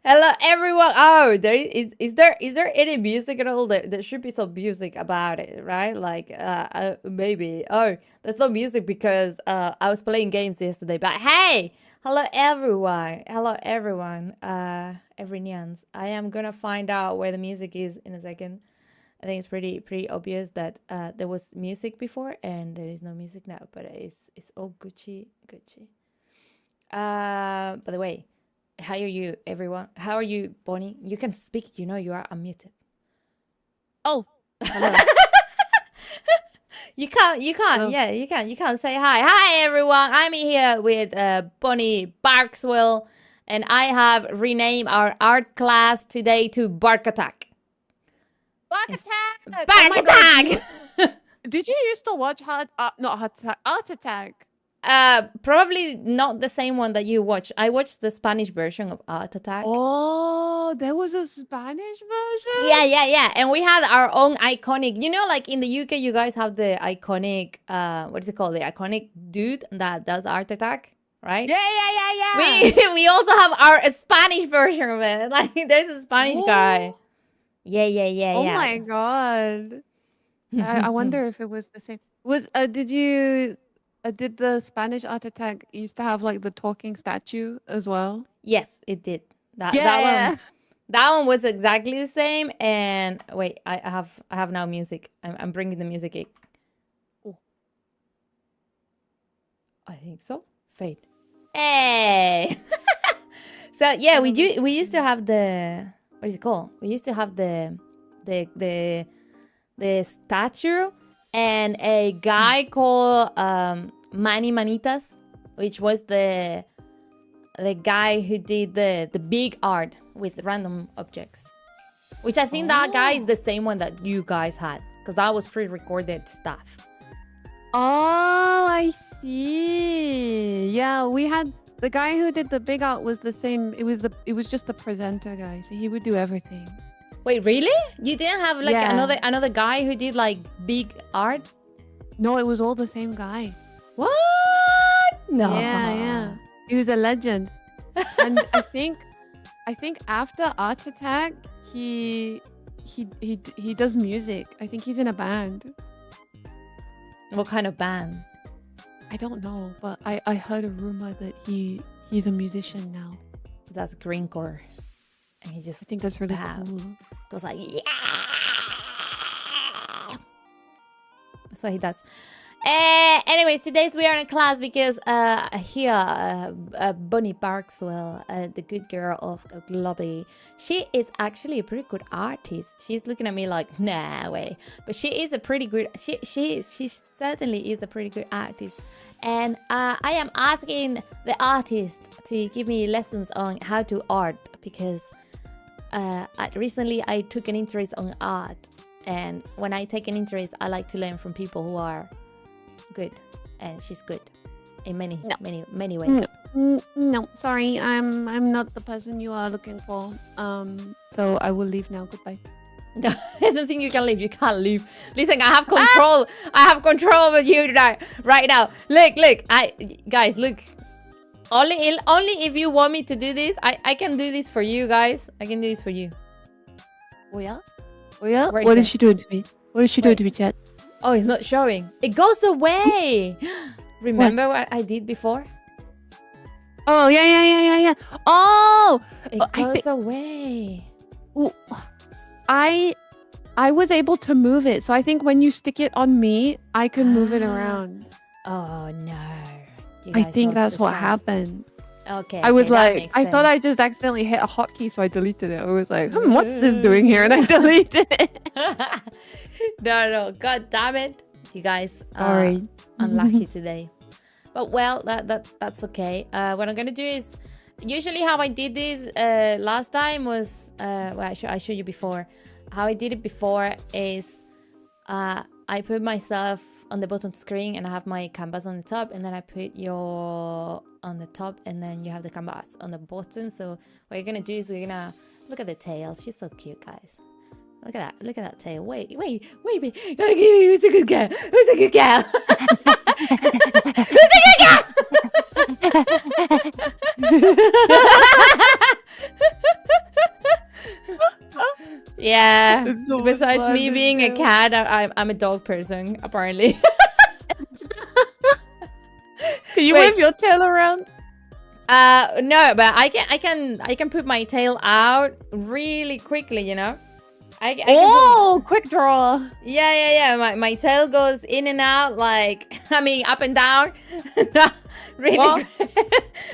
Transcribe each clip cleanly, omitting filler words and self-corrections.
Hello everyone. Oh, is there any music at all? There should be some music about it, right? Like maybe. Oh, there's no music because I was playing games yesterday. But hey, hello everyone. Hello everyone. Everyonians. I am gonna find out where the music is in a second. I think it's pretty obvious that there was music before and there is no music now, but it's all Gucci. By the way, how are you, everyone? How are you, Bonnie? You can speak. You know you are unmuted. Oh, hello. You can't. Oh. Yeah, you can. You can't say hi. Hi, everyone. I'm here with Bonnie Barkswell, and I have renamed our art class today to Bark Attack. Bark Attack! Bark Attack! Did you used to watch Art Attack? Probably not the same one that you watch. I watched the Spanish version of Art Attack. Oh, there was a Spanish version? Yeah. And we had our own iconic, you know, like in the UK, you guys have the iconic, what is it called? The iconic dude that does Art Attack, right? Yeah. We also have our Spanish version of it. Like there's a Spanish guy. Yeah. Oh my God. I wonder if it was the same. Did the Spanish Art Attack used to have like the talking statue as well? Yes, it did. That one was exactly the same. And wait, I have now music. I'm bringing the music in. Oh. I think so. Fade. Hey. So yeah, we used to have the, what is it called? We used to have the statue and a guy called Manny Manitas, which was the guy who did the big art with random objects, which I think that guy is the same one that you guys had, because that was pre-recorded stuff. Oh, I see. Yeah, we had the guy who did the big art was the same. It was just the presenter guy, so he would do everything. Wait, really? You didn't have like another guy who did like big art? No, it was all the same guy. What? No. Yeah. He was a legend. And I think after Art Attack, he does music. I think he's in a band. What kind of band? I don't know, but I heard a rumor that he's a musician now. That's greencore. And he just, I think that's really cool. Goes like, yeah. That's what he does. Anyways, today we are in class because here Bonnie Barkswell, the good girl of globie, she is actually a pretty good artist. She's looking at me like, nah way, but she is a pretty good. She certainly is a pretty good artist. And I am asking the artist to give me lessons on how to art, because recently I took an interest on art, and when I take an interest, I like to learn from people who are good, and she's good in many ways. No, sorry, I'm not the person you are looking for. So I will leave now. Goodbye. I don't think you can leave. You can't leave. Listen, I have control. I have control over you right now. Look. Guys, look. Only if you want me to do this, I can do this for you guys. I can do this for you. Oh yeah? What is she doing to me? What is she doing to me, chat? Oh, it's not showing. It goes away. Remember what I did before? Oh, yeah. Oh! It goes away. Ooh, I was able to move it. So I think when you stick it on me, I can move it around. Oh, no. I think that's what happened. Okay. I was like, I thought I just accidentally hit a hotkey, so I deleted it. I was like, what's this doing here? And I deleted it. No. God damn it. You guys are unlucky today. But well, that's okay. What I'm going to do is, usually how I did this last time was, I showed you before. How I did it before is I put myself on the bottom screen and I have my canvas on the top, and then I put your on the top, and then you have the canvas on the bottom. So what you're gonna do is we're gonna look at the tail. She's so cute, guys. Look at that tail. Wait. Who's a good girl? Who's a good girl? Yeah. It's so much Besides blood me in being a there. cat, I'm a dog person, apparently. Can you Wait. wave your tail around? No, but I can put my tail out really quickly, you know? I can Oh, quick draw. yeah. My tail goes in and out, like, I mean, up and down. really, What?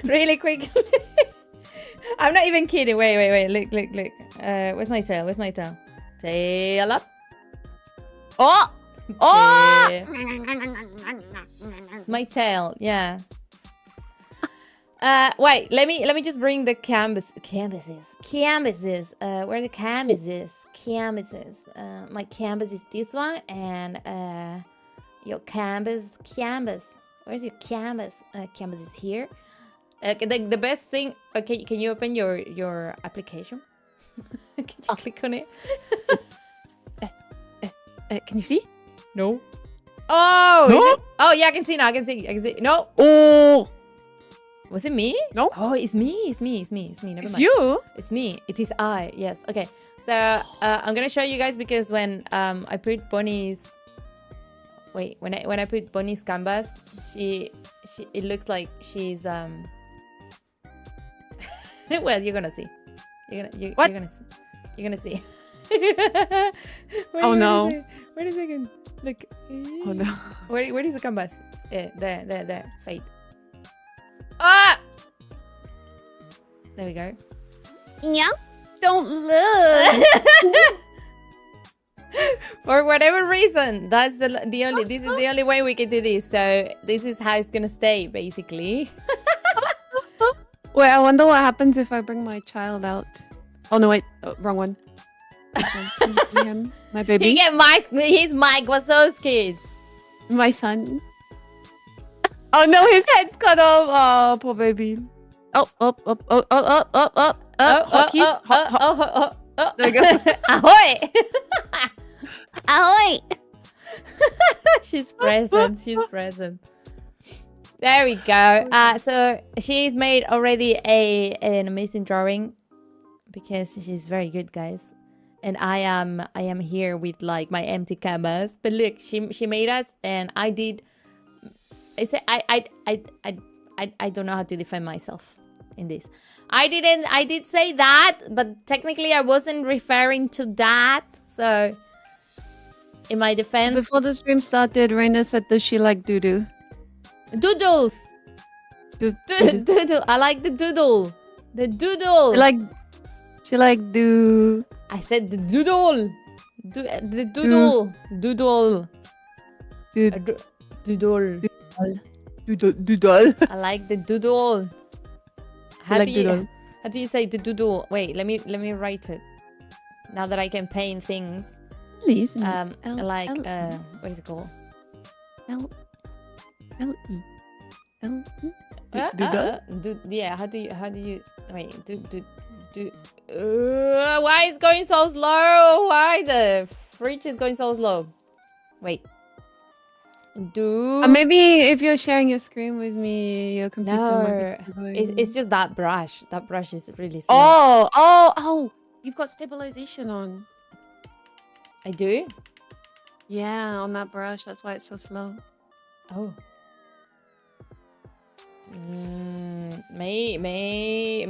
really quickly. I'm not even kidding. Wait. Look. Where's my tail? Where's my tail? Tail up. Oh! Oh! It's my tail. Yeah. Wait. Let me just bring the canvases. Where are the canvases? My canvas is this one, and your canvas. Where's your canvas? Canvas is here. The best thing. Okay, can you open your application? Can you click on it? Can you see? No. Oh, No? is it? Oh yeah, I can see now. I can see. No. Oh! Was it me? No. Oh, it's me. Never It's mind. you? It's me. It is I. Yes. Okay. So I'm gonna show you guys because when I put Bonnie's when I put Bonnie's canvas, it looks like she's well, you're gonna see. You're gonna see. Oh, no. Wait a second. Look. Oh no. Where is the canvas? There. Fade. Ah! There we go. Yeah. Don't look. For whatever reason, that's the only. This is the only way we can do this. So this is how it's gonna stay, basically. Wait, I wonder what happens if I bring my child out. Oh no, wait, wrong one. Can you see him? My baby, His mic was so scared. my son. Oh no, his head's cut off. Oh, poor baby. Oh, hotkeys. Hot. There we go. Ahoy! Ahoy! She's present. There we go. So she's made already an amazing drawing because she's very good, guys. And I am here with like my empty canvas. But look, she made us, and I did. I say I don't know how to define myself in this. I did say that, but technically I wasn't referring to that. So in my defense, Before the stream started, Reina said, "Does she like doo-doo?" doodles. Doodle. I like the doodle. The doodle. She like do. I said the doodle. The doodle. Doodle. Doodle. Doodle. I like the doodle. How do you say the doodle? Wait, let me write it. Now that I can paint things. Please. Like what is it called? L-E. Yeah. How do you? Wait. Why is going so slow? Why the fridge is going so slow? Wait. Maybe if you're sharing your screen with me, your computer might be going. It's just that brush. That brush is really slow. Oh! You've got stabilization on. I do? Yeah, on that brush. That's why it's so slow. Oh. Maybe.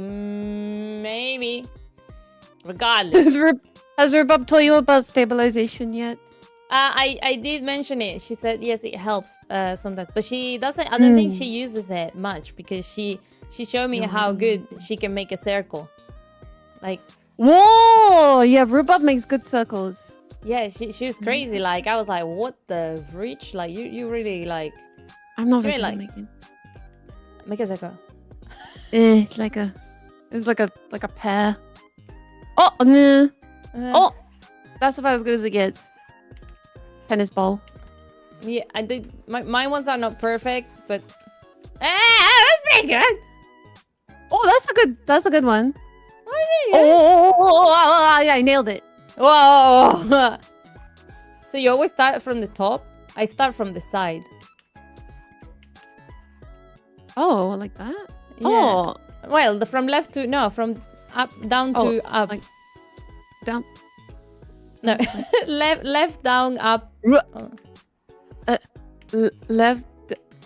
Regardless. Has Rhubarb told you about stabilization yet? I did mention it. She said yes, it helps sometimes, but she doesn't. I don't think she uses it much because she showed me how good she can make a circle. Like, whoa, yeah, Rhubarb makes good circles. Yeah, she was crazy. Like, I was like, what the fridge? Like, you really like. I'm not really like make a circle. It's like a pear. Oh no. Oh, that's about as good as it gets. Tennis ball. Yeah, I did. My ones are not perfect, but that's pretty good. Oh, that's a good one. Yeah, I nailed it. Whoa! So you always start from the top? I start from the side. Oh, like that? Yeah. Oh. Well, from left to... No, from up, down to up. Like down. No, left, down, up. Left.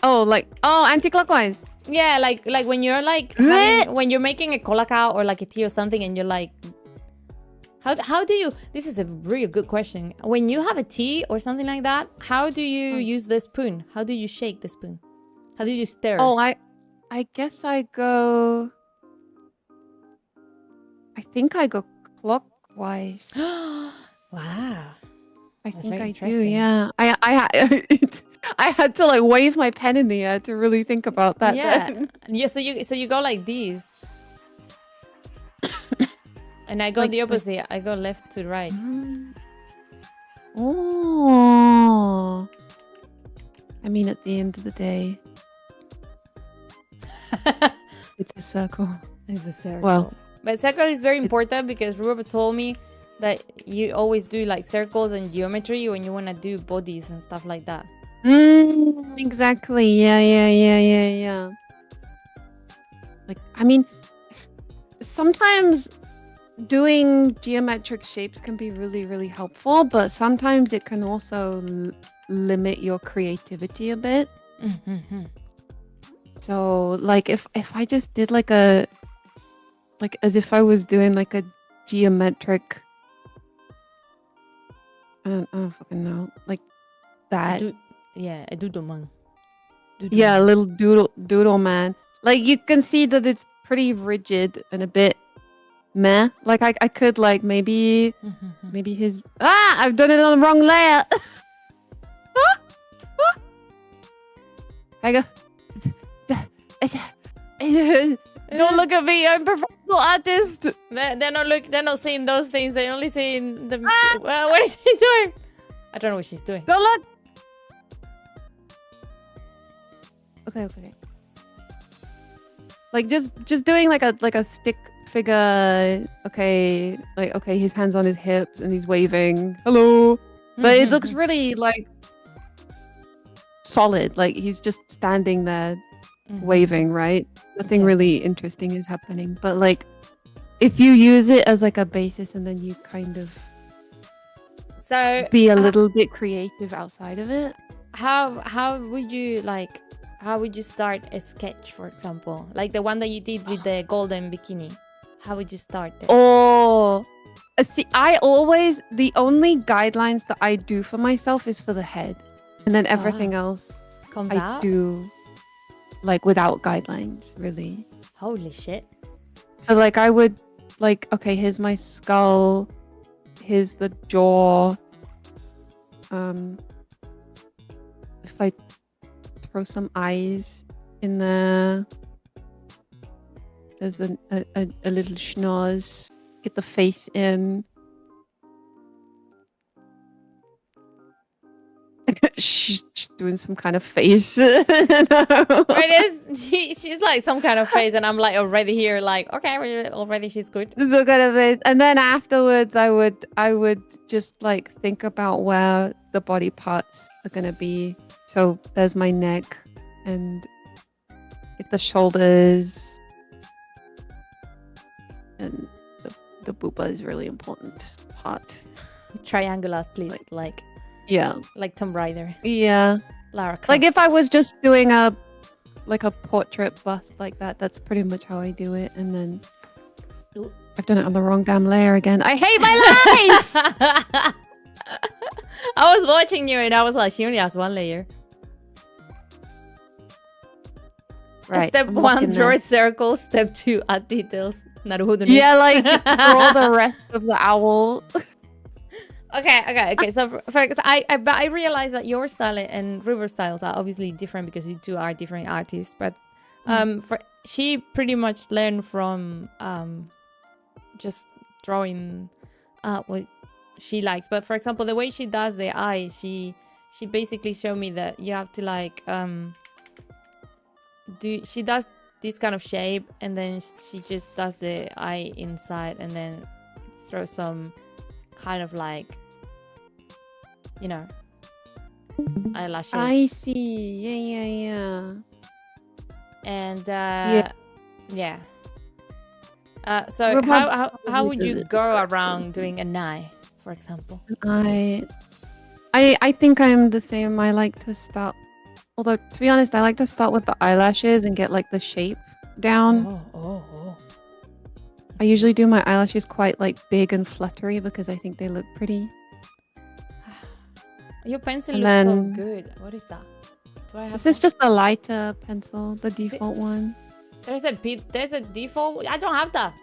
Oh, anti-clockwise. Yeah, like when you're like when you're making a colacao or like a tea or something, and you're like, how do you? This is a really good question. When you have a tea or something like that, how do you use the spoon? How do you shake the spoon? How do you stir? Oh, I guess I go. I think I go clockwise. Wow. I That's think very I do. interesting. Yeah. I had to like wave my pen in the air to really think about that. Yeah. Then. Yeah. So you go like this, and I go Like- the opposite. I go left to right. Oh. I mean, at the end of the day, it's a circle. It's a circle. Well, but circle is very important because Robert told me that you always do like circles and geometry when you want to do bodies and stuff like that. Exactly. Yeah. Like, I mean, sometimes doing geometric shapes can be really, really helpful, but sometimes it can also limit your creativity a bit. So, like, if I just did like as if I was doing like a geometric, I don't fucking know, like that. A doodle man. Yeah, a little doodle man. Like, you can see that it's pretty rigid and a bit meh. Like, I could like maybe his I've done it on the wrong layer. I go. Don't look at me. I'm a professional artist. They're not seeing those things. They're only seeing the. Well, what is she doing? I don't know what she's doing. Don't look. Okay. Like just doing like a stick figure. Okay, like okay, his hands on his hips and he's waving. Hello. But it looks really like solid. Like he's just standing there waving, right? Nothing really interesting is happening. But like if you use it as like a basis and then you kind of be a little bit creative outside of it. How would you like? How would you start a sketch, for example? Like the one that you did with the golden bikini. How would you start it? Oh, see, the only guidelines that I do for myself is for the head. And then everything else comes I out? do like without guidelines, really. Holy shit. So like I would like, okay, here's my skull. Here's the jaw. If I throw some eyes in there. There's a little schnoz. Get the face in. She's doing some kind of face. It is. She's like some kind of face, and I'm like already here, like okay, already she's good. Some kind of face, and then afterwards, I would just like think about where the body parts are gonna be. So there's my neck, and get the shoulders, and the booba is really important part. Triangulars, please, like. Yeah. Like Tomb Raider. Yeah. Lara Croft. Like if I was just doing a portrait bust like that, that's pretty much how I do it. And then I've done it on the wrong damn layer again. I hate my life! I was watching you and I was like, she only has one layer. Right. Step 1, draw a circle. Step 2, add details. Naruhodo. Yeah, like draw the rest of the owl. Okay. So for I realize that your style and River's styles are obviously different because you two are different artists. But she pretty much learned from just drawing what she likes. But for example, the way she does the eyes, she basically showed me that you have to like she does this kind of shape and then she just does the eye inside and then throw some kind of like, you know, eyelashes. I see. Yeah. And so What about how would you go around doing an eye, for example? I think I'm the same. I like to start, although to be honest, I like to start with the eyelashes and get like the shape down. Oh. I usually do my eyelashes quite like big and fluttery because I think they look pretty. Your pencil And looks so then- good. What is that? Do I have? This is just a lighter pencil, the default one. There's a default. I don't have that.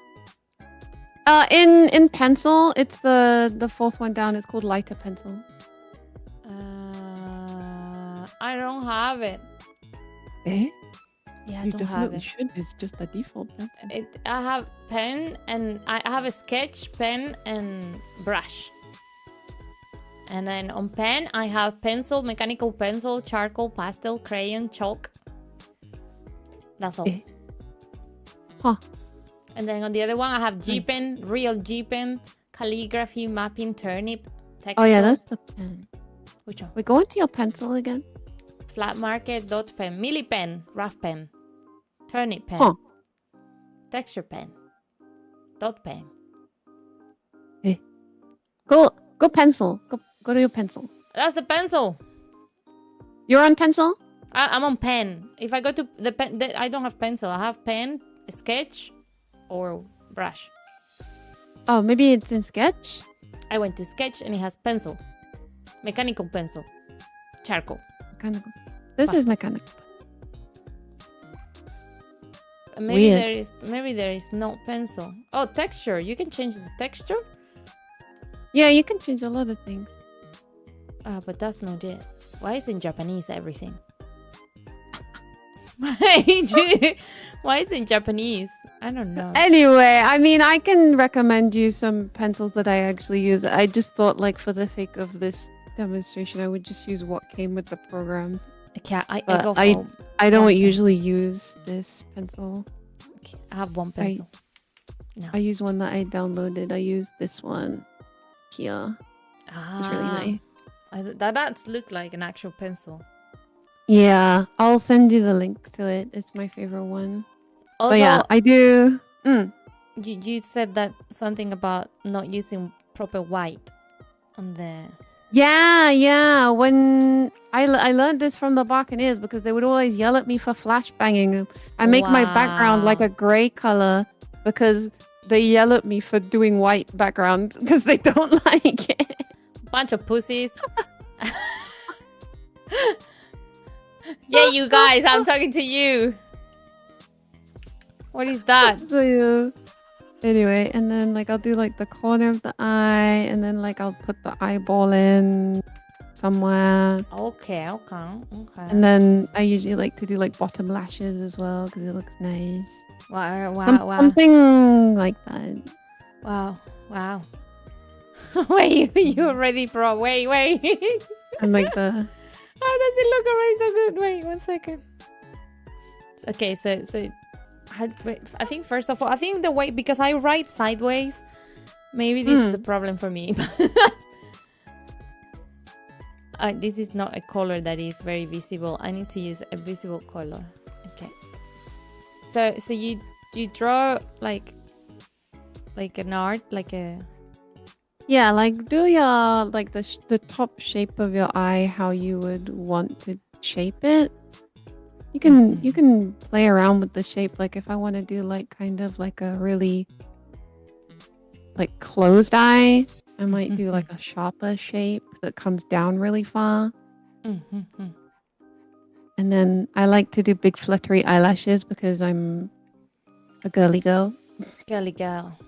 In pencil, it's the fourth one down. It's called lighter pencil. I don't have it. Eh? Yeah, I You don't have definitely it. should. It's just the default pencil. I have pen and I have a sketch pen and brush. And then on pen, I have pencil, mechanical pencil, charcoal, pastel, crayon, chalk. That's all. Huh. And then on the other one, I have G pen, real G pen, calligraphy, mapping, turnip, texture. Oh yeah, that's the pen. Which one? We go into your pencil again. Flat marker, dot pen, milli pen, rough pen, turnip pen, Huh. texture pen, dot pen. Go pencil. Go to your pencil. That's the pencil. You're on pencil? I'm on pen. If I go to the pen, I don't have pencil. I have pen, sketch, or brush. Oh, maybe it's in sketch. I went to sketch and it has pencil, mechanical pencil, charcoal. Mechanical. This is mechanical. Maybe Weird. there is no pencil. Oh, texture. You can change the texture. Yeah, you can change a lot of things. But that's not it. Why is in Japanese everything? Why is in Japanese? I don't know. Anyway, I mean, I can recommend you some pencils that I actually use. I just thought, like, for the sake of this demonstration, I would just use what came with the program. Okay, I But go for I don't one usually use this pencil. okay, I have one pencil. No. I use one that I downloaded. I use this one here. It's really nice. That does look like an actual pencil. Yeah, I'll send you the link to it. It's my favorite one. Also, But yeah, I do. you said that something about not using proper white on the. Yeah. When I learned this from the Buccaneers because they would always yell at me for flashbanging. I make my background like Wow. a gray color because they yell at me for doing white background because they don't like it. Bunch of pussies. Yeah, you guys, I'm talking to you. What is that? So yeah. Anyway, and then like I'll do like the corner of the eye, and then like I'll put the eyeball in somewhere. Okay. And then I usually like to do like bottom lashes as well because it looks nice. Wow. Something like that. Wow. Wait, you already pro. Wait. And like the How does it look already so good? Wait, 1 second. Okay, so I think first of all, I think the way, because I write sideways, maybe this is a problem for me. This is not a color that is very visible. I need to use a visible color. Okay. So you draw like an art, like a. yeah, like do your like the top shape of your eye how you would want to shape it. You can play around with the shape. Like if I want to do like kind of like a really like closed eye, I might do like a sharper shape that comes down really far. And then I like to do big fluttery eyelashes because I'm a girly girl. Girly girl.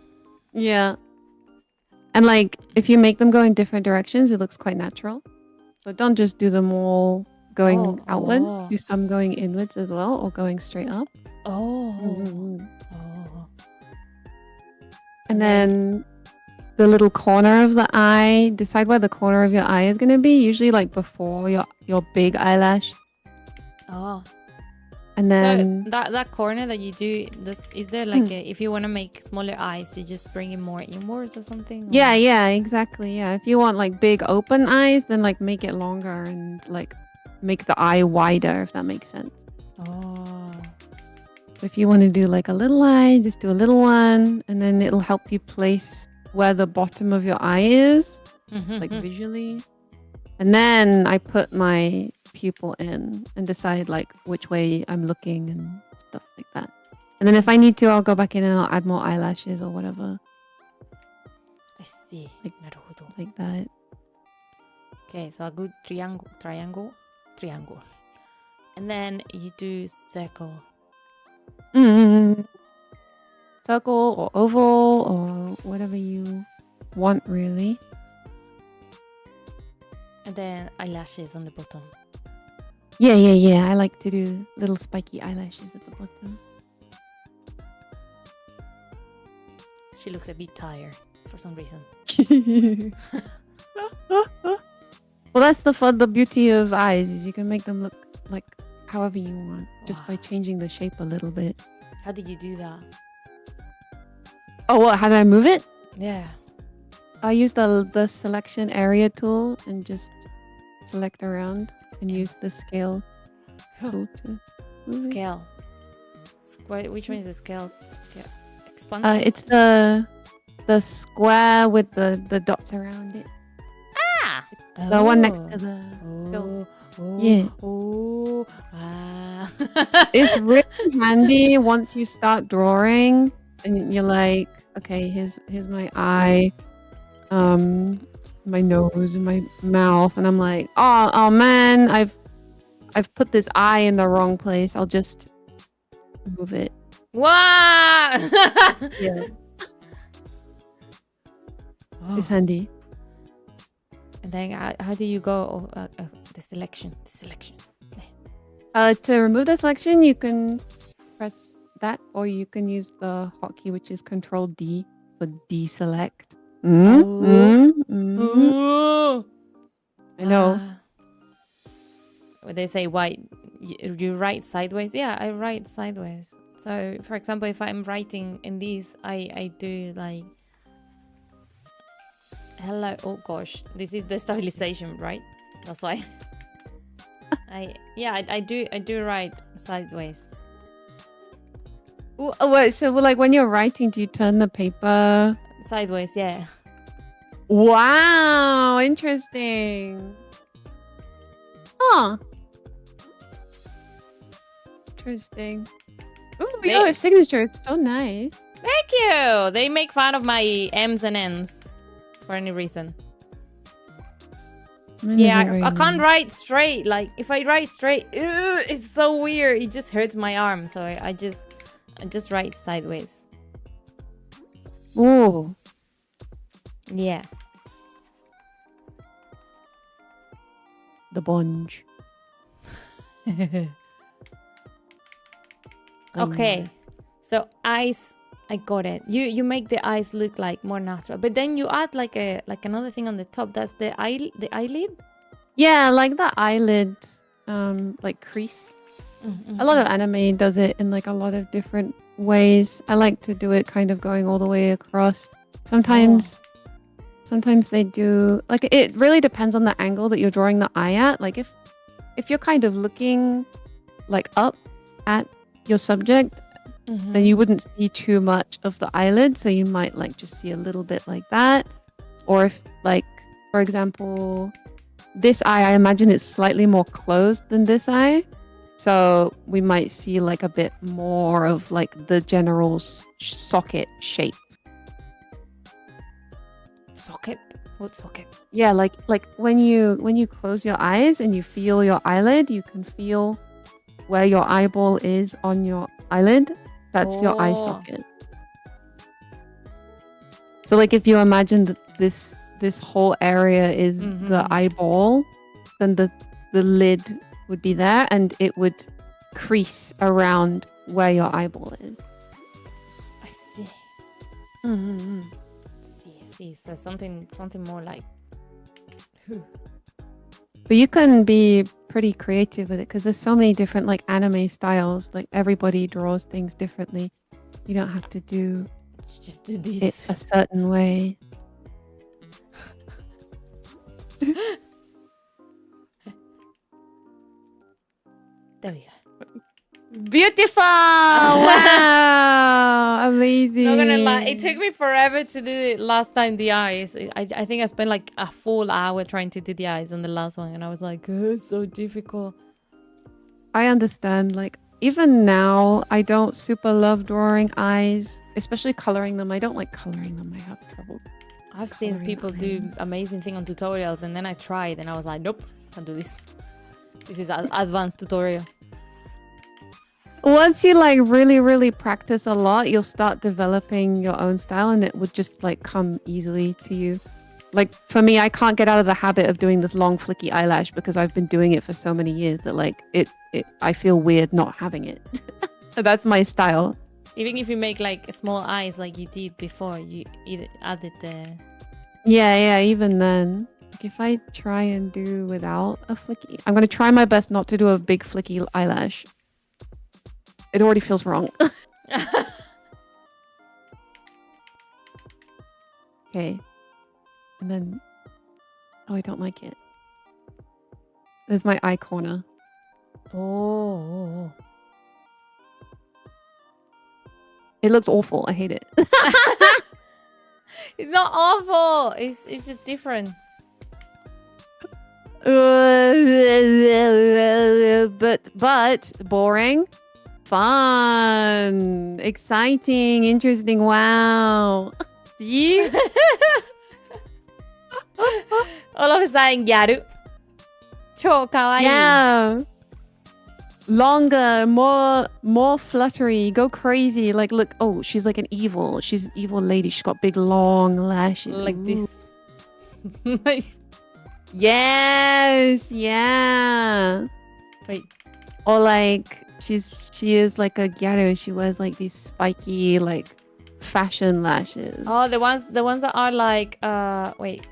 Yeah. And like if you make them go in different directions, it looks quite natural. So don't just do them all going outwards. Do some going inwards as well, or going straight up. And then the little corner of the eye, decide where the corner of your eye is going to be, usually like before your big eyelash. And then So that corner that you do, is there like if you want to make smaller eyes, you just bring it more inwards or something? yeah, exactly. Yeah, if you want like big open eyes, then like make it longer and like make the eye wider, if that makes sense. If you want to do like a little eye, just do a little one, and then it'll help you place where the bottom of your eye is, Mhm, like mhm. visually. And then I put my pupil in and decide like which way I'm looking and stuff like that. And then if I need to, I'll go back in and I'll add more eyelashes or whatever, I see. Like- なるほど。 like that. Okay, so a good triangle. And then you do circle. Circle or oval or whatever you want, really. And then eyelashes on the bottom. Yeah. I like to do little spiky eyelashes at the bottom. She looks a bit tired for some reason. Well, that's the beauty of eyes is you can make them look like however you want just by Wow. changing the shape a little bit. How did you do that? Oh, what? How did I move it? Yeah. I use the selection area tool and just select around and use the scale tool to move it. Scale. Which one is the scale? Expansive? It's the square with the dots around it. Ah! The one next to the Oh. Yeah. Oh. Ah. It's really handy once you start drawing and you're like, okay, here's my eye, my nose and my mouth, and I'm like, oh man, I've put this eye in the wrong place. I'll just move it. Wow! Yeah, Oh. it's handy. And then how do you go? The selection. To remove the selection, you can press that, or you can use the hotkey, which is Control D for deselect. Oh. I know. When they say white, you write sideways. Yeah, I write sideways. So, for example, if I'm writing in these, I do like hello. Oh gosh, this is the stabilization, right? That's why. I do write sideways. Oh, wait, so like when you're writing, do you turn the paper Sideways, yeah. Wow, interesting. Huh. Interesting. Oh, your signature is so nice. Thank you. They make fun of my M's and N's for any reason. Yeah, I can't write straight. Like if I write straight, it's so weird. It just hurts my arm. So I just write sideways. Oh. Yeah. The bunch. Okay. So eyes, I got it. You make the eyes look like more natural, but then you add like another thing on the top. That's the eyelid. Yeah, like the eyelid, like crease. Mm-hmm. A lot of anime does it in like a lot of different ways. I like to do it kind of going all the way across. Sometimes they do like it really depends on the angle that you're drawing the eye at. Like if you're kind of looking like up at your subject, then you wouldn't see too much of the eyelid, so you might like just see a little bit like that. Or if like, for example, this eye, I imagine it's slightly more closed than this eye, so we might see like a bit more of like the general socket shape. Socket? What socket? Yeah, like when you close your eyes and you feel your eyelid, you can feel where your eyeball is on your eyelid. That's your eye socket. So like if you imagine that this whole area is the eyeball, then the lid would be there and it would crease around where your eyeball is. I see. Mm-hmm. See. So something more like. But you can be pretty creative with it because there's so many different like anime styles. Like everybody draws things differently. You don't have to do just do this it a certain way. There we go. Beautiful! Wow! Amazing. Not gonna lie, it took me forever to do it last time, the eyes. I think I spent like a full hour trying to do the eyes on the last one, and I was like, oh, it's so difficult. I understand. Like, even now, I don't super love drawing eyes, especially coloring them. I don't like coloring them. I have trouble. I've seen Coloring people do eyes. amazing thing on tutorials, and then I tried, and I was like, nope, can't do this. This is an advanced tutorial. Once you like really practice a lot, you'll start developing your own style, and it would just like come easily to you. Like for me, I can't get out of the habit of doing this long flicky eyelash because I've been doing it for so many years that like I feel weird not having it. That's my style. Even if you make like small eyes like you did before, you either added the... Yeah, even then. Like if I try and do without a flicky, I'm gonna try my best not to do a big flicky eyelash. It already feels wrong. Okay. And then... Oh, I don't like it. There's my eye corner. Oh. It looks awful. I hate it. It's not awful. It's just different. But boring. Fun. Exciting. Interesting. Wow. See? All of a sudden, Gyaru. Cho kawaii. Yeah. Longer, more fluttery. Go crazy. Like, look. Oh, she's like an evil. She's an evil lady. She's got big, long lashes. Like Ooh. this. Nice. Yes. Yeah. Wait. Or like she is like a gyaru. She wears like these spiky like fashion lashes. Oh, the ones that are like wait.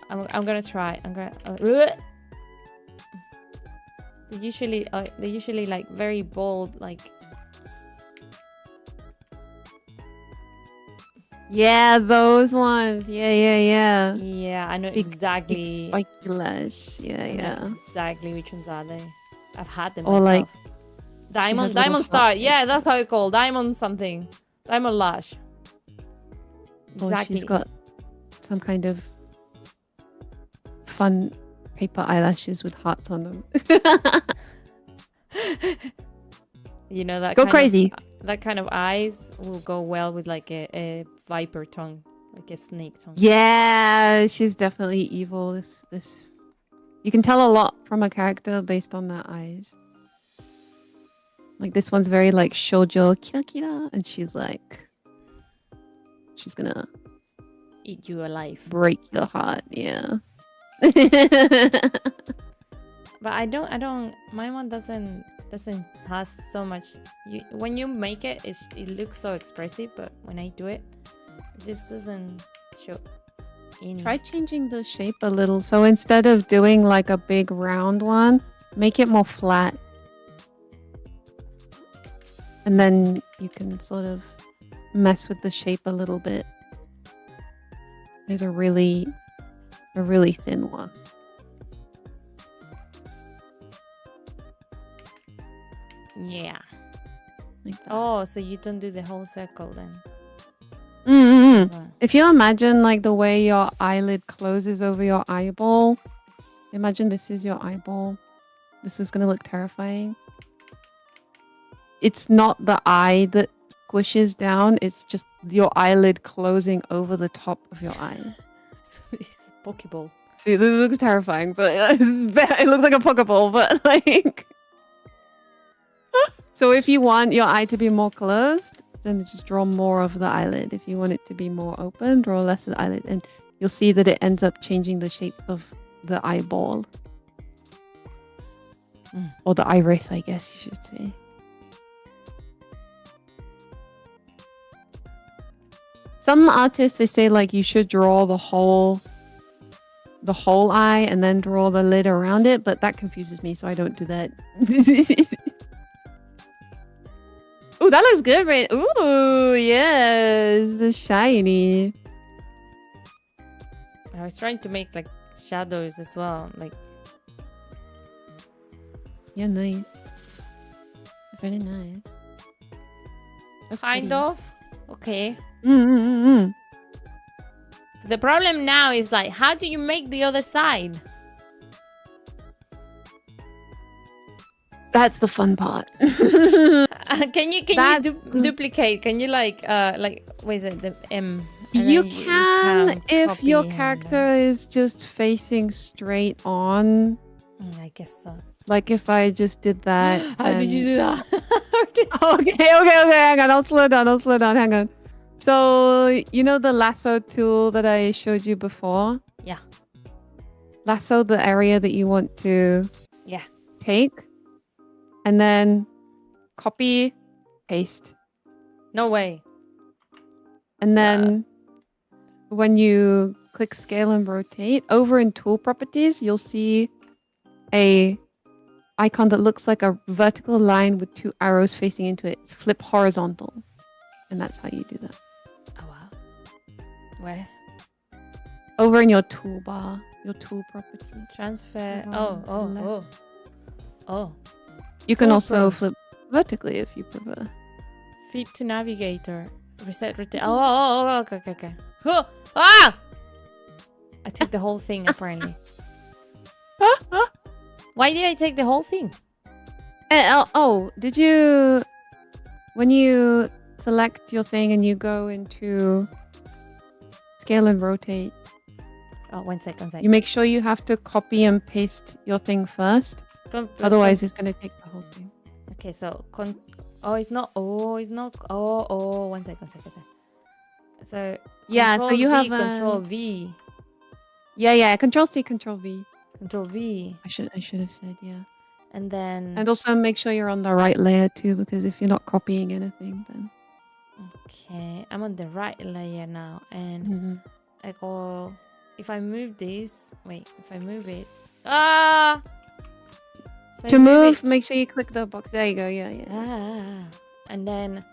I'm gonna try. I'm gonna They usually like very bold, like... Yeah, those ones. Yeah. Yeah, I know Big exactly. spiky lash. I know Yeah. exactly which ones are they. I've had them Or myself. like Diamond little Star. spots. Yeah, that's how it's called. Diamond something. Diamond Lash. Or Exactly. she's got some kind of fun paper eyelashes with hearts on them. You know that Go kind crazy. Of, that kind of eyes will go well with like a viper tongue, like a snake tongue. Yeah, she's definitely evil. This you can tell a lot from a character based on their eyes. Like this one's very like shoujo kira kira, and she's gonna Eat you alive. break your heart. Yeah. But I don't. My one doesn't has so much. When you make it, it looks so expressive, but when I do it, it just doesn't show any. Try changing the shape a little. So instead of doing like a big round one, make it more flat. And then you can sort of mess with the shape a little bit. There's a really thin one. Yeah. Like that. Oh, so you don't do the whole circle then? So- If you imagine like the way your eyelid closes over your eyeball, imagine this is your eyeball. This is going to look terrifying. It's not the eye that squishes down. It's just your eyelid closing over the top of your eye. It's a Pokeball. See, this looks terrifying, but it looks like a Pokeball, but like... So if you want your eye to be more closed, then just draw more of the eyelid. If you want it to be more open, draw less of the eyelid. And you'll see that it ends up changing the shape of the eyeball. Or the iris, I guess you should say. Some artists, they say like you should draw the whole eye and then draw the lid around it, but that confuses me, so I don't do that. Oh, that looks good, right? Ooh, yes, shiny. I was trying to make like shadows as well, like... Yeah, nice. I Very nice. That's Kind pretty. of. Okay. Mm. The problem now is like, how do you make the other side? That's the fun part. Can you duplicate? Can you like what is it, the M? And You then can if copy your and, character is just facing straight on. I guess so. Like if I just did that. How did you do that? Okay. Hang on. I'll slow down. Hang on. So, you know the lasso tool that I showed you before? Yeah. Lasso the area that you want to take. And then copy, paste. No way. And then when you click scale and rotate, over in tool properties, you'll see a icon that looks like a vertical line with two arrows facing into it. It's flip horizontal. And that's how you do that. Oh, wow. Where? Over in your toolbar, your tool properties. Transfer. Oh. You can Tool also pro. flip vertically if you prefer. Feed to navigator. Reset, rotate. Oh, okay. Huh. Ah! I took the whole thing, apparently. Why did I take the whole thing? Did you... When you select your thing and you go into scale and rotate, Oh, one sec. you make sure you have to copy and paste your thing first. Otherwise, it's going to take the whole thing. Okay, so... it's not... one sec. So... Yeah, so you have Control V. Yeah. Control C, Control V. Control V. I should have said, yeah. And then... And also make sure you're on the right layer too, because if you're not copying anything, then... Okay, I'm on the right layer now. And I go... If I move this... Wait, if I move it... Ah! To move, make sure you click the box. There you go, yeah. And then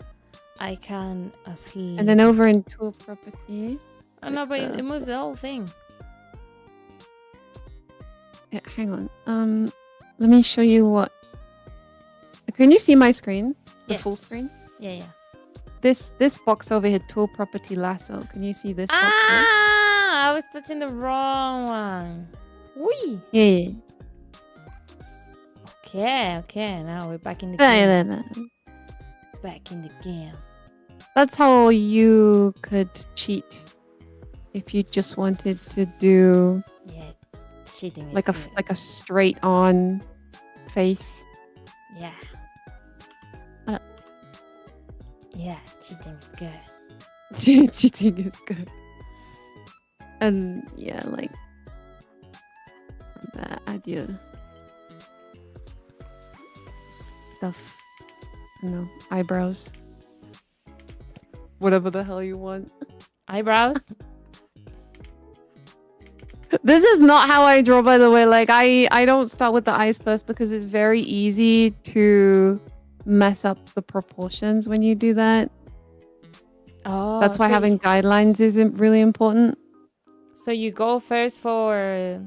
I can flip. And then over in tool property. Oh no, but it moves the whole thing. Yeah, hang on. Let me show you what. Can you see my screen? The full screen? Yeah. This box over here, tool property lasso. Can you see this box here? I was touching the wrong one. Wee. Yeah. Okay. Now we're back in the game. Back in the game. That's how you could cheat if you just wanted to do cheating like a straight on face. Yeah. Yeah, cheating is good. Cheating is good. And yeah, like that idea stuff. Eyebrows. Whatever the hell you want. Eyebrows? This is not how I draw, by the way. Like I don't start with the eyes first because it's very easy to mess up the proportions when you do that. Oh, that's why having guidelines is really important. So you go first for...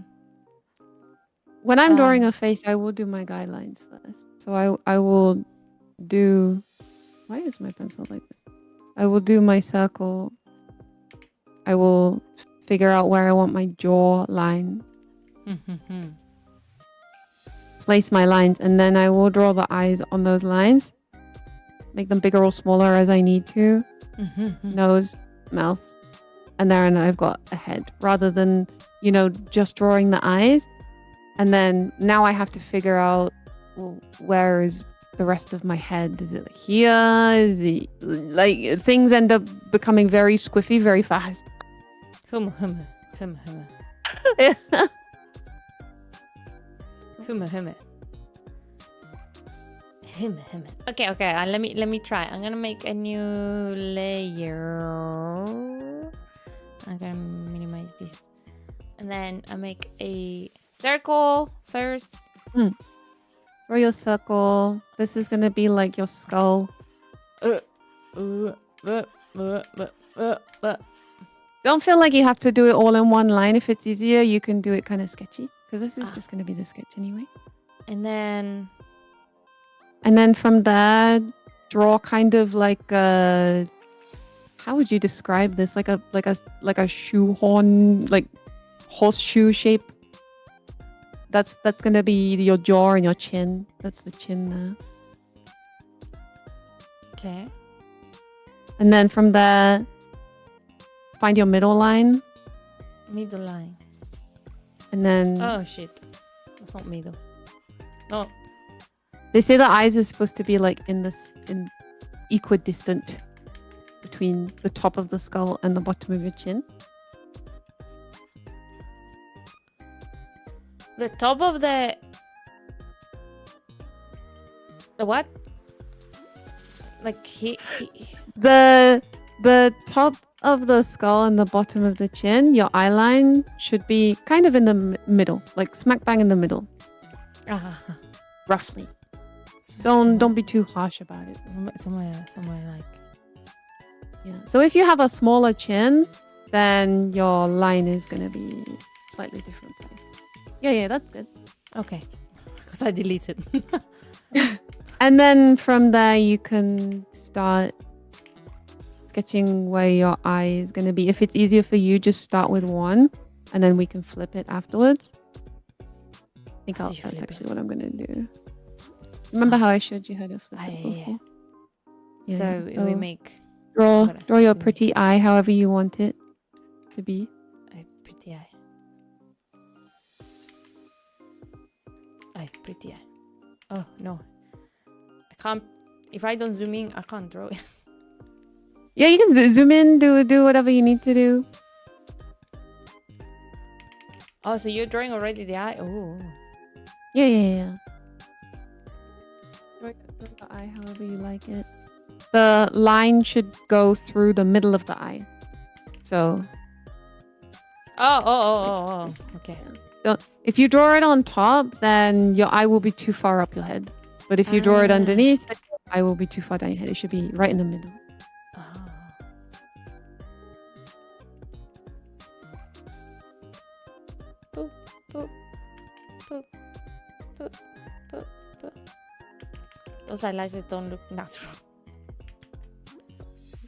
When I'm drawing a face, I will do my guidelines first. So I will do... Why is my pencil like this? I will do my circle. I will figure out where I want my jaw line. Place my lines, and then I will draw the eyes on those lines. Make them bigger or smaller as I need to. Nose, mouth, and then I've got a head. Rather than, just drawing the eyes. And then now I have to figure out, well, where is the rest of my head? Is it like here? Is it like things end up becoming very squiffy very fast? Hum. Yeah. Hum. Okay. Let me try. I'm gonna make a new layer. I'm gonna minimize this, and then I make a circle first. Draw your circle. This is gonna be like your skull. Don't feel like you have to do it all in one line. If it's easier, you can do it kind of sketchy, because this is just gonna be the sketch anyway. And then And then from there, draw kind of like a, how would you describe this? Like a shoehorn, like horseshoe shape. That's gonna be your jaw and your chin. That's the chin there. Okay. And then from there, find your middle line. Middle line. And then Oh shit. That's not middle. No. they say the eyes are supposed to be like in equidistant between the top of the skull and the bottom of your chin. The top of the what? Like The top of the skull and the bottom of the chin, your eye line should be kind of in the middle, like smack bang in the middle, roughly. Don't be too harsh about it. Somewhere like. Yeah. So if you have a smaller chin, then your line is gonna be slightly different place. Yeah, that's good. Okay, because I deleted. And then from there, you can start sketching where your eye is going to be. If it's easier for you, just start with one, and then we can flip it afterwards. I think that's actually what I'm going to do. Remember how I showed you how to flip it before? Yeah. So we make... Draw your pretty eye however you want it to be. A pretty eye. Pretty eye. Oh, no. I can't... If I don't zoom in, I can't draw it. Yeah, you can zoom in, do whatever you need to do. Oh, so you're drawing already the eye? Oh. Yeah. Draw the eye however you like it. The line should go through the middle of the eye. So... Oh. Okay. If you draw it on top, then your eye will be too far up your head. But if you draw it underneath, then your eye will be too far down your head. It should be right in the middle. Boop, boop, boop, boop, boop, boop. Those eyelashes don't look natural.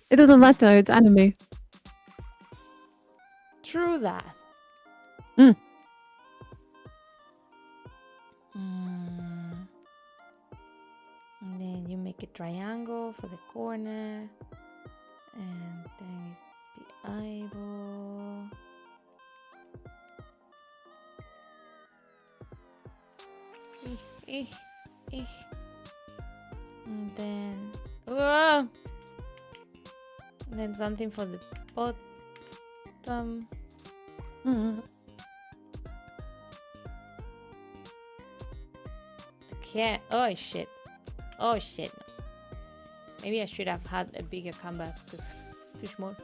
It doesn't matter. It's anime. True that. And then you make a triangle for the corner, and then it's the eyeball. And then something for the bottom. Okay. Oh shit. Maybe I should have had a bigger canvas because too small.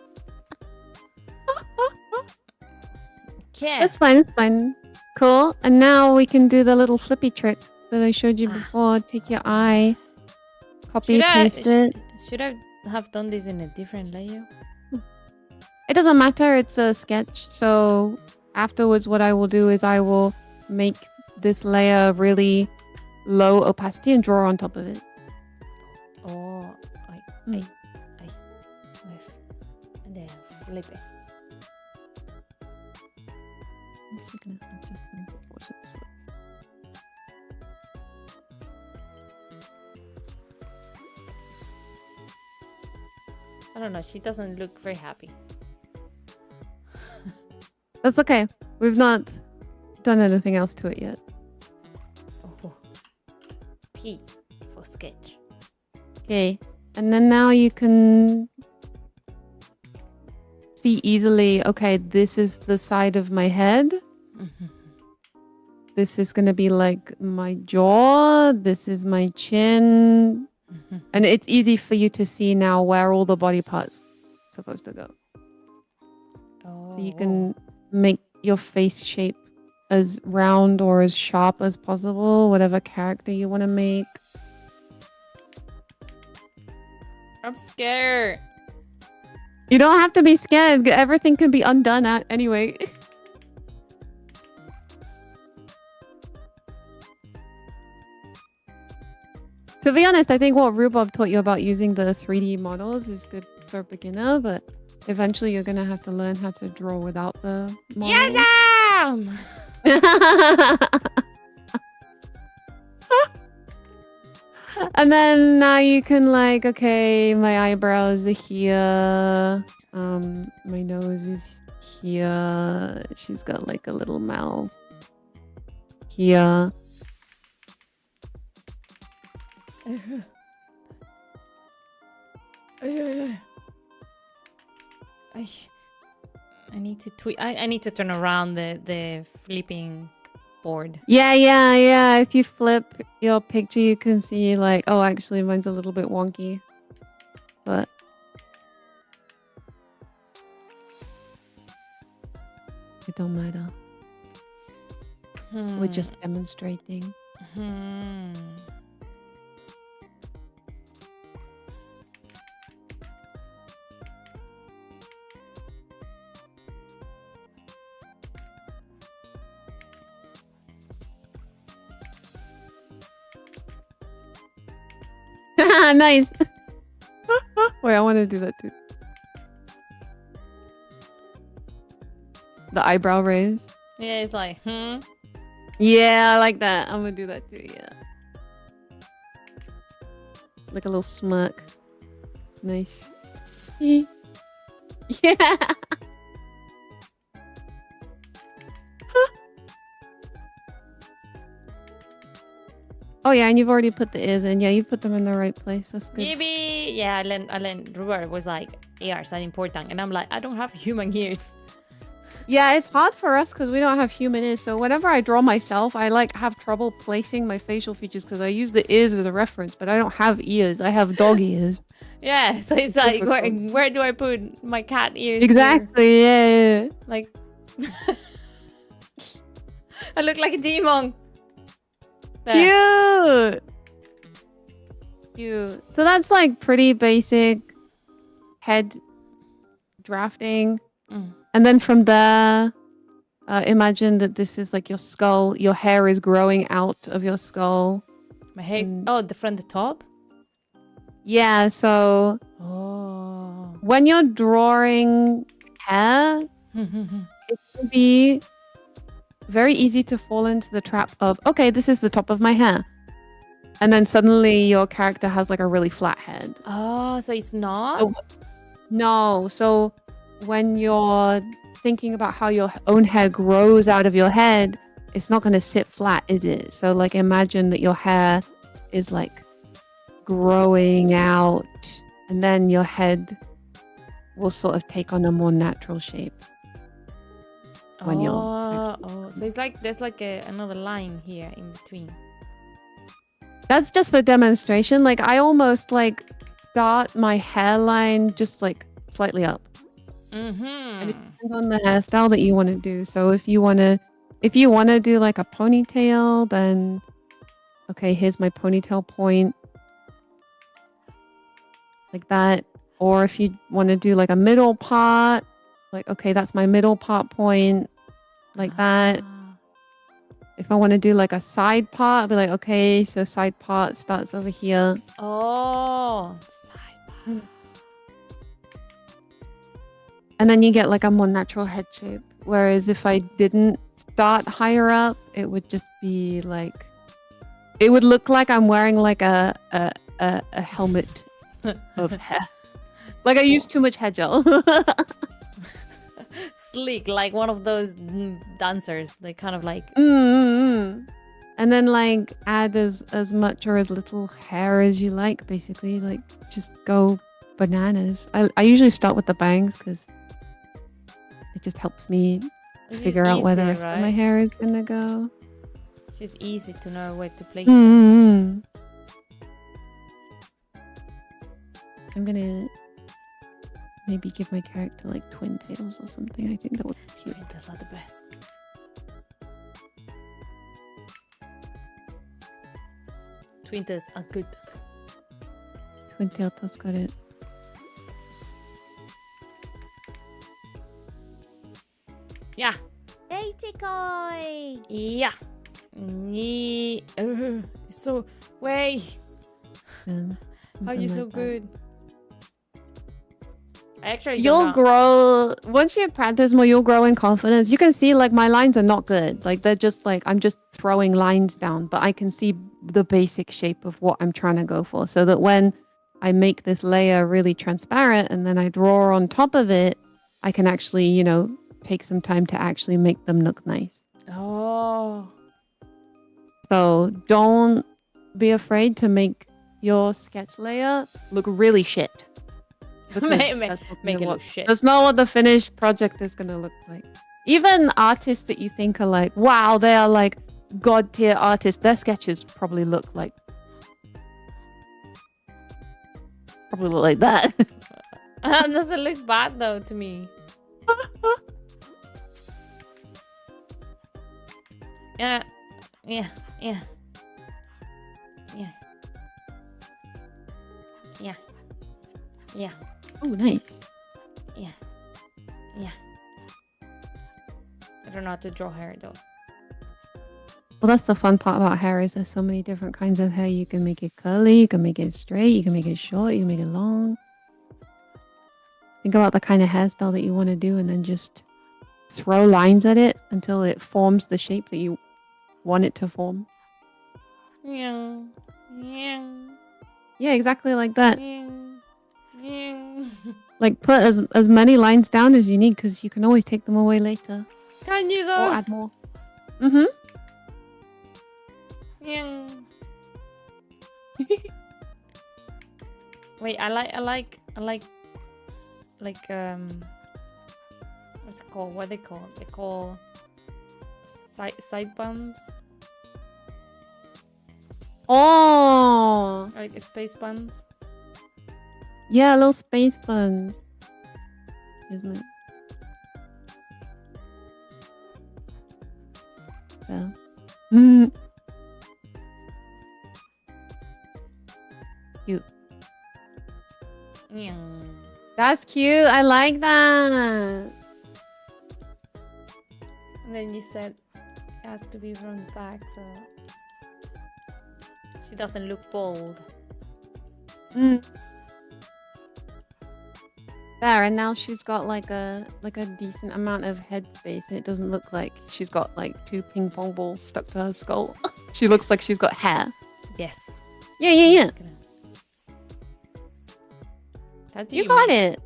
Okay. That's fine. Cool. And now we can do the little flippy trick that I showed you before. Take your eye, paste it. Should I have done this in a different layer? It doesn't matter. It's a sketch. So afterwards, what I will do is I will make this layer really low opacity and draw on top of it. Oh, and then flip it. I'm just gonna adjust the proportions. I don't know. She doesn't look very happy. That's okay. We've not done anything else to it yet. Oh. P for sketch. Okay. And then now you can see easily, okay, this is the side of my head. This is going to be like my jaw. This is my chin. And it's easy for you to see now where all the body parts are supposed to go. Oh. So you can make your face shape as round or as sharp as possible, whatever character you want to make. I'm scared. You don't have to be scared. Everything can be undone anyway. To be honest, I think what Rhubarb taught you about using the 3D models is good for a beginner, but eventually you're gonna have to learn how to draw without the models. And then now you can like, okay, my eyebrows are here. My nose is here. She's got like a little mouth here. I need to tweet. I need to turn around the flipping board. Yeah. If you flip your picture, you can see like, oh, actually mine's a little bit wonky, but it don't matter. We're just demonstrating. Nice. Wait, I want to do that too. The eyebrow raise. Yeah, it's like, Yeah, I like that. I'm gonna do that too, yeah. Like a little smirk. Nice. Yeah. Oh yeah, and you've already put the ears in. Yeah, you put them in the right place. That's good. maybe. Yeah, Alan Robert was like, ears are important. And I'm like, I don't have human ears. Yeah, it's hard for us because we don't have human ears. So whenever I draw myself, I like have trouble placing my facial features because I use the ears as a reference, but I don't have ears. I have dog ears. Yeah, so it's like, where do I put my cat ears? Exactly, yeah. Like, I look like a demon. There. Cute. So that's like pretty basic head drafting. And then from there, imagine that this is like your skull. Your hair is growing out of your skull. My hair is... from the top? Yeah, so... when you're drawing hair, it can be very easy to fall into the trap of, okay, this is the top of my hair. And then suddenly your character has like a really flat head. Oh, so it's not? So, no. So when you're thinking about how your own hair grows out of your head, it's not going to sit flat, is it? So like imagine that your hair is like growing out and then your head will sort of take on a more natural shape. When so it's like there's like another line here in between. That's just for demonstration. Like I almost like start my hairline just like slightly up. And it depends on the hairstyle that you want to do. So if you want to do like a ponytail, then okay, here's my ponytail point. Like that. Or if you want to do like a middle part, like, okay, that's my middle part point, like that. If I want to do like a side part, I'll be like, okay, so side part starts over here. Oh, side part. And then you get like a more natural head shape. Whereas if I didn't start higher up, it would just be like, it would look like I'm wearing like a helmet of hair. Like I used too much hair gel. Sleek, like one of those dancers. They kind of like... And then like add as much or as little hair as you like, basically. Like just go bananas. I usually start with the bangs because it just helps me figure out where the rest of my hair is gonna go. It's just easy to know where to place them. I'm gonna maybe give my character like twin tails or something. I think that would be cute. Twin tails are the best. Twin tails are good. Twin tail, that's got it. Yeah. Hey, Tikoi! Yeah. So, wait. then. Oh, you're Something so like that. good. I actually You'll don't know. grow once you practice more. You'll grow in confidence. You can see like my lines are not good. Like they're just like I'm just throwing lines down, but I can see the basic shape of what I'm trying to go for. So that when I make this layer really transparent and then I draw on top of it, I can actually, you know, take some time to actually make them look nice. Oh. So don't be afraid to make your sketch layer look really shit. Because Make it look shit. that's not what the finished project is going to look like. Even artists that you think are like, wow, they are like god tier artists, their sketches probably look like that. Doesn't look bad though to me. Yeah. Yeah. Yeah. Yeah. Yeah. Yeah. Oh, nice. Yeah. Yeah. I don't know how to draw hair though. Well, that's the fun part about hair is there's so many different kinds of hair. You can make it curly, you can make it straight, you can make it short, you can make it long. Think about the kind of hairstyle that you want to do and then just throw lines at it until it forms the shape that you want it to form. Yeah. Yeah. Yeah, exactly like that. Yeah. Yeah. Like put as many lines down as you need because you can always take them away later Can you or though? add more. Mm-hmm. Yeah. Wait, I like what's it called? What are they called? They call side bumps, Oh, like space buns. yeah, little space buns. Isn't it? Yeah. Cute. Yeah. That's cute. I like that. And then you said it has to be from the back, so she doesn't look bold. Mm. There, and now she's got like a decent amount of head space, and it doesn't look like she's got like 2 ping pong balls stuck to her skull. She looks like she's got hair. Yes. Yeah. How do You got make... it.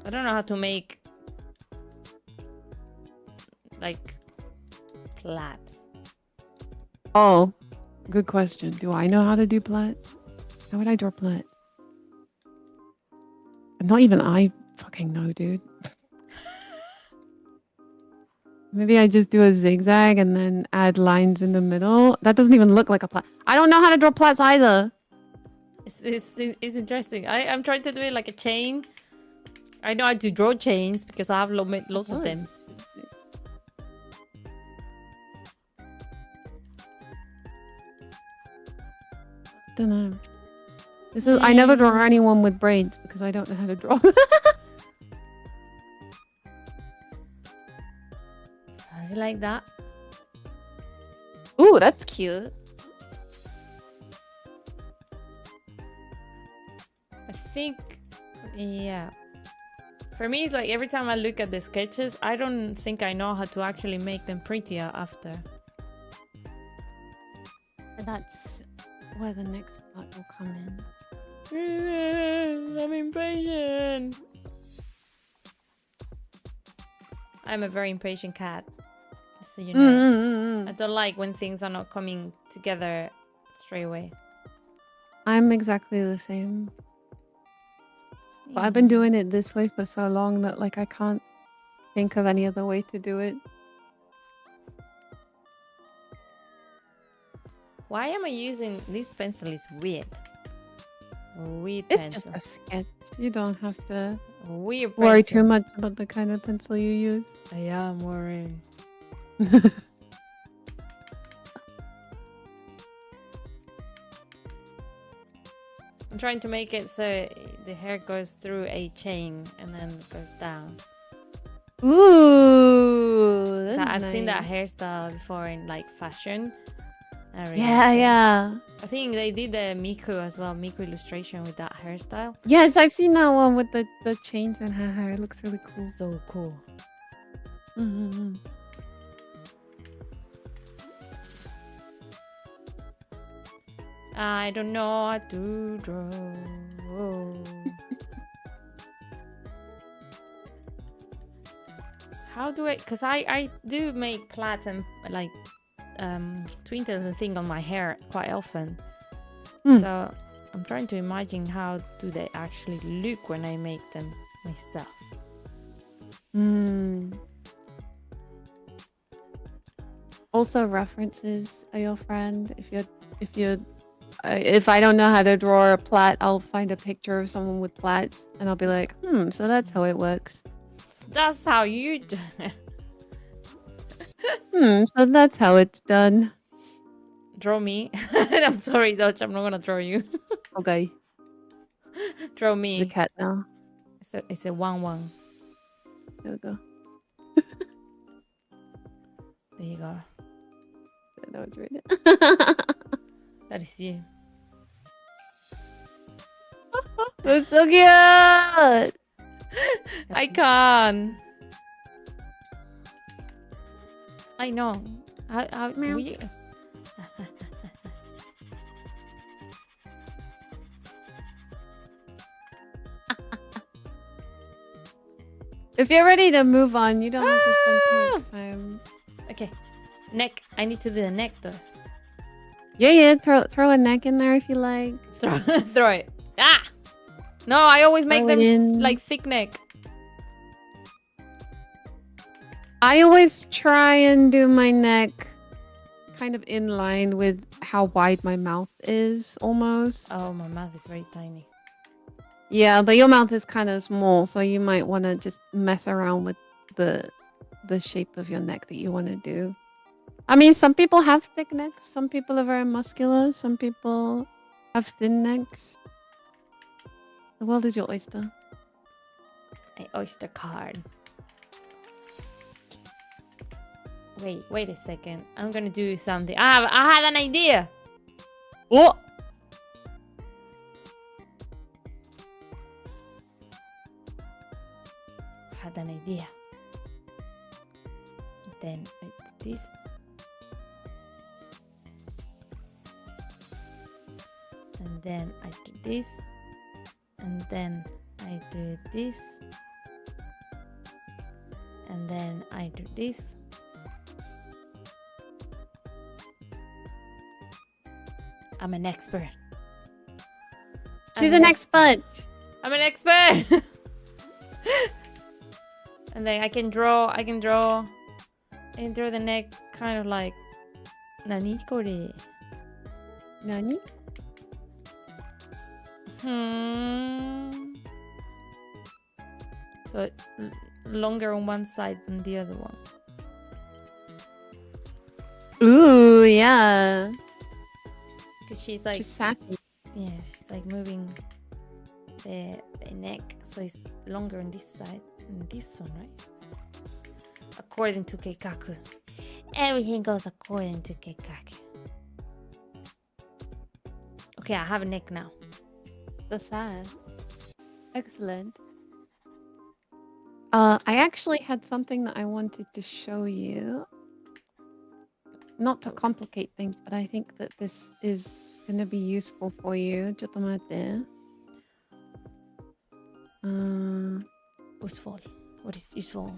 I don't know how to make like plaits. Oh, good question. Do I know how to do plaits? How would I draw plaits? Not even I fucking know, dude. Maybe I just do a zigzag and then add lines in the middle. That doesn't even look like a plait. I don't know how to draw plaits either. It's interesting. I'm trying to do it like a chain. I know how to draw chains because I have lots of them. Don't know. This is I never draw anyone with braids because I don't know how to draw. Is it like that? Ooh, that's cute. I think, yeah. For me, it's like every time I look at the sketches, I don't think I know how to actually make them prettier after. And that's where the next part will come in. I'm impatient. I'm a very impatient cat, just so you know. I don't like when things are not coming together straight away. I'm exactly the same. But I've been doing it this way for so long that like I can't think of any other way to do it. Why am I using this pencil? It's weird. Weird It's pencil. just a sketch. You don't have to Weird worry pencil. too much about the kind of pencil you use. I am worrying. I'm trying to make it so the hair goes through a chain and then goes down. Ooh, So that's I've seen that nice. hairstyle before in like fashion, Yeah. I think they did the Miku as well, Miku illustration with that hairstyle. Yes, I've seen that one with the chains in her hair. It looks really cool. So cool. Mm-hmm. I don't know how to draw. How do I? Because I do make plaits and like twinkles and thing on my hair quite often. So I'm trying to imagine how do they actually look when I make them myself. Also, references are your friend. If I don't know how to draw a plait, I'll find a picture of someone with plaits, and I'll be like, so that's how it works. That's how you do it. So that's how it's done. Draw me. I'm sorry, Dodge. I'm not gonna draw you. Okay. Draw me. The cat now. It's a 1-1. There we go. There you go. I know it's right. That is you. That's so cute. I can't. I know. How Meow. we... If you're ready to move on, you don't have to spend too much time. Okay. Neck. I need to do the neck though. Yeah. Throw a neck in there if you like. Throw it. Ah! No, I always make Throw them it in. like thick neck. I always try and do my neck kind of in line with how wide my mouth is, almost. Oh, my mouth is very tiny. Yeah, but your mouth is kind of small, so you might want to just mess around with the shape of your neck that you want to do. I mean, some people have thick necks. Some people are very muscular. Some people have thin necks. The world is your oyster. An oyster card. Wait a second. I'm gonna do something. I had an idea. Oh! Had an idea. Then I do this. And then I do this. And then I do this. And then I do this. I'm an expert. She's an expert. I'm an expert. And then I can draw the neck kind of like Nani kore? Nani? So longer on one side than the other one. Ooh, yeah. Because she's like, She's sassy. yeah, she's like moving the neck, so it's longer on this side than this one, right? According to Keikaku. Everything goes according to Keikaku. Okay, I have a neck now. That's sad. Excellent. I actually had something that I wanted to show you. Not to complicate things, but I think that this is going to be useful for you. Chotto matte. Useful. What is useful?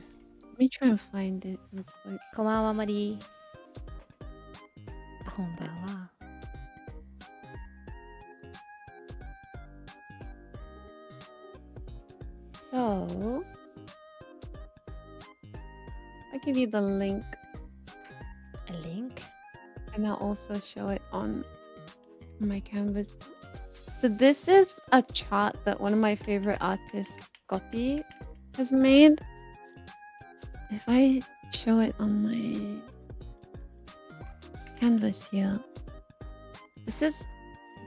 Let me try and find it real quick. Konbanwa, Mari. Konbanwa. So, I'll give you the link. A link? And I'll also show it on my canvas. So this is a chart that one of my favorite artists, Gotti, has made. If I show it on my canvas here. This is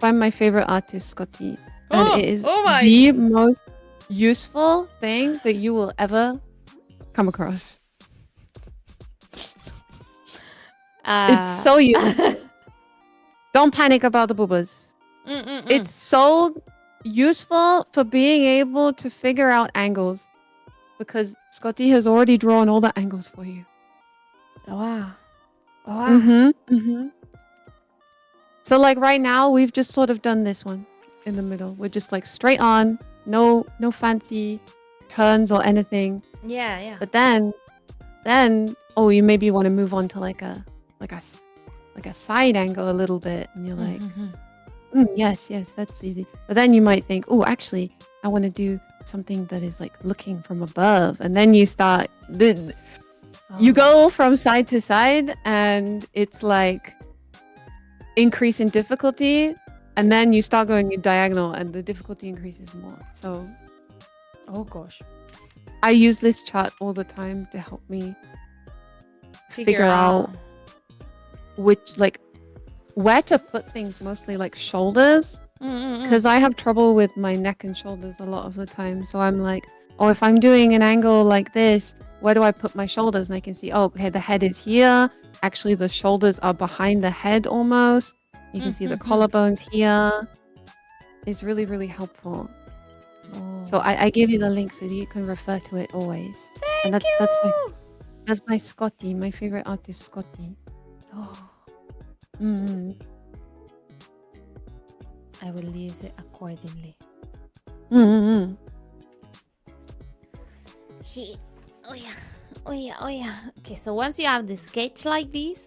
by my favorite artist, Gotti. And it is the most useful thing that you will ever come across. It's so useful. don't panic about the boobas. It's so useful for being able to figure out angles because Scotty has already drawn all the angles for you. Oh, wow. Oh, wow. So like right now, we've just sort of done this one in the middle. We're just like straight on, no fancy turns or anything. Yeah. But then, oh, you maybe want to move on to like a side angle a little bit, and you're like, yes, that's easy. But then you might think, oh, actually, I want to do something that is like looking from above, and then you start. You go from side to side, and it's like increase in difficulty, and then you start going in diagonal, and the difficulty increases more. So, oh gosh, I use this chart all the time to help me figure out which like where to put things, mostly like shoulders, because I have trouble with my neck and shoulders a lot of the time. So I'm like, oh, if I'm doing an angle like this, where do I put my shoulders? And I can see, oh, okay, the head is here. Actually, the shoulders are behind the head almost. You can see the collarbones here. It's really, really helpful. So I give you the link so that you can refer to it always. Thank you. That's my Scotty, my favorite artist, Scotty. I will use it accordingly. Oh yeah. Okay, so once you have the sketch like this.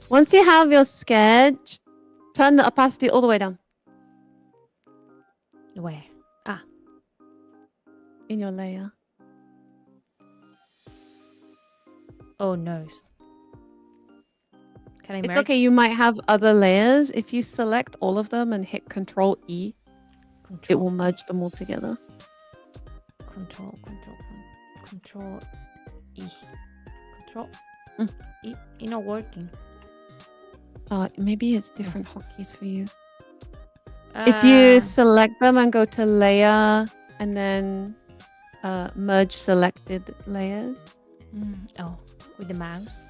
Once you have your sketch, turn the opacity all the way down. Where? In your layer. Oh no. Can I merge? It's okay, you might have other layers. If you select all of them and hit Control E, it will merge them all together. Control E. Control E. It's not working. Maybe it's different hotkeys for you. If you select them and go to layer and then merge selected layers. With the mouse.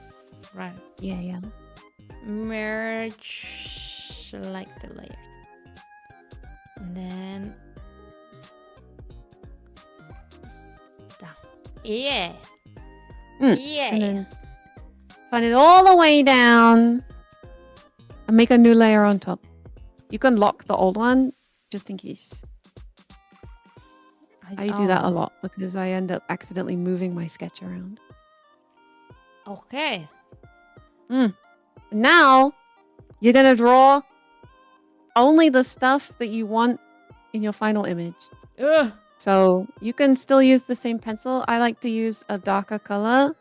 Right. Yeah. Merge selected layers. And then down. Yeah. And then turn it all the way down and make a new layer on top. You can lock the old one just in case. I do that a lot because I end up accidentally moving my sketch around. Okay. Now you're going to draw only the stuff that you want in your final image. So you can still use the same pencil. I like to use a darker color.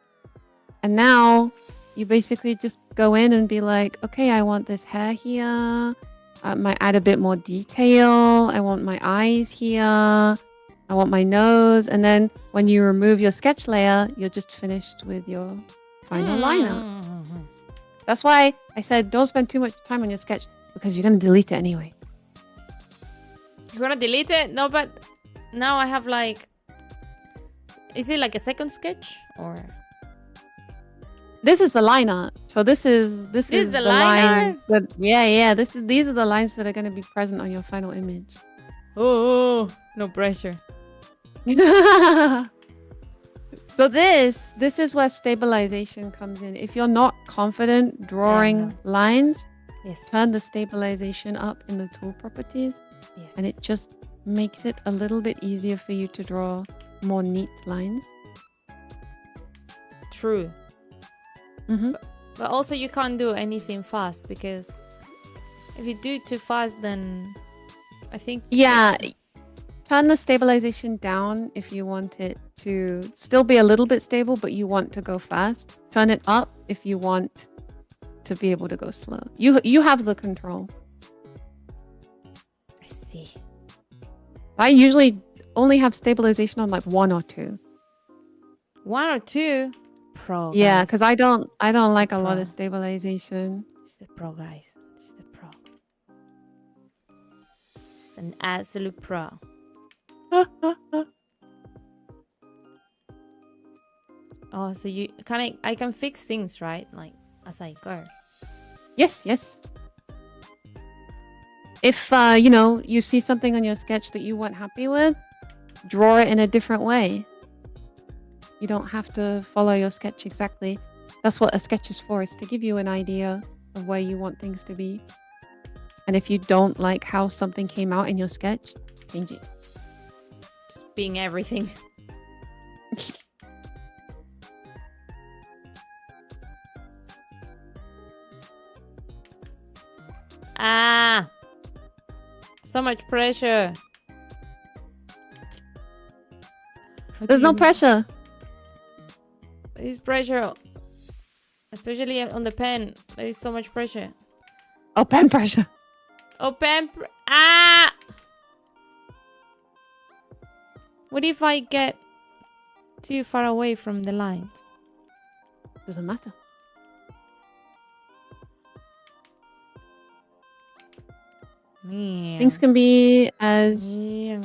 And now you basically just go in and be like, okay, I want this hair here. I might add a bit more detail. I want my eyes here. I want my nose. And then when you remove your sketch layer, you're just finished with your final lineup. That's why I said don't spend too much time on your sketch because you're going to delete it anyway. You're going to delete it? No, but now I have like... Is it like a second sketch or... This is the liner. So this is the line. But these are the lines that are going to be present on your final image. Oh, no pressure. So this is where stabilization comes in. If you're not confident drawing lines, turn the stabilization up in the tool properties. And it just makes it a little bit easier for you to draw more neat lines. True. But also you can't do anything fast because if you do it too fast, then I think... Yeah. Turn the stabilization down if you want it to still be a little bit stable, but you want to go fast. Turn it up if you want to be able to go slow. You have the control. I see. I usually only have stabilization on like 1 or 2. 1 or 2? Pro, guys. Yeah, because I don't like a lot of stabilization. It's the pro, guys. It's the pro. It's an absolute pro. Oh, so I can fix things, right? Like as I go. Yes. if you see something on your sketch that you weren't happy with, draw it in a different way. You don't have to follow your sketch exactly. That's what a sketch is for, is to give you an idea of where you want things to be. And if you don't like how something came out in your sketch, change it. Just being everything. Ah! So much pressure. There's no pressure. There's pressure. Especially on the pen. There is so much pressure. Oh, pen pressure. Oh, pen ah! What if I get too far away from the lines? Doesn't matter. Yeah. Things can be as Yeah.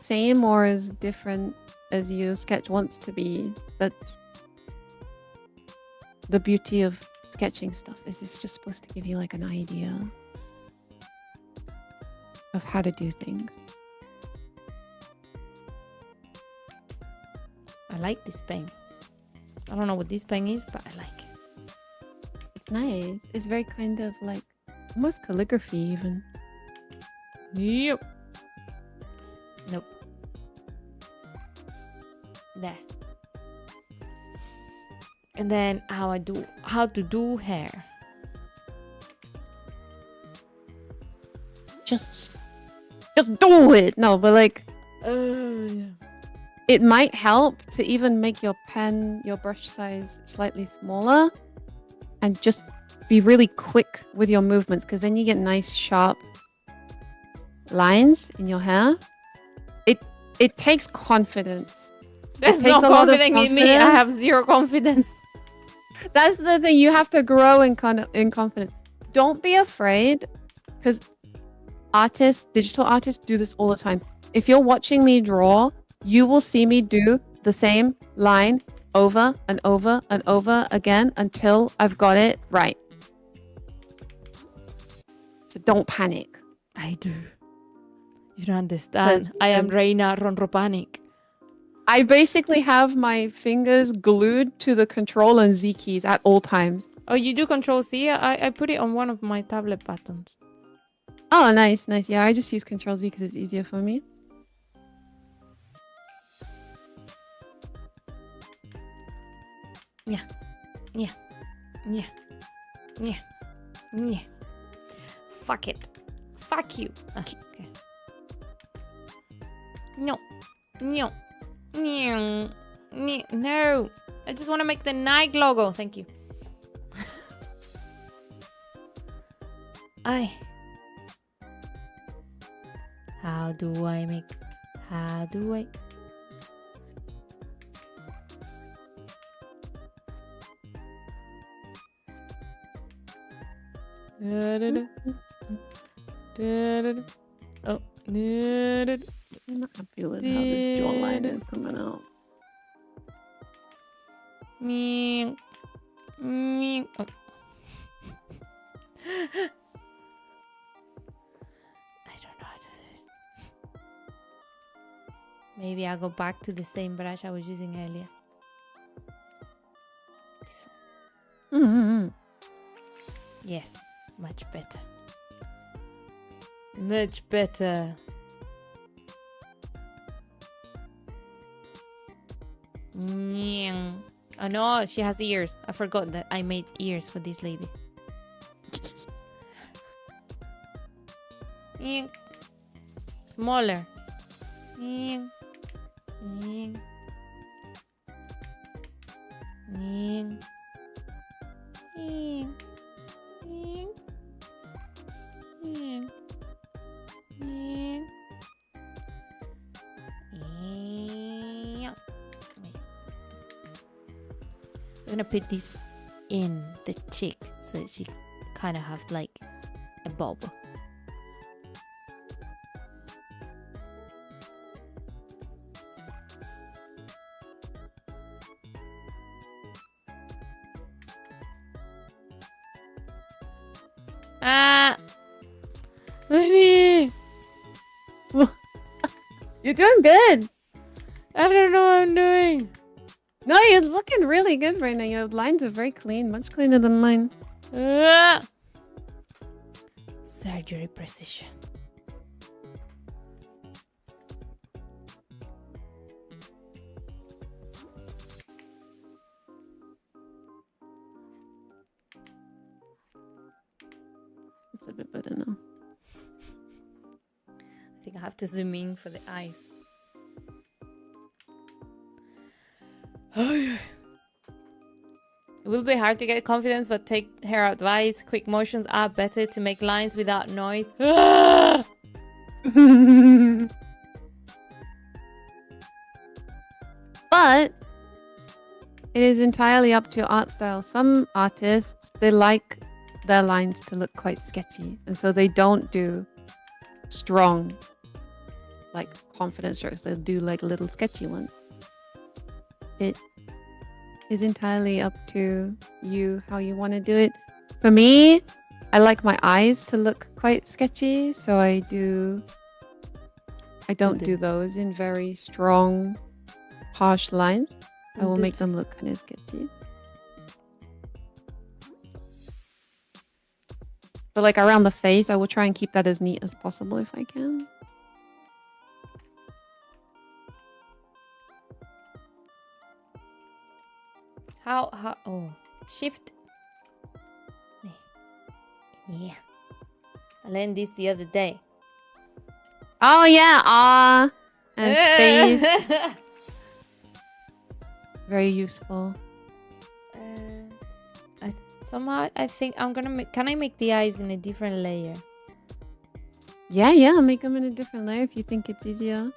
same or as different as your sketch wants to be. That's the beauty of sketching stuff, is it's just supposed to give you like an idea of how to do things. I like this pen. I don't know what this pen is, but I like it. It's nice. It's very kind of like almost calligraphy even. Yep. Nope. There. And then how to do hair. Just do it. No, but like Yeah. it might help to even make your pen, your brush size slightly smaller, and just be really quick with your movements, because then you get nice sharp lines in your hair. It takes confidence. There's no confidence in me. I have zero confidence. That's the thing. You have to grow in confidence. Don't be afraid, because digital artists do this all the time. If you're watching me draw, you will see me do the same line over and over and over again until I've got it right. So don't panic. I do. You don't understand. I am Reina Ronronea. I basically have my fingers glued to the Control and Z keys at all times. Oh, you do Control C? I put it on one of my tablet buttons. Oh, nice. Yeah, I just use Control Z because it's easier for me. Yeah. Fuck it. Fuck you. Okay. No. No. I just want to make the Nike logo. Thank you. How do I? Oh. I'm not happy with how this jawline is coming out. Oh. I don't know how to do this. Maybe I'll go back to the same brush I was using earlier. This one. Mm-hmm. Yes, much better. Much better. Oh no, she has ears. I forgot that I made ears for this lady. Smaller. I'm gonna put this in the cheek so she kind of has like a bob. Honey, You're doing good. I don't know what I'm doing. No, you're looking really good right now. Your lines are very clean, much cleaner than mine. Surgery precision. It's a bit better now. I think I have to zoom in for the eyes. It will be hard to get confidence, but take her advice. Quick motions are better to make lines without noise. But it is entirely up to your art style. Some artists, they like their lines to look quite sketchy, and so they don't do strong, like confident strokes. They'll do like little sketchy ones. It is entirely up to you how you want to do it. For me, I like my eyes to look quite sketchy, so I don't do those in very strong, harsh lines. I will make them look kind of sketchy. But like around the face, I will try and keep that as neat as possible if I can. How, oh, shift. Yeah. I learned this the other day. Oh yeah, and space. Very useful. Somehow I think I'm gonna make, can I make the eyes in a different layer? Yeah, make them in a different layer if you think it's easier.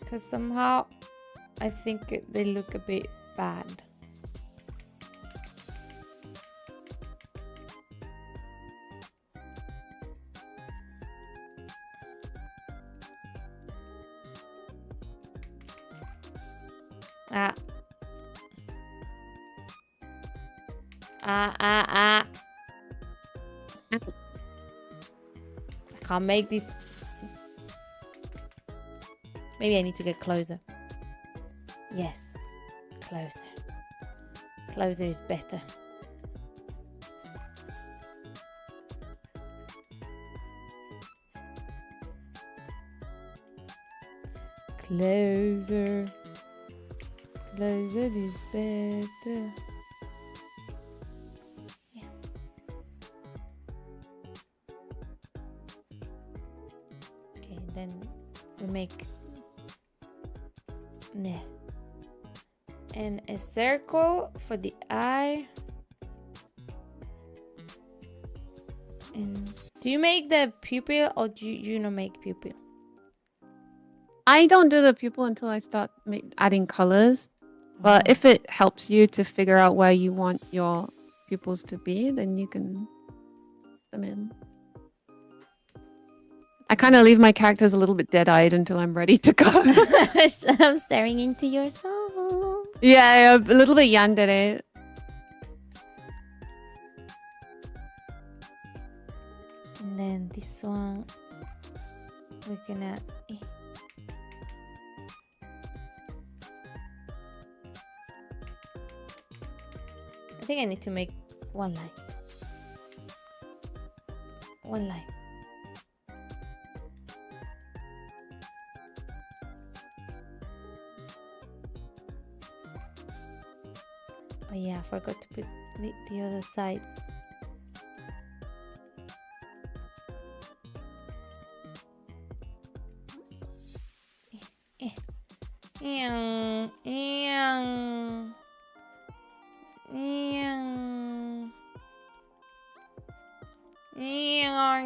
Because somehow I think they look a bit bad. I can't make this. Maybe I need to get closer. Yes, closer. Closer is better. Closer. Closer is better. Yeah. Okay, then we make and a circle for the eye. And do you make the pupil or do you not make pupil? I don't do the pupil until I start adding colors. But if it helps you to figure out where you want your pupils to be, then you can put them in. I kind of leave my characters a little bit dead-eyed until I'm ready to go. I'm staring into your soul. Yeah, a little bit yandere. And then this one, we're gonna... I think I need to make one line. One line. Oh yeah, I forgot to put the other side.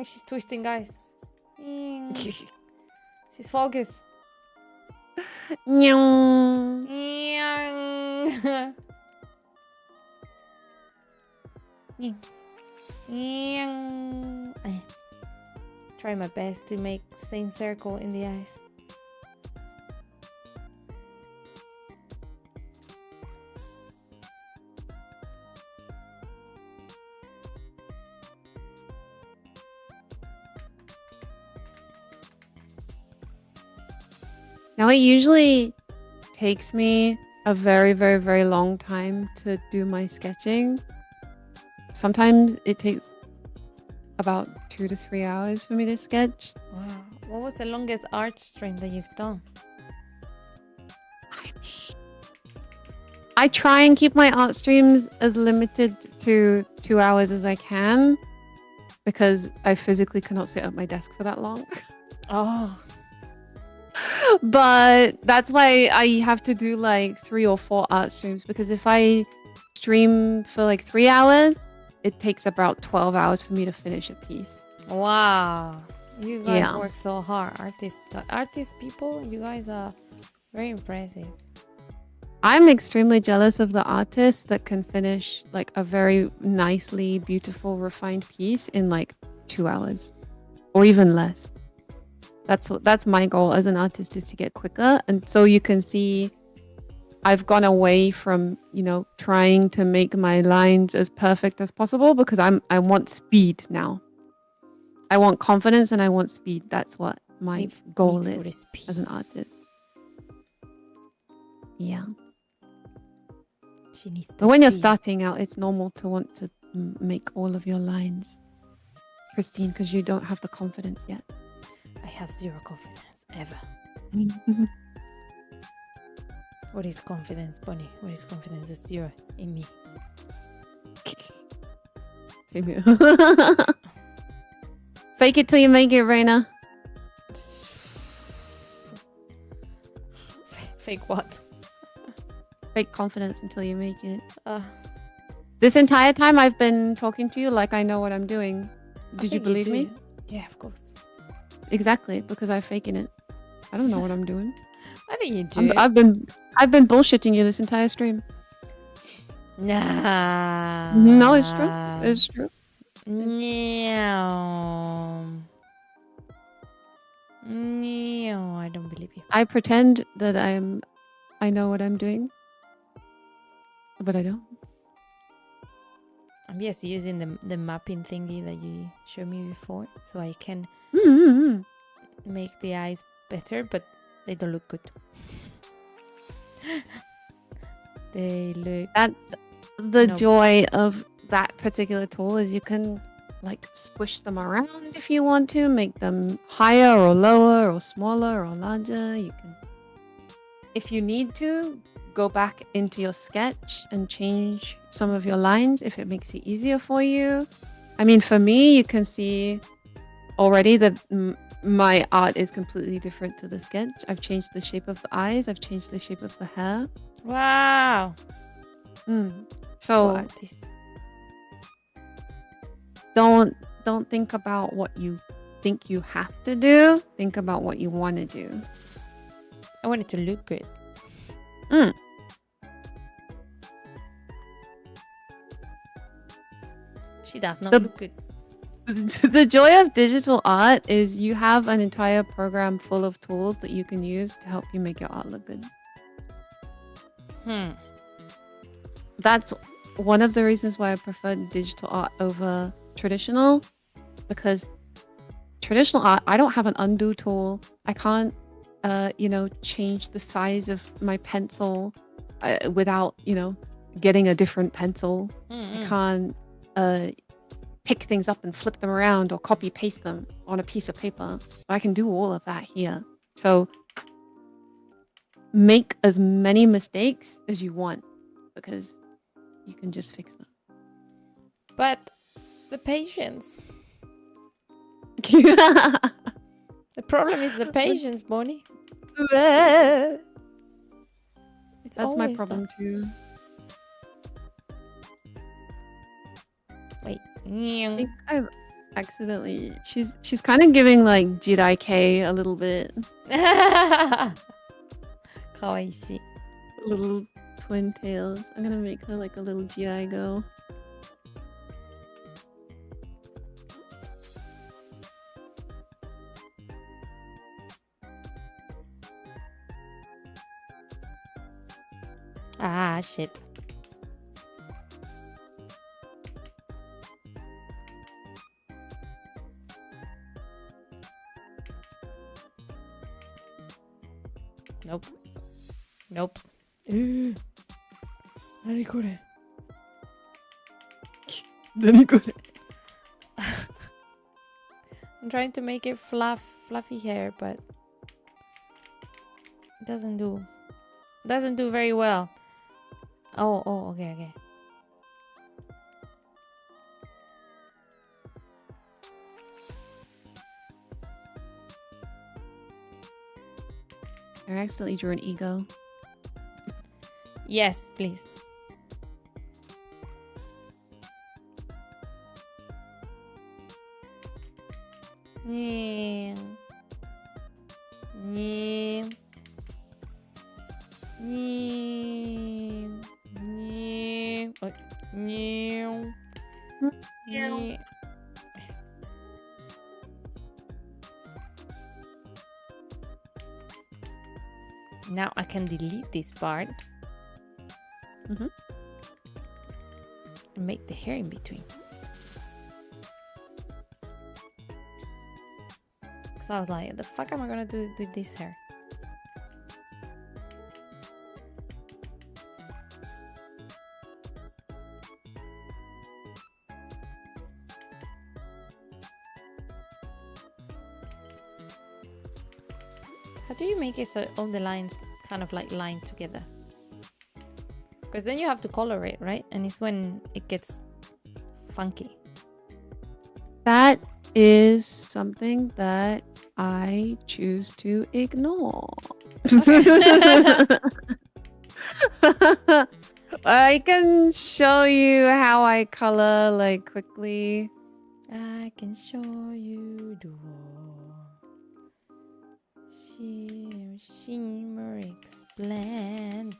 She's twisting, guys. She's focused. Try my best to make the same circle in the eyes. Now, it usually takes me a very, very, very long time to do my sketching. Sometimes it takes about 2 to 3 hours for me to sketch. Wow. What was the longest art stream that you've done? I try and keep my art streams as limited to 2 hours as I can because I physically cannot sit at my desk for that long. Oh. But that's why I have to do like 3 or 4 art streams, because if I stream for like 3 hours, it takes about 12 hours for me to finish a piece. Wow. You guys Yeah. work so hard. Artist people, you guys are very impressive. I'm extremely jealous of the artists that can finish like a very nicely, beautiful, refined piece in like 2 hours or even less. That's my goal as an artist, is to get quicker. And so you can see I've gone away from, trying to make my lines as perfect as possible, because I want speed now. I want confidence and I want speed. That's what my goal is as an artist. Yeah. She needs But when you're starting out, it's normal to want to make all of your lines pristine because you don't have the confidence yet. I have zero confidence, ever. What is confidence, Bonnie? What is confidence? It's zero in me. Same here. Fake it till you make it, Reina. Fake what? Fake confidence until you make it. This entire time I've been talking to you like I know what I'm doing. Did you believe me? Yeah, of course. Exactly, because I'm faking it. I don't know what I'm doing. I think you do. I've been bullshitting you this entire stream. Nah. No, it's true. It's true. No. No, I don't believe you. I pretend that I know what I'm doing, but I don't. I'm just using the mapping thingy that you showed me before, so I can make the eyes better, but they don't look good. They look... That's the joy of that particular tool, is you can like squish them around if you want to, make them higher or lower or smaller or larger. You can, if you need to, go back into your sketch and change some of your lines if it makes it easier for you. I mean, for me, you can see already that my art is completely different to the sketch. I've changed the shape of the eyes. I've changed the shape of the hair. Wow. So don't think about what you think you have to do. Think about what you want to do. I want it to look good. She does not look good. The joy of digital art is you have an entire program full of tools that you can use to help you make your art look good. That's one of the reasons why I prefer digital art over traditional, because traditional art, I don't have an undo tool. I can't, change the size of my pencil without, getting a different pencil. I can't pick things up and flip them around or copy paste them on a piece of paper. I can do all of that here. So make as many mistakes as you want, because you can just fix them. But the patience. The problem is the patience, Bonnie. That's my problem too. Wait. I think I've accidentally... She's kind of giving like Jirai a little bit. Kawaii. Little twin tails. I'm gonna make her like a little Jirai girl. Ah, shit. Nope. Nope. Nani kore? 何これ I'm trying to make it fluffy hair, but it doesn't do very well. Oh, okay. I accidentally drew an ego. Yes, please. Yeah. Yeah. Yeah. Yeah. Oh, yeah. Yeah. Now I can delete this part. Mhm. And make the hair in between. So I was like, the fuck am I gonna do with this hair? How do you make it so all the lines kind of like line together? Because then you have to color it, right? And it's when it gets funky. That is something that I choose to ignore. I can show you how I color like quickly. I can show you the world. Shimmering splendid.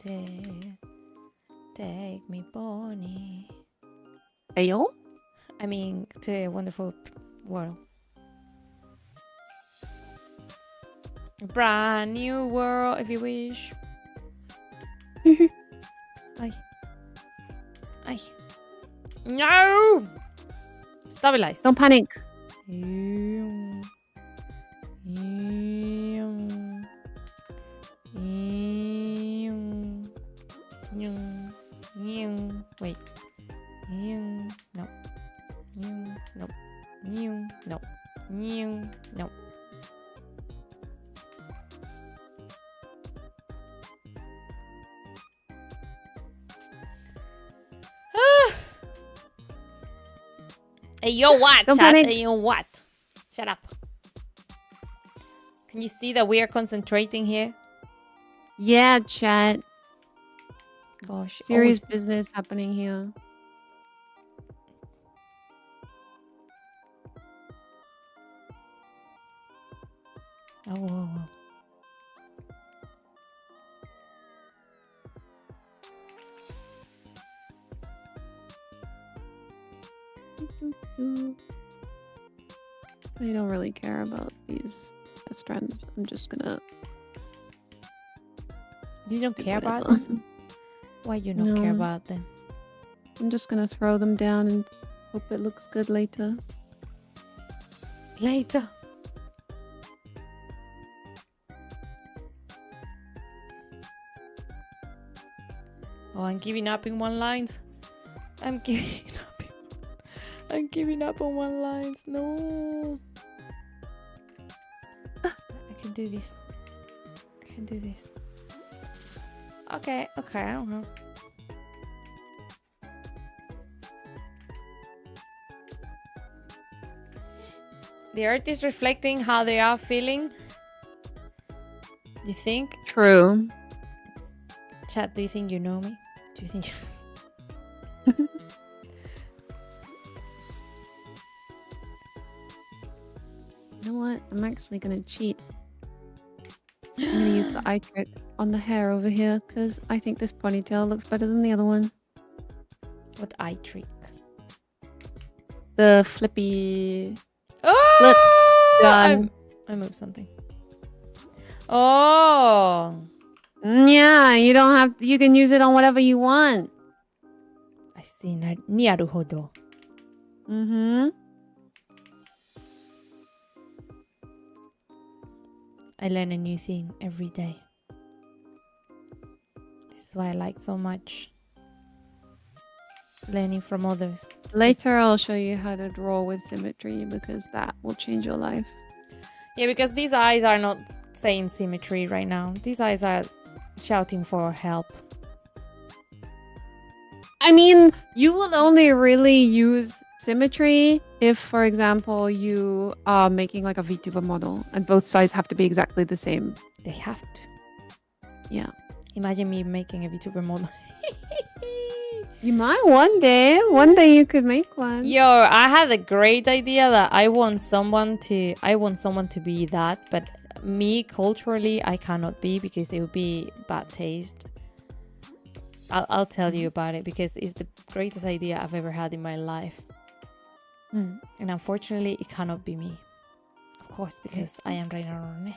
Take me, Bonnie. Ayo? I mean, to a wonderful world. A brand new world, if you wish. Ay. No! Stabilize. Don't panic. Wait. No. No. No. No. Hey, yo, what? Don't Chat? panic. Hey, yo, what? Shut up. Can you see that we are concentrating here? Yeah, chat. Gosh. Serious business happening here. Whoa. I don't really care about these best friends. I'm just gonna. You don't do care about whatever. them? Why you not care No. about them? I'm just gonna throw them down and hope it looks good later. Later. Oh, I'm giving up in one lines. I'm giving up on one lines. No. I can do this. Okay, I don't know. The art is reflecting how they are feeling. You think? True. Chat, do you think you know me? Do you think You know what? I'm actually gonna cheat. I'm gonna use the eye trick on the hair over here because I think this ponytail looks better than the other one. What eye trick? The flippy. Oh! Done. I moved something. Oh! Yeah, you don't have. You can use it on whatever you want. I see. Naruhodo. Mm-hmm. I learn a new thing every day. That's why I like so much learning from others. Later, I'll show you how to draw with symmetry because that will change your life. Yeah, because these eyes are not saying symmetry right now. These eyes are shouting for help. I mean, you will only really use symmetry if, for example, you are making like a VTuber model and both sides have to be exactly the same. They have to. Yeah. Imagine me making a VTuber model. You might one day. One day you could make one. Yo, I had a great idea that I want someone to be that, but me culturally I cannot be because it would be bad taste. I'll tell you about it because it's the greatest idea I've ever had in my life. And unfortunately it cannot be me. Of course, because I am Reina Ronronea.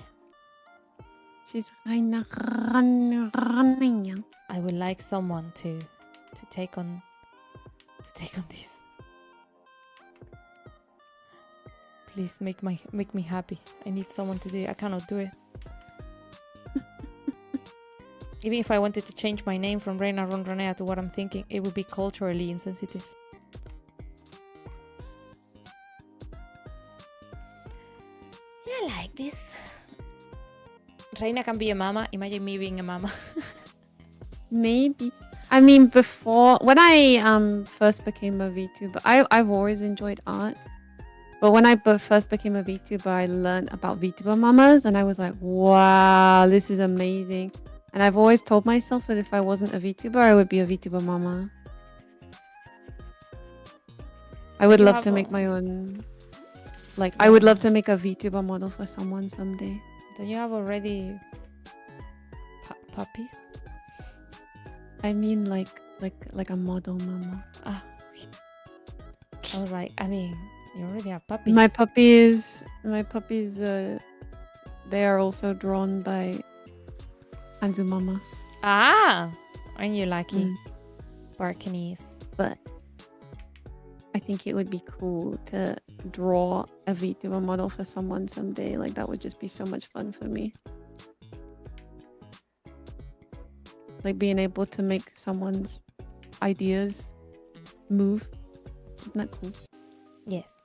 She's Reina Ronronea. I would like someone to take on this. Please make me happy. I need someone to do it. I cannot do it. Even if I wanted to change my name from Reina Ronronea to what I'm thinking, it would be culturally insensitive. I like this. Reina can be a mama. Imagine me being a mama. Maybe. I mean, before when I first became a VTuber, I've always enjoyed art. But when I first became a VTuber, I learned about VTuber mamas, and I was like, wow, this is amazing. And I've always told myself that if I wasn't a VTuber, I would be a VTuber mama. I would love to make my own. Like, I would love to make a VTuber model for someone someday. Don't you have already puppies? I mean, like a model mama. Ah, okay. I was like, I mean, you already have puppies. My puppies, they are also drawn by Hanzu Mama. Ah, aren't you lucky? Barkanese. But I think it would be cool to draw a VTuber model for someone someday. Like, that would just be so much fun for me. Like, being able to make someone's ideas move. Isn't that cool? Yes.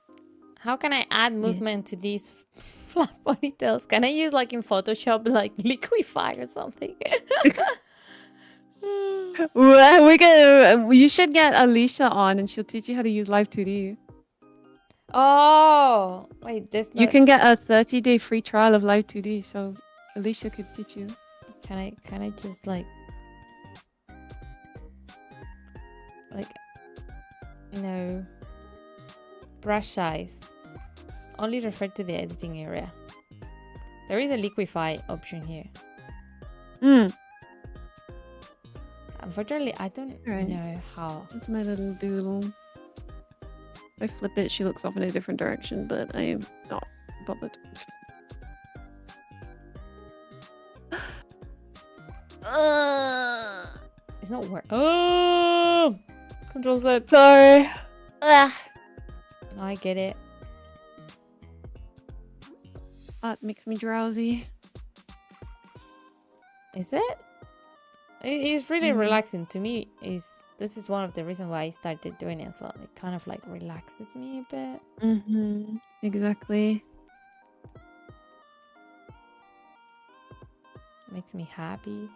How can I add movement to these flat ponytails? Can I use, like, in Photoshop, like, liquify or something? Well, you should get Alicia on and she'll teach you how to use Live 2D. Oh, wait, this. You can get a 30-day free trial of Live 2D, so Alicia could teach you. Can I just like no brush size? Only refer to the editing area. There is a liquify option here. Unfortunately, I don't know how. That's my little doodle. If I flip it, she looks off in a different direction, but I am not bothered. It's not working. Oh! Control Z. Sorry. No, I get it. That makes me drowsy. Is it? It's really relaxing to me. This is one of the reasons why I started doing it as well. It kind of like relaxes me a bit. Exactly. Makes me happy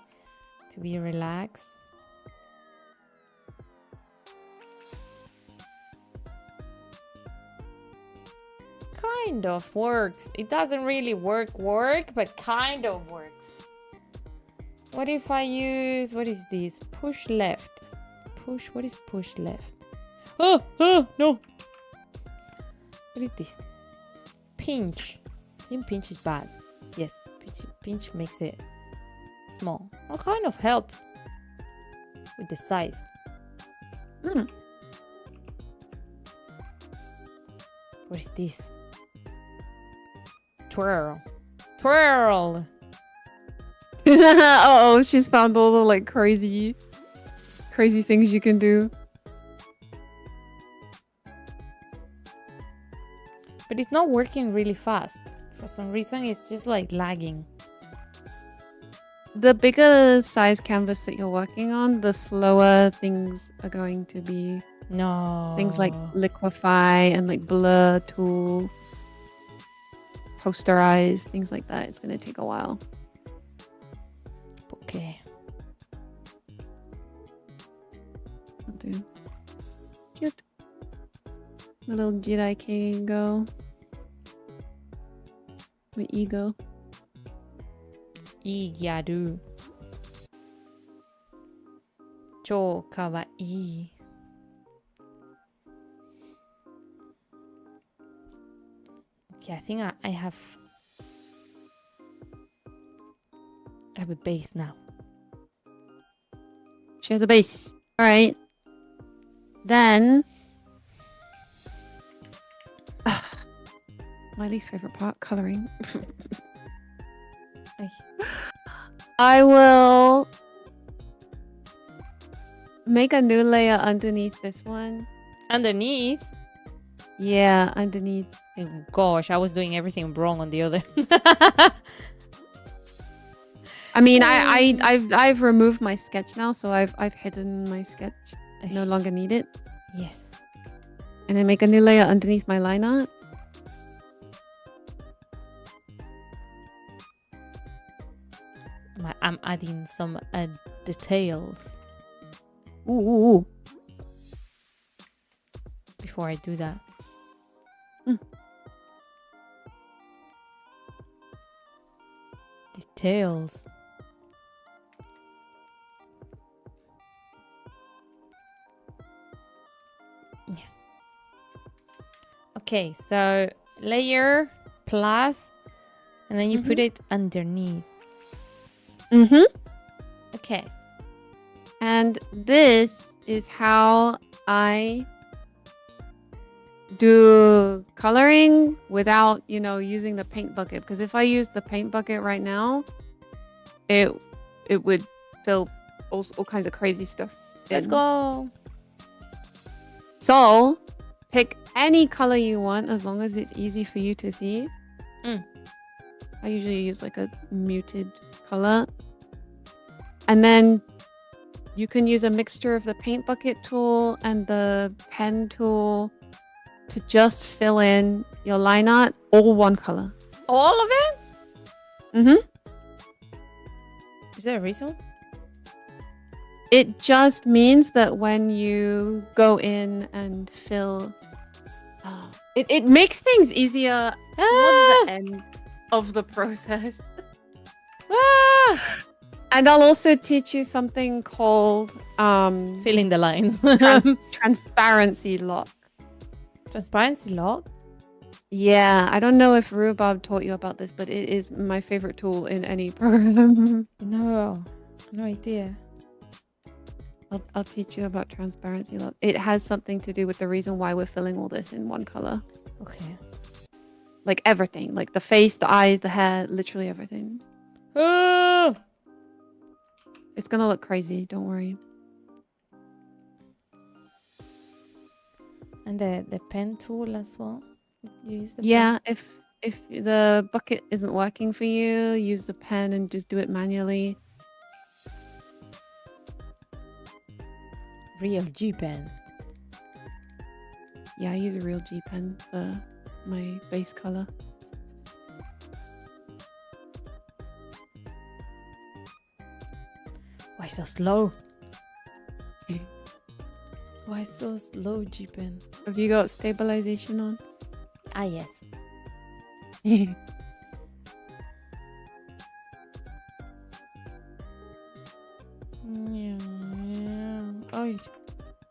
to be relaxed. Kind of works. It doesn't really work, but kind of works. What if I use, what is this? Push left. Push, what is push left? Oh, no. What is this? Pinch. I think pinch is bad. Yes, pinch makes it small. Well, kind of helps with the size. What is this? Twirl. Twirl. Oh, she's found all the like crazy things you can do. But it's not working really fast. For some reason, it's just like lagging. the bigger size canvas that you're working on, the slower things are going to be. No. Things like liquefy and like blur tool, posterize, things like that. It's going to take a while. Okay. I'll do. Cute. My little Jedi King go. My ego. Igyaru. 超かわいい. Okay, I think I have a base now. She has a base. All right. Then my least favorite part, coloring. Ay. I will make a new layer underneath this one. Underneath? Yeah, underneath. Oh, gosh, I was doing everything wrong on the other. I mean, I've removed my sketch now, so I've hidden my sketch. No longer need it. Yes. And then make a new layer underneath my line art. I'm adding some details Ooh. before I do that. Details. Yeah. Okay, so layer plus, and then you put it underneath. Mm-hmm. Okay. And this is how I do coloring without, using the paint bucket. Because if I use the paint bucket right now, it would fill all kinds of crazy stuff. Let's go. So pick any color you want as long as it's easy for you to see. I usually use like a muted color. And then you can use a mixture of the paint bucket tool and the pen tool to just fill in your line art, all one color. All of it? Mm-hmm. Is there a reason? It just means that when you go in and fill, it makes things easier towards the end of the process. And I'll also teach you something called filling the lines. Transparency lock. Transparency lock? Yeah, I don't know if Rhubarb taught you about this, but it is my favorite tool in any program. No idea. I'll teach you about transparency lock. It has something to do with the reason why we're filling all this in one color. Okay. Like everything, like the face, the eyes, the hair, literally everything. It's gonna look crazy, don't worry. And the pen tool as well? You use the pen? If the bucket isn't working for you, use the pen and just do it manually. Real G pen. Yeah, I use a real G pen for my base color. Why so slow? Why so slow, G pen? Have you got stabilization on? Ah, yes. Oh,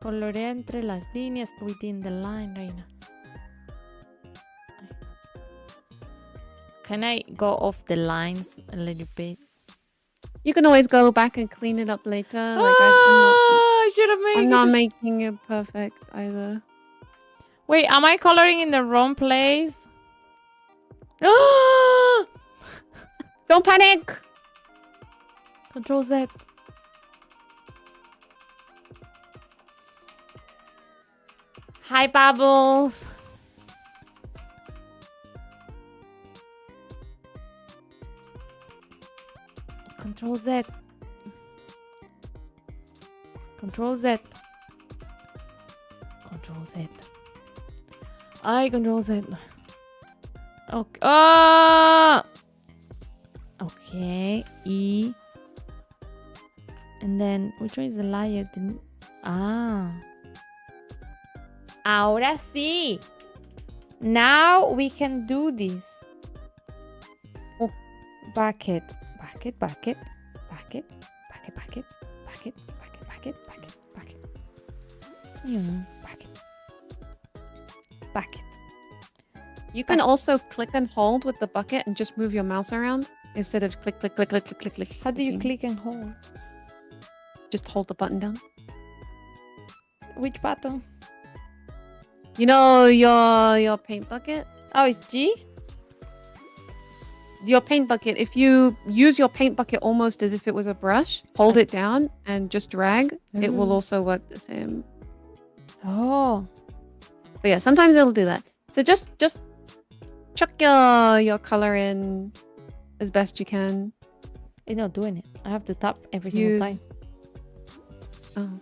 colorea entre las líneas within the line, Reina. Can I go off the lines a little bit? You can always go back and clean it up later. I'm not making it perfect either. Wait, am I coloring in the wrong place? Don't panic! Control Z. Hi, Bubbles. Control Z. Control Z. Control Z. I control Z. Okay. Okay. E. And then, which one is the layer? Ahora sí. Now we can do this. Oh. Bucket. Bucket, bucket, bucket, bucket, bucket, bucket, bucket, bucket, bucket, bucket. Bucket. Bucket. You can also click and hold with the bucket and just move your mouse around instead of click, click, click, click, click, click, click. How do you click and hold? Just hold the button down. Which button? You know your paint bucket? Oh, it's G? Your paint bucket, if you use your paint bucket almost as if it was a brush, hold it down and just drag, it will also work the same. Oh. But yeah, sometimes it'll do that. So just chuck your color in as best you can. It's not doing it. I have to tap every single time. Oh.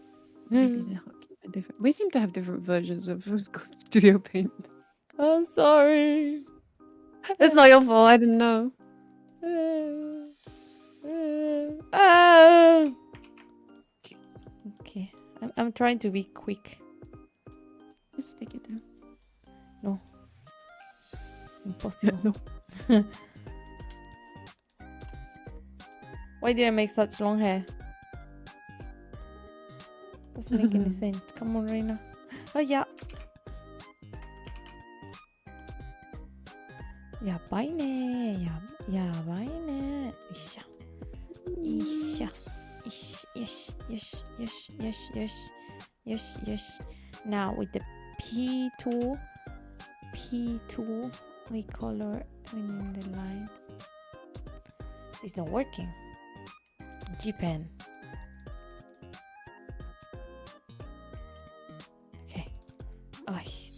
Maybe the hotkeys are different. We seem to have different versions of Studio Paint. I'm sorry. It's not your fault. I didn't know. Okay. I'm trying to be quick. Just stick it down. No. Impossible. No. Why did I make such long hair? Doesn't make any sense. Come on, Reina. Oh, yeah. Ja, Beine. Ja, Beine. Isha. Isha. Ish. Yes, yes, yes, yes, yes. Yes, yes. Now with the P2, we color in the line. It's not working. G pen. Okay.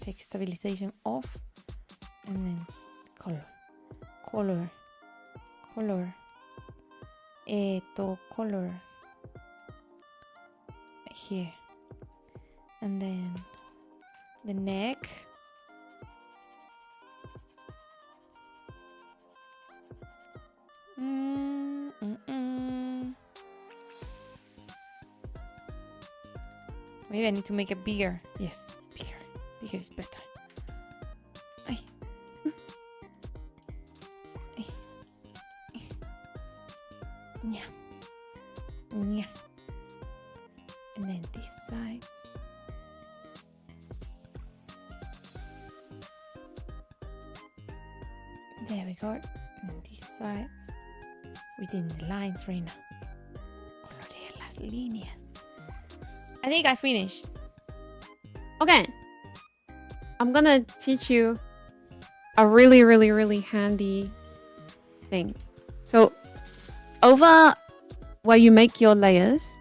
Take stabilization off and then color. Color. Here. And then the neck. Maybe I need to make it bigger. Yes, bigger. Bigger is better. Ay. Ay. Yeah. Yeah. And then this side. There we go. And this side. Within the lines, Reina. Colorear las líneas. I think I finished. Okay. I'm gonna teach you a really, really, really handy thing. So over where you make your layers,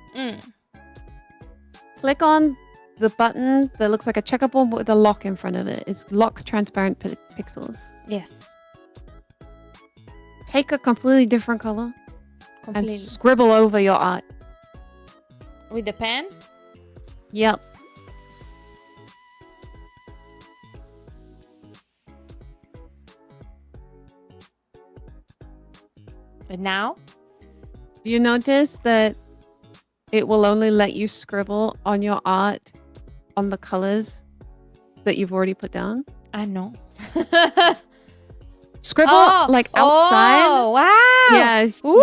click on the button that looks like a checkerboard with a lock in front of it. It's lock transparent pixels. Yes. Take a completely different color Completely. and scribble over your art. With the pen? Yep. And now? Do you notice that it will only let you scribble on your art on the colors that you've already put down? I know. Scribble like outside. Oh, wow. Yes. Woo!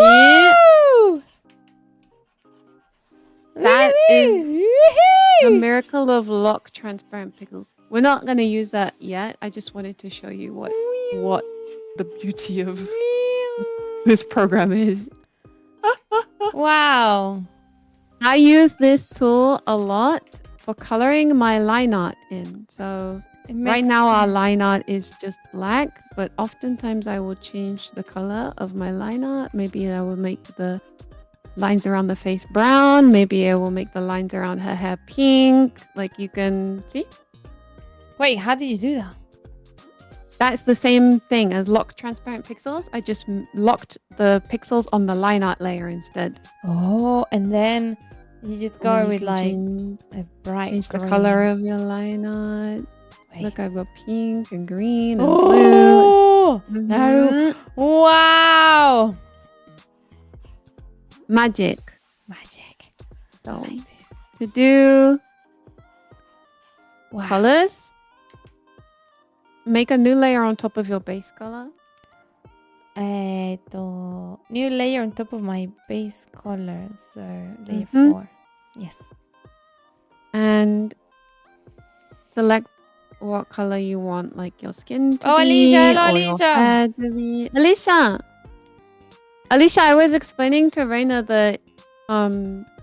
Yeah. That is the Woohoo! miracle of lock transparent pixels. We're not going to use that yet. I just wanted to show you what the beauty of this program is. Wow. I use this tool a lot for coloring my line art in. So right now our line art is just black, but oftentimes I will change the color of my line art. Maybe I will make the lines around the face brown. Maybe I will make the lines around her hair pink. Like you can see. Wait, how do you do that? That's the same thing as lock transparent pixels. I just locked the pixels on the line art layer instead. Oh, and then you just And then go you with can like change, a bright change the green. color of your line art. Wait. Look, I've got pink and green and blue. Oh, Naru. Mhm. Wow. Magic. Magic. So, Like this. to do Wow. colors, make a new layer on top of your base color. New layer on top of my base color. So layer Mhm. 4. Yes. And select what color you want, like your skin to Oh, be, Alicia. Hello, or your Alicia. hair to be. Alicia, I was explaining to Reina that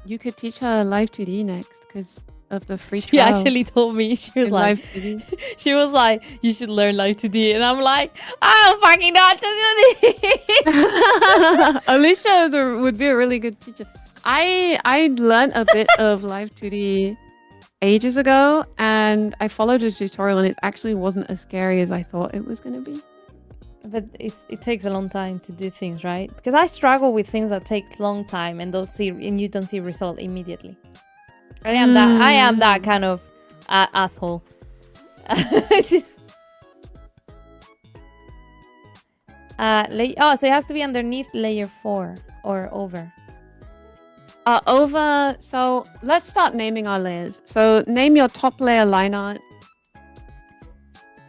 you could teach her Live 2D next because of the free She trial. actually told me. She was in like, Live 2D. she was like, you should learn Live 2D. And I'm like, I don't fucking know how to do this. Alicia would be a really good teacher. I learned a bit of Live 2D ages ago, and I followed a tutorial, and it actually wasn't as scary as I thought it was going to be. But it takes a long time to do things, right? Because I struggle with things that take long time and you don't see result immediately. I am that kind of asshole. It's just, so it has to be underneath layer 4 or over. Over. So let's start naming our layers. So name your top layer line art.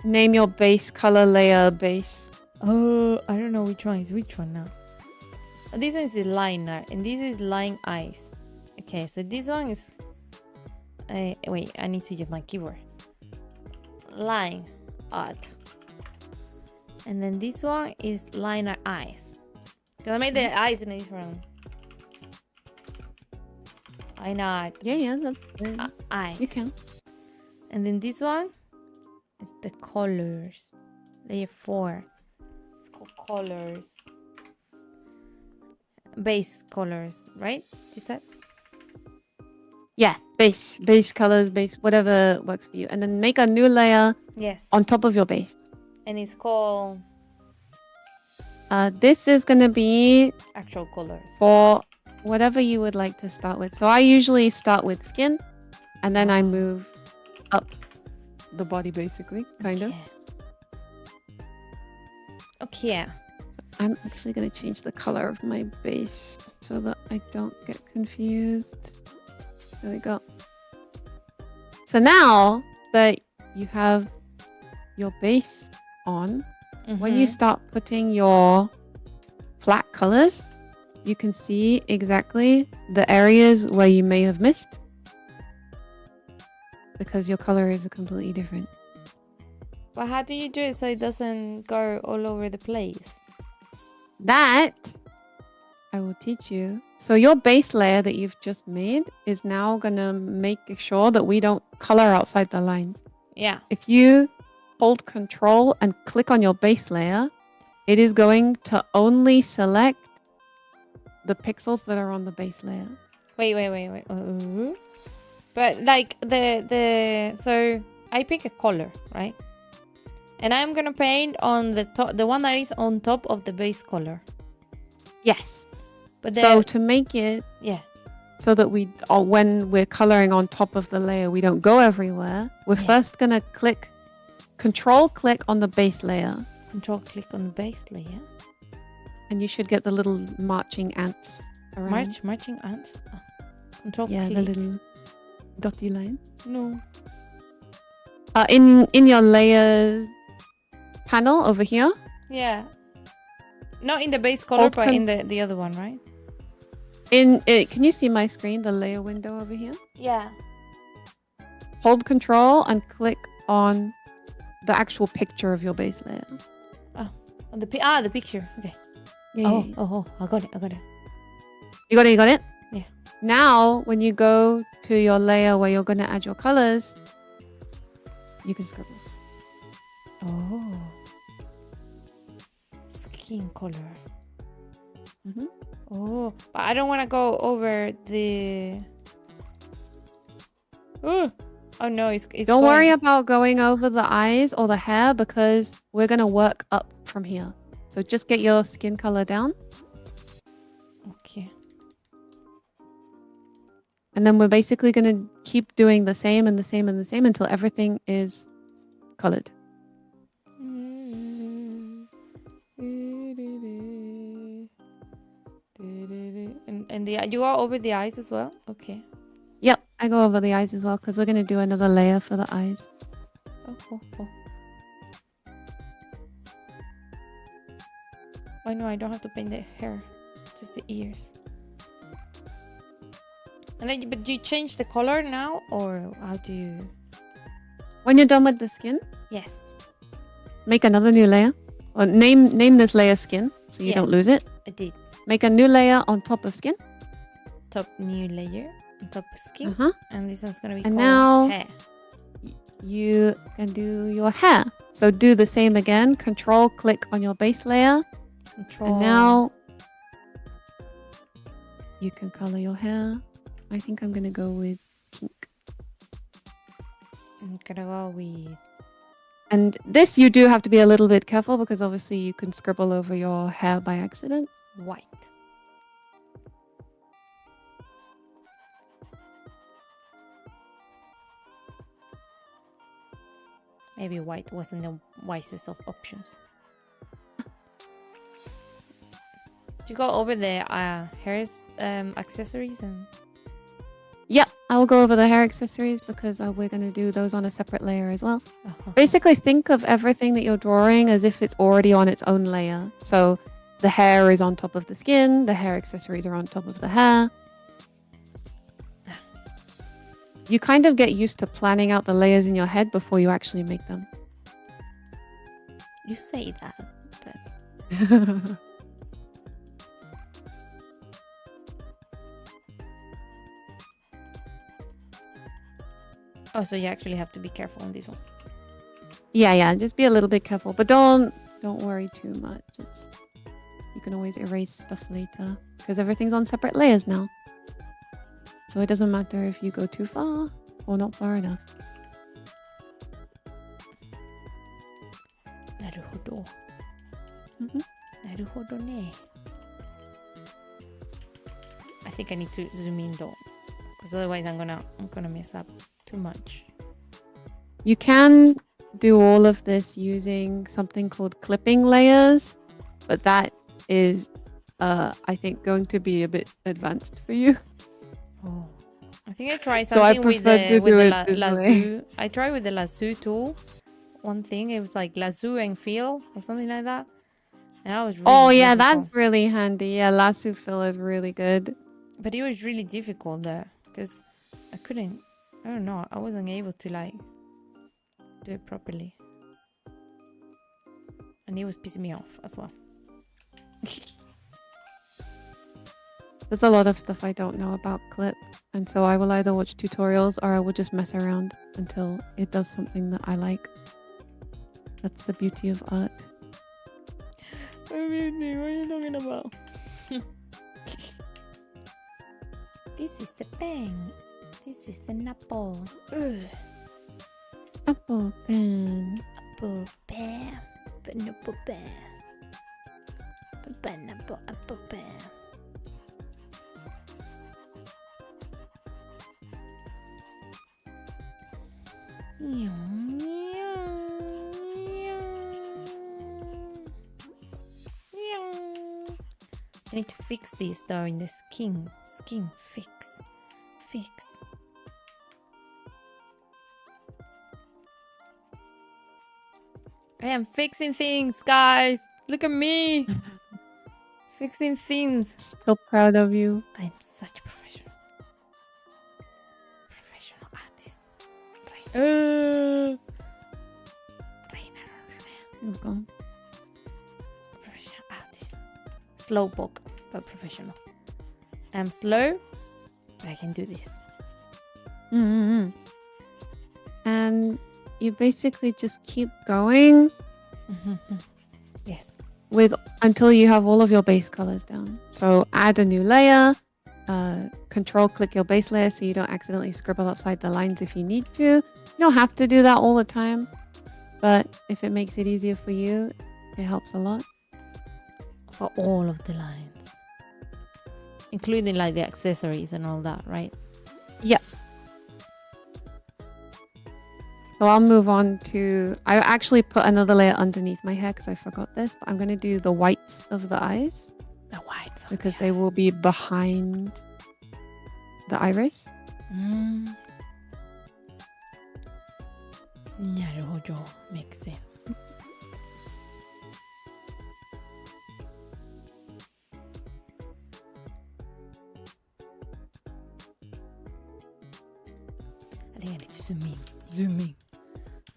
Name your base color layer base. Oh, I don't know which one is which one now. This one is the liner, and this is line eyes. Okay, so this one is. Wait, I need to use my keyboard. Line art. And then this one is liner eyes. Because I made the eyes in a different. Line art. Yeah, that's good. Eyes. You can. And then this one is the colors. Layer 4. It's called colors. Base colors, right? You said? Yeah, base colors, base whatever works for you, and then make a new layer. Yes. On top of your base. And it's called This is gonna be actual colors. for whatever you would like to start with. So I usually start with skin, and then I move up the body, basically, kind of. Okay. So I'm actually gonna change the color of my base so that I don't get confused. There we go. So now that you have your base on, when you start putting your flat colors, you can see exactly the areas where you may have missed because your color is completely different. But how do you do it so it doesn't go all over the place? That I will teach you. So your base layer that you've just made is now gonna make sure that we don't color outside the lines. Yeah. If you hold Control and click on your base layer, it is going to only select the pixels that are on the base layer. Wait. But like so I pick a color, right? And I'm gonna paint on the top, the one that is on top of the base color. Yes. But so to make it so that when we're coloring on top of the layer, we don't go everywhere, we're first gonna Control click on the base layer. Control click on the base layer. And you should get the little marching ants around. Marching ants? Oh. Control click. Yeah, the little dotty line. No. In your layers panel over here. Yeah. Not in the base color, but in the other one, right? Can you see my screen, the layer window over here? Yeah. Hold Control and click on the actual picture of your base layer. Oh, on the picture. Okay. Yeah, Oh, I got it. You got it? Yeah. Now, when you go to your layer where you're going to add your colors, you can scribble. Oh. Skin color. Oh, but I don't want to go over the... Oh no, it's Don't worry going. about going over the eyes or the hair because we're going to work up from here. So just get your skin color down. Okay. And then we're basically going to keep doing the same and the same and the same until everything is colored. And you go over the eyes as well? Okay. Yep, I go over the eyes as well because we're going to do another layer for the eyes. Oh. Oh no, I don't have to paint the hair, just the ears. And then, but you change the color now, or how do you? When you're done with the skin, Yes. make another new layer. Or name this layer skin so you Yes. don't lose it. I did. Make a new layer on top of skin. Top new layer on top of skin, and this one's gonna be And called now hair. You can do your hair. So do the same again. Control click on your base layer. Control. And now you can color your hair. I think I'm gonna go with pink. I'm gonna go with. And this you do have to be a little bit careful because obviously you can scribble over your hair by accident. White. Maybe white wasn't the wisest of options. Do you go over the hair accessories and? Yep, I'll go over the hair accessories because we're going to do those on a separate layer as well. Uh-huh. Basically, think of everything that you're drawing as if it's already on its own layer. So the hair is on top of the skin, the hair accessories are on top of the hair. You kind of get used to planning out the layers in your head before you actually make them. You say that, but. Oh, so you actually have to be careful on this one. Yeah, just be a little bit careful, but don't worry too much. You can always erase stuff later because everything's on separate layers now. So it doesn't matter if you go too far or not far enough. Naruhodo. Naruhodo ne. I think I need to zoom in though, because otherwise I'm gonna mess up too much. You can do all of this using something called clipping layers, but that is, I think, going to be a bit advanced for you. Oh, I think I tried So I something with prefer to the do it this lasso. way. I tried with the lasso tool. One thing, it was like lasso and feel or something like that, and that was really Oh yeah, difficult. that's really handy. Yeah, lasso fill is really good. But it was really difficult there because I couldn't. I don't know. I wasn't able to like do it properly, and it was pissing me off as well. There's a lot of stuff I don't know about clip, and so I will either watch tutorials or I will just mess around until it does something that I like. That's the beauty of art. What are you talking about? This is the pen. This is the apple. Apple pen. Apple pen. Pineapple pen. Pineapple apple pen. I need to fix this though in the skin. Fix. I am fixing things, guys. Look at me. Fixing things. So proud of you. I'm such a professional. Professional artist. Reina Ronronea. Okay. Professional artist. Slowpoke, but professional. I'm slow, but I can do this. And you basically just keep going Yes. with until you have all of your base colors down. So add a new layer, control click your base layer so you don't accidentally scribble outside the lines if you need to. You don't have to do that all the time, but if it makes it easier for you, it helps a lot. For all of the lines, including like the accessories and all that, right? Yeah. So I'll move on to, I actually put another layer underneath my hair because I forgot this, but I'm going to do the whites of the eyes. The whites. Because they will be behind the iris. なるほど。Makes sense. I think I need to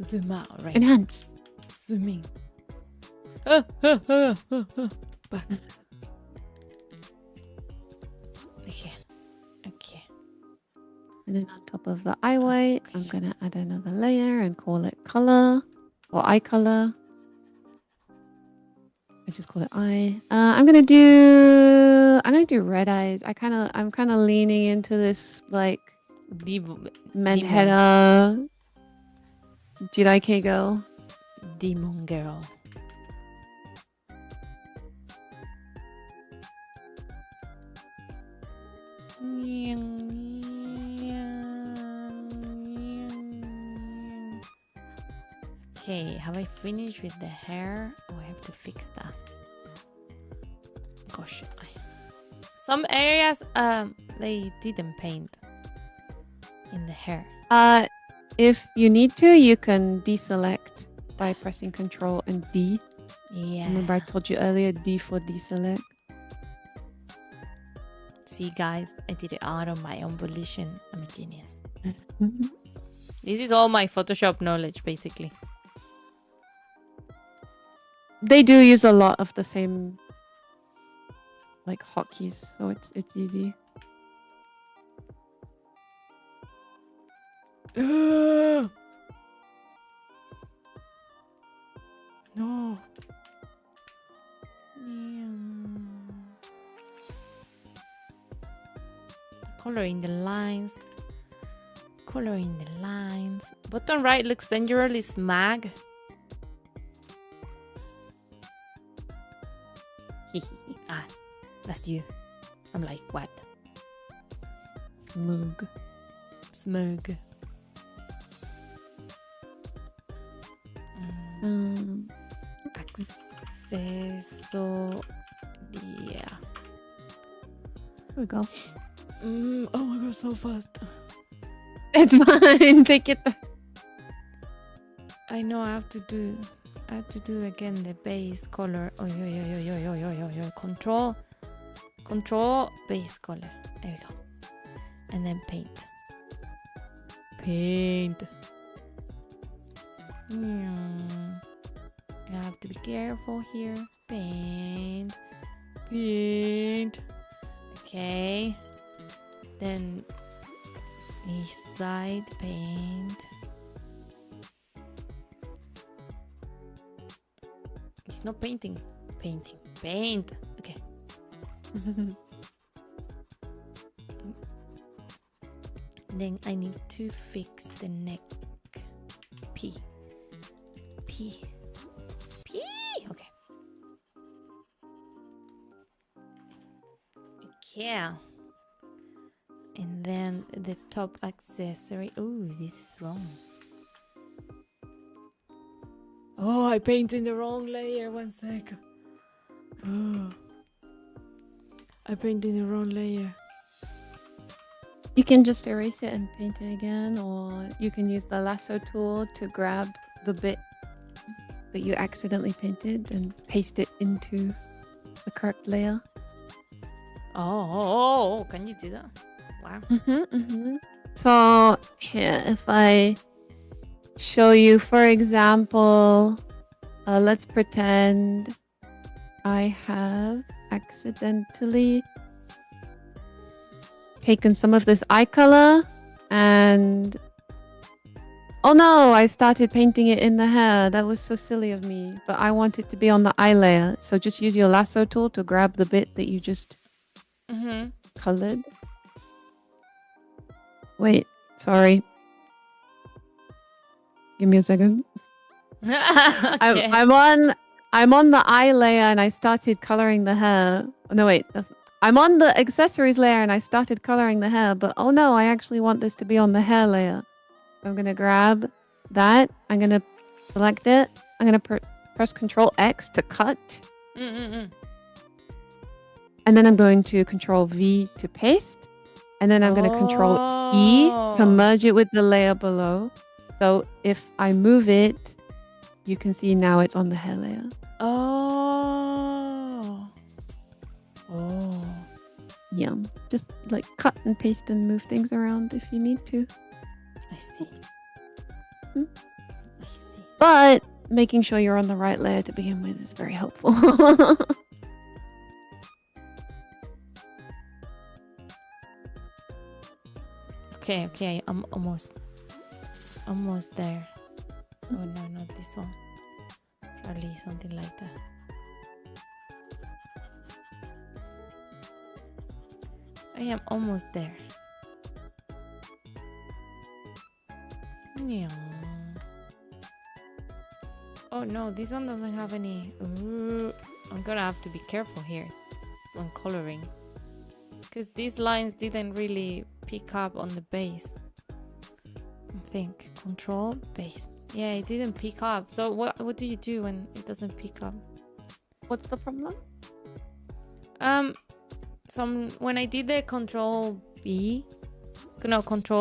zoom out, right? Enhance. Zooming. Back. Okay. And then on top of the eye white, I'm going to add another layer and call it color or eye color. I just call it eye. I'm gonna do red eyes. I'm kind of leaning into this like Menheta Jiraike girl. Demon girl. Okay, have I finished with the hair? Oh, I have to fix that. Gosh, some areas they didn't paint in the hair. If you need to, you can deselect by pressing Control and D. Yeah. Remember I told you earlier, D for deselect. See, guys, I did it out of my own volition. I'm a genius. This is all my Photoshop knowledge, basically. They do use a lot of the same like hotkeys, so it's easy. No. Coloring the lines. Bottom right looks dangerously smag. That's you. I'm like, what? Smug. Accesoria. Here we go. Oh my god, so fast. It's fine. Take it. I know I have to do again the base color. Control base color. There we go. And then paint. You have to be careful here. Paint. Okay. Then each side paint. It's not painting. Paint. Okay. Then I need to fix the neck. P. Okay. Yeah. And then the top accessory. Oh, this is wrong. Oh, I painted the wrong layer. 1 sec. Oh. I painted the wrong layer. You can just erase it and paint it again, or you can use the lasso tool to grab the bit that you accidentally painted and paste it into the correct layer. Oh, can you do that? Wow. So here, if I show you, for example, let's pretend I have accidentally taken some of this eye color and oh no, I started painting it in the hair. That was so silly of me, but I want it to be on the eye layer. So just use your lasso tool to grab the bit that you just colored Wait, sorry. Give me a second. Okay. I'm on the eye layer and I started coloring the hair. No, wait. I'm on the accessories layer and I started coloring the hair, but oh no, I actually want this to be on the hair layer. I'm going to grab that. I'm going to select it. I'm going to press Control X to cut. Mm-mm-mm. And then I'm going to Control V to paste. And then I'm going to Control E to merge it with the layer below. So if I move it, you can see now it's on the hair layer. Oh. Oh. Yeah. Just like cut and paste and move things around if you need to. I see. Hmm. I see. But making sure you're on the right layer to begin with is very helpful. Okay, I'm almost there. Oh no, not this one. Probably something like that. I am almost there. Yeah. Oh no, this one doesn't have any. Ooh, I'm gonna have to be careful here when coloring, because these lines didn't really pick up on the base. I think Control Base. Yeah, it didn't pick up. So what do you do when it doesn't pick up? What's the problem? When I did the Control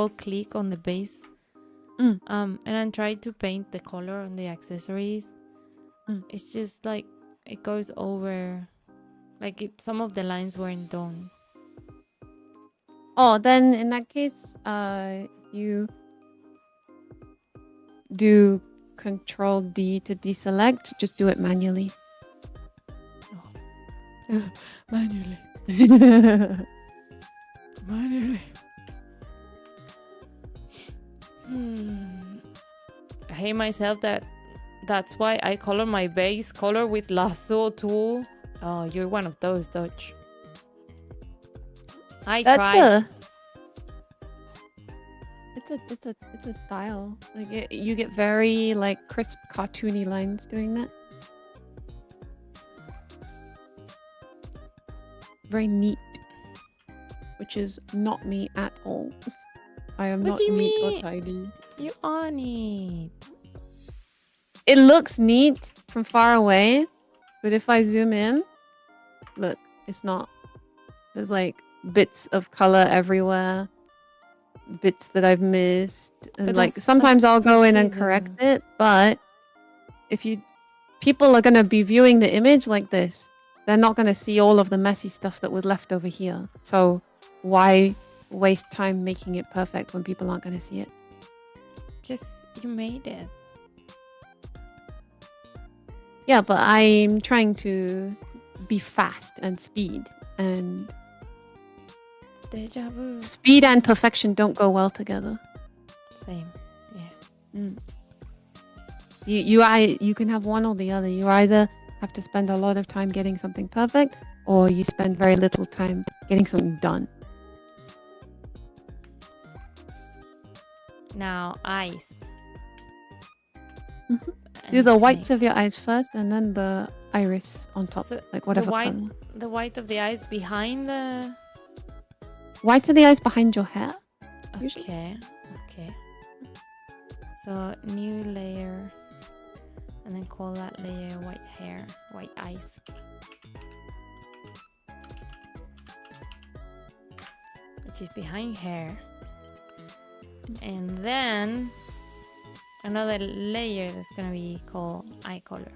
click on the base, and I tried to paint the color on the accessories. It's just like it goes over, like some of the lines weren't done. Oh, then in that case, you do Control D to deselect. Just do it manually. Oh. Manually. I hate myself that's why I color my base color with lasso tool. Oh, you're one of those, Dutch. I tried. It's a style. Like you get very like crisp, cartoony lines doing that. Very neat, which is not me at all. I am not neat or tidy. You are neat. It looks neat from far away, but if I zoom in, look, it's not. There's like bits of color everywhere, bits that I've missed, and But like sometimes I'll go in and correct it. But if people are gonna be viewing the image like this, they're not gonna see all of the messy stuff that was left over here. So why waste time making it perfect when people aren't gonna see it? Just you made it. Yeah, but I'm trying to be fast and speed, and Deja vu. Speed and perfection don't go well together. Same, yeah. You can have one or the other. You either have to spend a lot of time getting something perfect, or you spend very little time getting something done. Now eyes. Do the whites of your eyes first, and then the iris on top, so like whatever color. The white of the eyes behind the. White of the eyes behind your hair. Usually. Okay. So new layer, and then call that layer white hair, white eyes. Which is behind hair. And then another layer that's gonna be called eye color.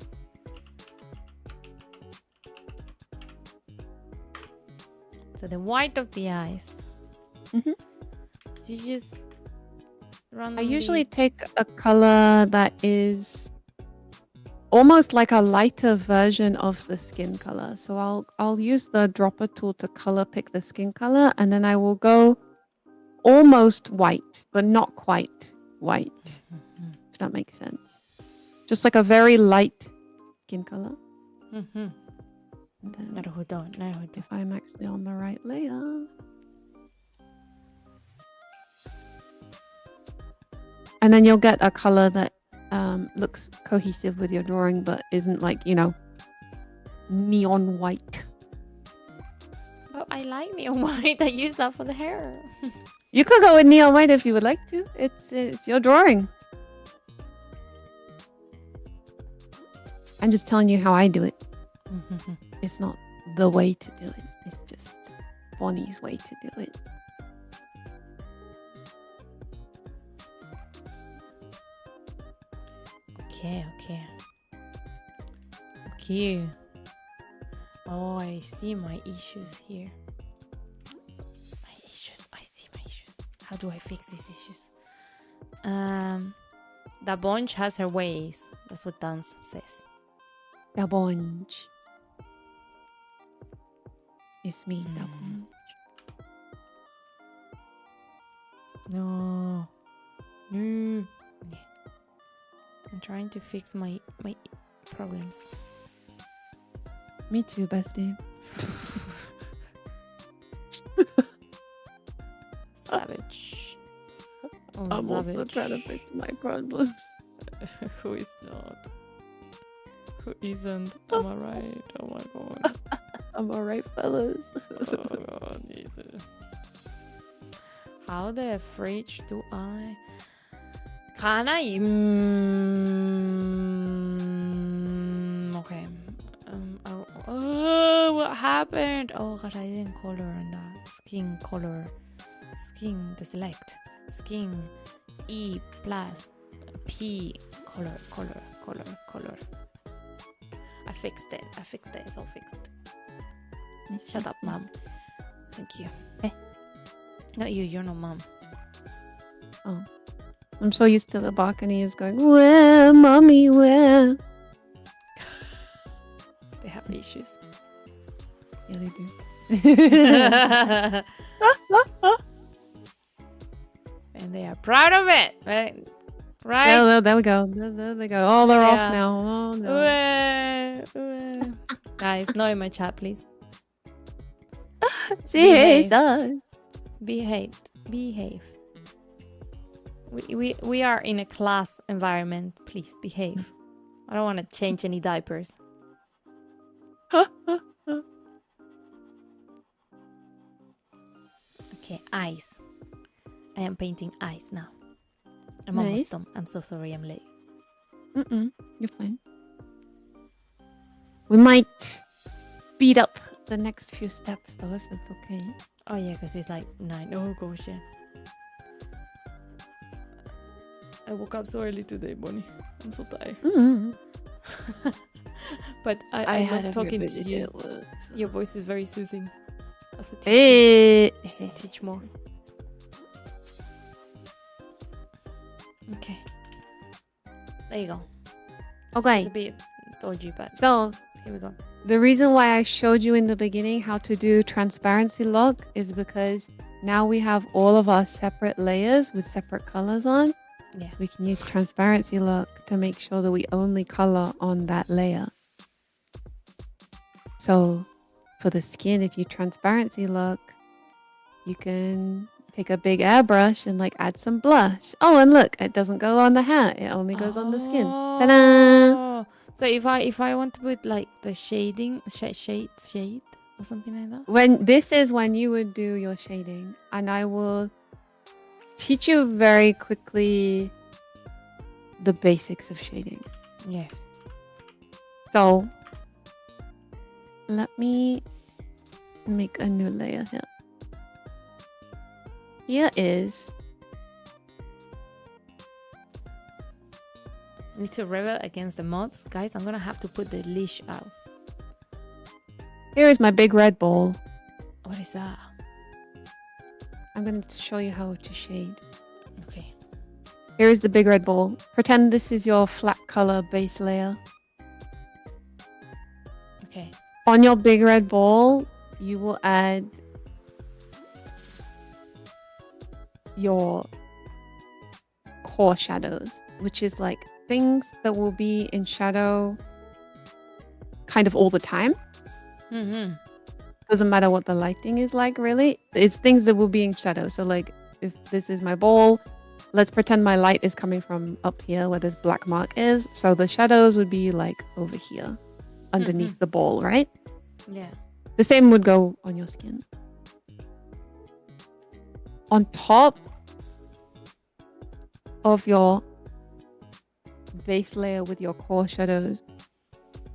So the white of the eyes. You just run. I usually take a color that is almost like a lighter version of the skin color. So I'll use the dropper tool to color pick the skin color, and then I will go almost white, but not quite white. If that makes sense. Just like a very light skin color. If I'm actually on the right layer. And then you'll get a color that looks cohesive with your drawing, but isn't like, neon white. But I like neon white. I use that for the hair. You could go with neon white if you would like to. It's your drawing. I'm just telling you how I do it. It's not the way to do it. It's just Bonnie's way to do it. Okay. Oh, I see my issues here. I see my issues. How do I fix these issues? The bunch has her ways. That's what Dance says. The bunch. It's me, the bunch. No. Yeah. I'm trying to fix my problems. Me too, bestie. Savage. Oh, I'm savage. also trying to fix my problems. Who is not? Who isn't? Am I right? Oh my god. I'm alright, fellas. Oh god, neither. How the fridge do I? Can I? Okay. What happened? Oh god, I didn't color on that. Skin color. Skin, the select. Skin. E plus P. Color. I fixed it. It's all fixed. Shut up, mom. Thank you. Hey. Not you. You're no mom. Oh. I'm so used to the balcony is going, where, mommy, where? They have issues. Yeah, they do. And they are proud of it, right? Right? Yeah, there we go. There they go. Oh, they're off now. Oh, no. Guys, not in my chat, please. She hates us. Behave. We are in a class environment. Please behave. I don't want to change any diapers. Okay, eyes. I am painting eyes now. I'm almost done. I'm so sorry I'm late. You're fine. We might speed up the next few steps though, if that's okay. Oh yeah, because it's like 9. Oh gosh, yeah. I woke up so early today, Bonnie. I'm so tired. But I love talking to you. Your voice is very soothing. As a teacher, you should teach more. Okay. There you go. Okay. It's a bit dodgy, but So here we go. the reason why I showed you in the beginning how to do transparency lock is because now we have all of our separate layers with separate colors on. Yeah. We can use transparency lock to make sure that we only color on that layer. So for the skin, if you transparency lock, you can take a big airbrush and like add some blush. Oh, and look, it doesn't go on the hair. It only goes on the skin. Ta-da! So if I want to put like the shading, shade or something like that. When you would do your shading, and I will teach you very quickly the basics of shading. Yes. So let me make a new layer here. Here is Need to rebel against the mods, guys. I'm gonna have to put the leash out. Here is my big red ball. What is that? I'm going to show you how to shade. Okay. Here is the big red ball. Pretend this is your flat color base layer. Okay. On your big red ball, you will add your core shadows, which is like things that will be in shadow kind of all the time. Doesn't matter what the lighting is like, really. It's things that will be in shadow. So like if this is my ball, let's pretend my light is coming from up here where this black mark is. So the shadows would be like over here underneath the ball, right? Yeah. The same would go on your skin. On top of your base layer with your core shadows,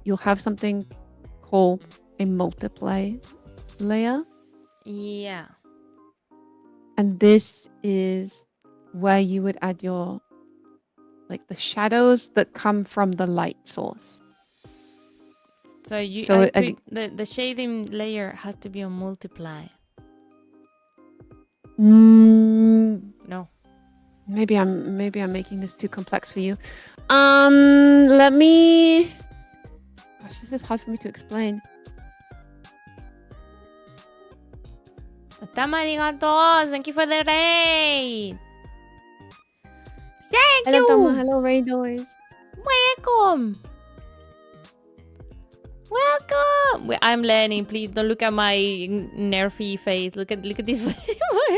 you'll have something called a multiply layer. Yeah. And this is where you would add your, like the shadows that come from the light source. So the shading layer has to be on multiply. No. Maybe I'm making this too complex for you. Let me. Gosh, this is hard for me to explain. Arigato. Thank you for the raid. Thank Hello, you. Tama. Hello, Raiders. Welcome. Welcome. I'm learning. Please don't look at my nerfy face. Look at this.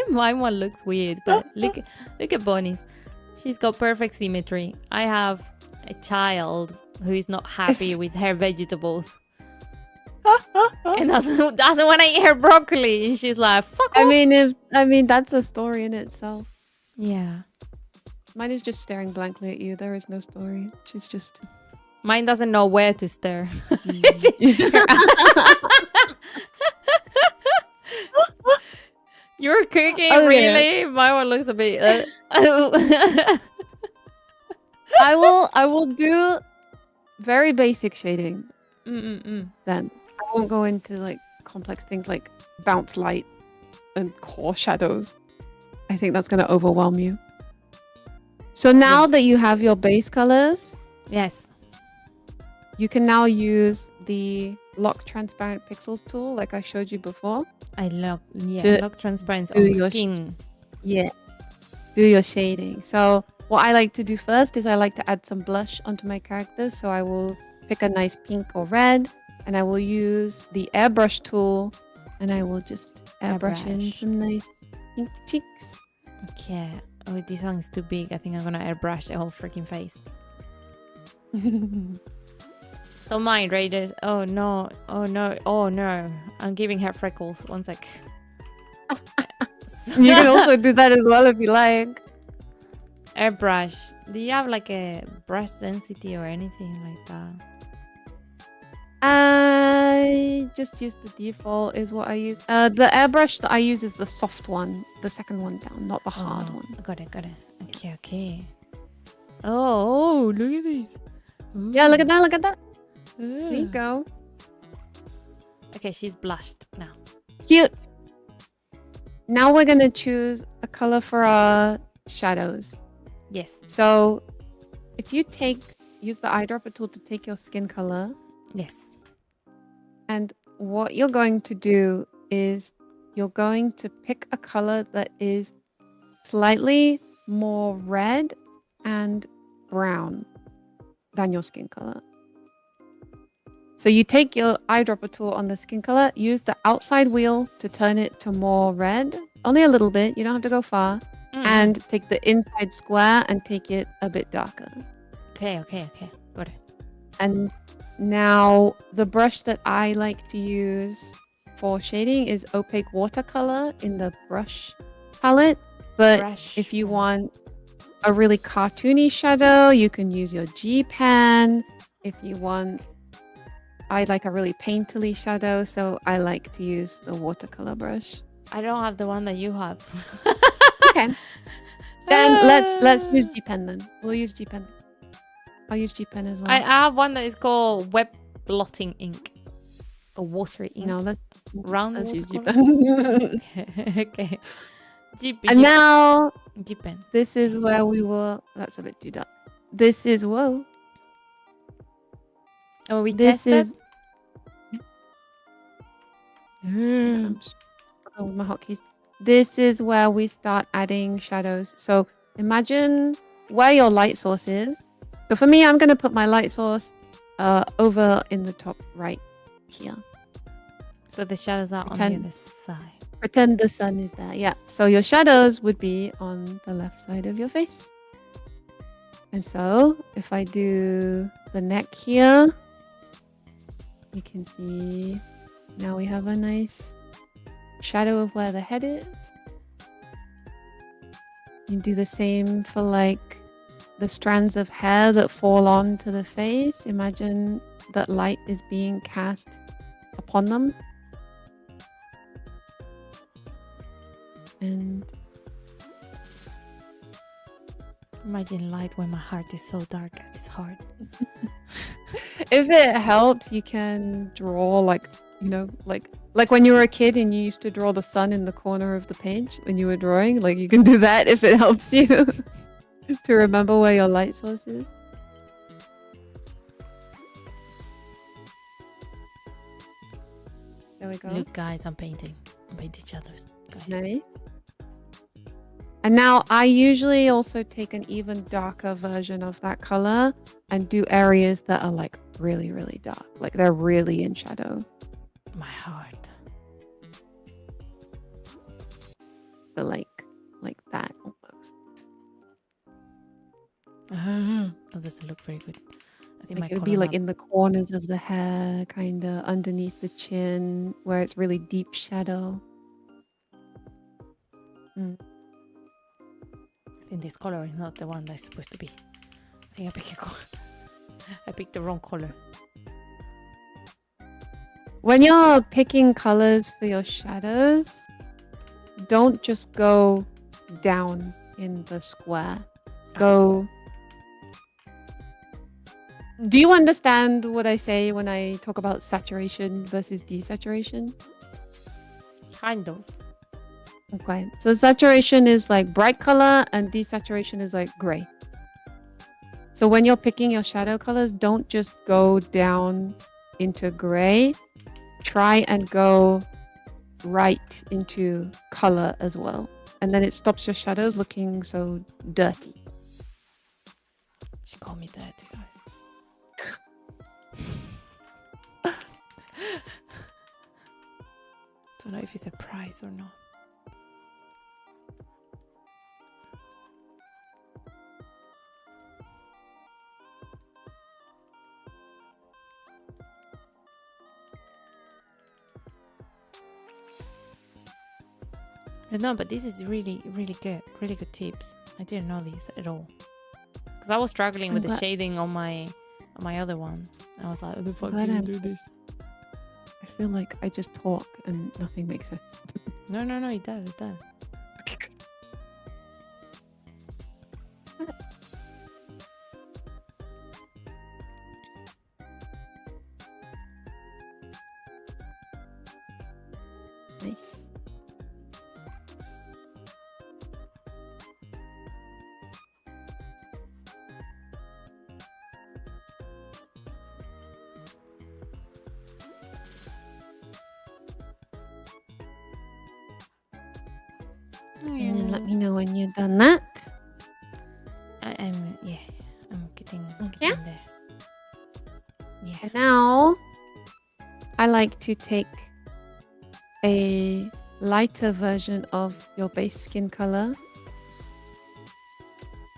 My one looks weird, but look at Bonnie's. She's got perfect symmetry. I have a child who is not happy with her vegetables. And doesn't want to eat her broccoli. And she's like, fuck off. I mean that's a story in itself. Yeah. Mine is just staring blankly at you. There is no story. She's just. Mine doesn't know where to stare. You're cooking, really? My one looks a bit. I will do very basic shading. Then I won't go into like complex things like bounce light and core shadows. I think that's going to overwhelm you. So now that you have your base colors, yes, you can now use the lock transparent pixels tool like I showed you before. Lock transparency on the skin. Do your shading. So what I like to do first is I like to add some blush onto my characters. So I will pick a nice pink or red and I will use the airbrush tool and I will just airbrush in some nice pink cheeks. Okay. Oh, this one is too big. I think I'm gonna airbrush the whole freaking face. Don't mind, Raiders. Oh no. I'm giving her freckles. One sec. You can also do that as well if you like. Airbrush. Do you have like a brush density or anything like that? I just use the default is what I use. The airbrush that I use is the soft one, the second one down, not the hard one. Got it. Okay. Oh, look at this. Ooh. Yeah, look at that. There you go. Okay, she's blushed now. Cute. Now we're gonna choose a color for our shadows. Yes. So if you use the eyedropper tool to take your skin color. Yes. And what you're going to do is you're going to pick a color that is slightly more red and brown than your skin color. So you take your eyedropper tool on the skin color, use the outside wheel to turn it to more red, only a little bit, you don't have to go far, and take the inside square and take it a bit darker. Okay. Got it. And now the brush that I like to use for shading is opaque watercolor in the brush palette. But if you want a really cartoony shadow, you can use your G pen. If you want, I like a really painterly shadow, so I like to use the watercolor brush. I don't have the one that you have. Okay. Then let's use G pen then. We'll use G pen. I'll use G pen as well. I have one that is called web blotting ink. Or watery ink. No, let's use G pen. Okay. And now G pen. This is where we will. That's a bit too dark. This is whoa. Oh, we tested. With my hotkeys. This is where we start adding shadows. So imagine where your light source is. So for me, I'm going to put my light source over in the top right here. So the shadows are on the other side. Pretend the sun is there. Yeah. So your shadows would be on the left side of your face. And so if I do the neck here, you can see now we have a nice shadow of where the head is. You do the same for like the strands of hair that fall onto the face. Imagine that light is being cast upon them. And Imagine light when my heart is so dark. It's hard. if it helps, you can draw like, you know, like when you were a kid and you used to draw the sun in the corner of the page when you were drawing. Like you can do that if it helps you to remember where your light source is. There we go. Look, guys, I'm painting. I'm painting shadows, guys. Nice. And now I usually also take an even darker version of that color and do areas that are like really, really dark. Like they're really in shadow. My heart. So like that almost. That doesn't look very good. I think Like my it would be like in the corners of the hair, kind of underneath the chin, where it's really deep shadow. I think this color is not the one that's supposed to be. I think I picked I picked the wrong color. When you're picking colors for your shadows, don't just go down in the square. Go. Do you understand what I say when I talk about saturation versus desaturation? Kind of. Okay. So saturation is like bright color and desaturation is like gray. So when you're picking your shadow colors, don't just go down into gray. Try and go right into color as well. And then it stops your shadows looking so dirty. She called me dirty, guys. Don't know if it's a prize or not. No, but this is really, really good. Really good tips. I didn't know these at all. Because I was struggling with the shading on my other one. I was like, "How the fuck do you do this?" I feel like I just talk and nothing makes sense. No, it does. It does. Okay, good. Nice. And then let me know when you've done that. I'm getting Yeah? there. Yeah. And now I like to take a lighter version of your base skin color.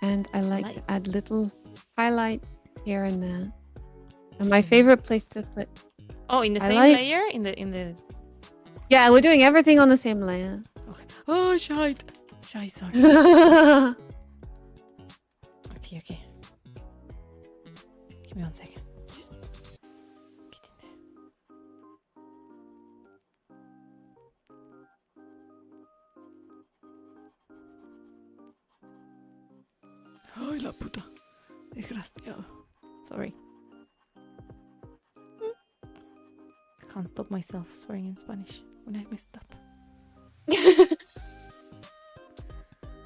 And I like to add little highlights here and there. And my favorite place to put. Oh, in the same layer? In the Yeah, we're doing everything on the same layer. Okay. Oh, shite. Sorry. Okay. Give me 1 second. Just get in there. Ay, la puta. Desgraciado. Sorry. I can't stop myself swearing in Spanish when I messed up.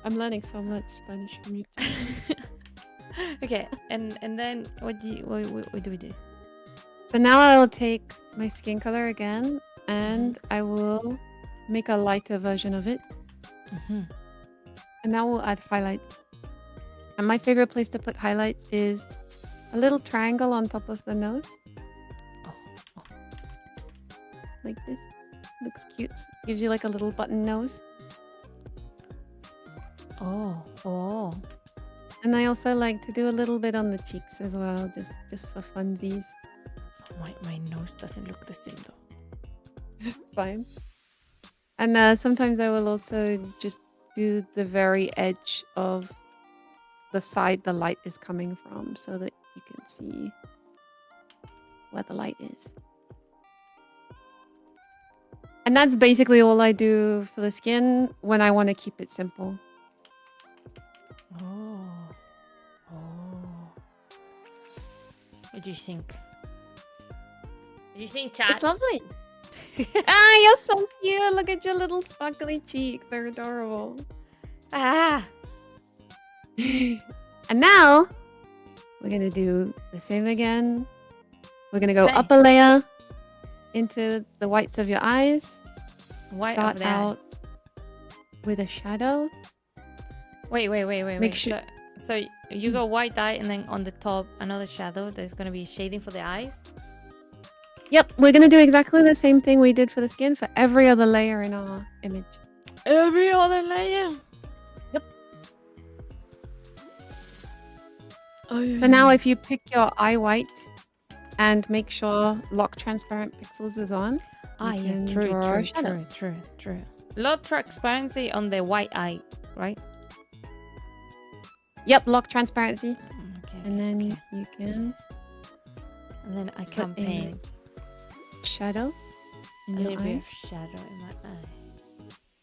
I'm learning so much Spanish from you. Okay, and then what do we do? So now I'll take my skin color again and I will make a lighter version of it. And now we'll add highlights. And my favorite place to put highlights is a little triangle on top of the nose. Oh. Like this. Looks cute. Gives you like a little button nose. Oh. And I also like to do a little bit on the cheeks as well, just for funsies. My nose doesn't look the same though. Fine. And sometimes I will also just do the very edge of the side the light is coming from so that you can see where the light is. And that's basically all I do for the skin when I want to keep it simple. Oh. What do you think? What do you think, chat? It's lovely. You're so cute. Look at your little sparkly cheeks. They're adorable. Ah. And now we're going to do the same again. We're going to go Same. up a layer into the whites of your eyes. White Start of the eye. out with a shadow. Wait. Make sure- So you go white eye and then on the top another shadow. There's gonna be shading for the eyes. Yep, we're going to do exactly the same thing we did for the skin for every other layer in our image. Every other layer. Yep. Oh, So now if you pick your eye white and make sure lock transparent pixels is on, you can draw a shadow. True. Lot transparency on the white eye, right? Yep, lock transparency. Okay. And then okay. you can And then I can put a paint shadow a in your little bit eye. of shadow in my eye.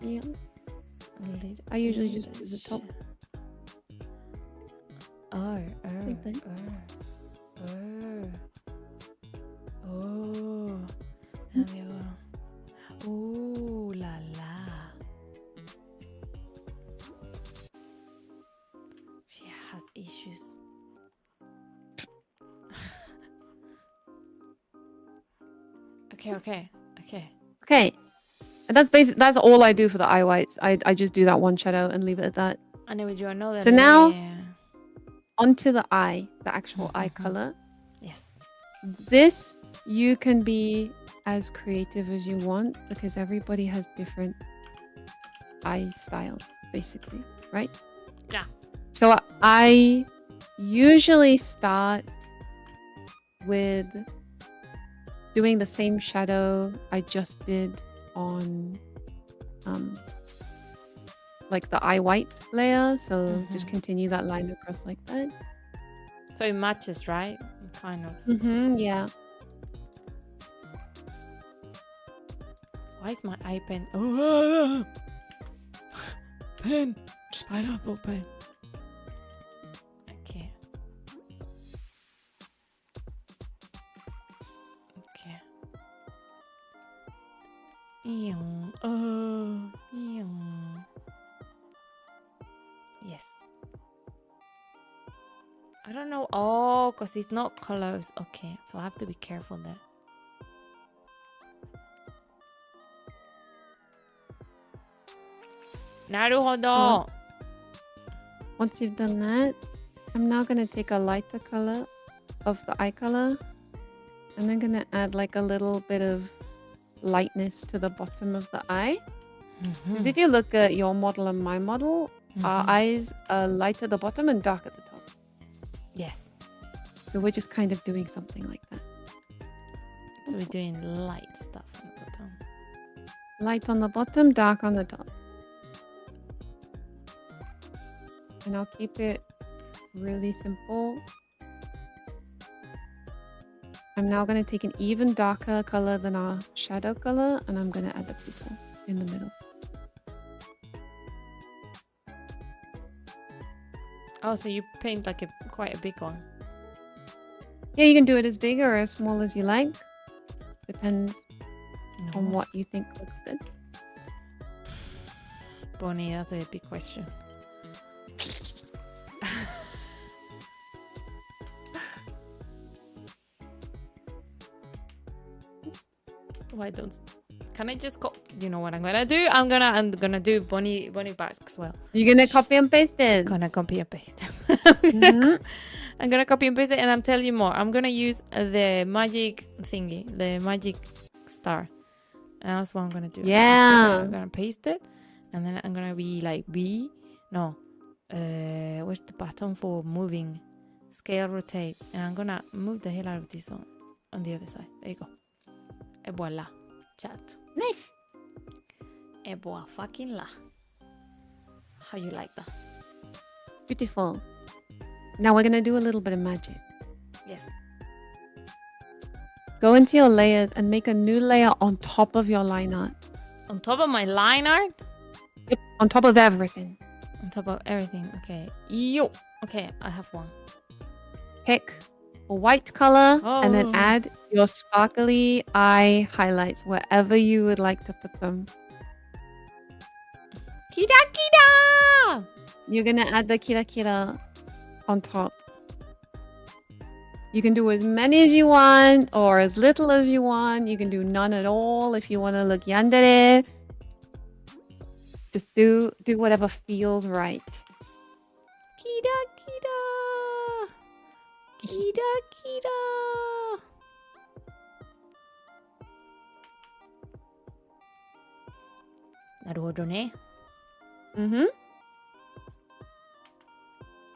Yeah. A little, I usually just do the top. Like that. Oh. And the other. Ooh la la. She has issues. Okay. Okay. And that's all I do for the eye whites. I just do that one shadow and leave it at that. And then we do another So now- layer. Onto the eye, the actual eye color. Yes. This, you can be as creative as you want because everybody has different eye styles, basically, right? Yeah. So I usually start with doing the same shadow I just did on like the eye white layer. So just continue that line across like that. So it matches, right? Kind of. Yeah. Why is my eye pen? Oh, pen. Pineapple pen. Okay. Yes. I don't know. Oh, because it's not close. Okay, so I have to be careful there. Naruhodo. Once you've done that, I'm now going to take a lighter color of the eye color. And I'm going to add like a little bit of lightness to the bottom of the eye. Because if you look at your model and my model, our eyes are light at the bottom and dark at the top. Yes. So we're just kind of doing something like that. So we're doing light stuff on the bottom. Light on the bottom, dark on the top. And I'll keep it really simple. I'm now going to take an even darker color than our shadow color, and I'm going to add the pupil in the middle. Oh, so you paint like quite a big one. Yeah, you can do it as big or as small as you like. Depends on what you think looks good. Bonnie, that's a big question. Why don't? Can I just you know what I'm gonna do? I'm gonna do Bonnie Barks as well. You're gonna copy and paste it. Gonna copy and paste. Mhm. I'm gonna copy and paste it, and I'm telling you more. I'm gonna use the magic thingy, the magic star, And that's what I'm gonna do. Yeah. I'm gonna paste it, and then I'm gonna be like where's the button for moving? Scale, rotate, and I'm gonna move the hell out of this on the other side. There you go. Et voila, chat. Nice. Et voila, fucking la. How you like that? Beautiful. Now we're gonna do a little bit of magic. Yes. Go into your layers and make a new layer on top of your line art. On top of my line art? Yep, on top of everything. On top of everything. Okay. Yo. Okay, I have one. Pick a white color and then Oh. add your sparkly eye highlights wherever you would like to put them. Kira kira! You're gonna add the kira kira on top. You can do as many as you want or as little as you want. You can do none at all if you want to look yandere. Just do whatever feels right. Kira kira! Kira kira! Naruhodo ne.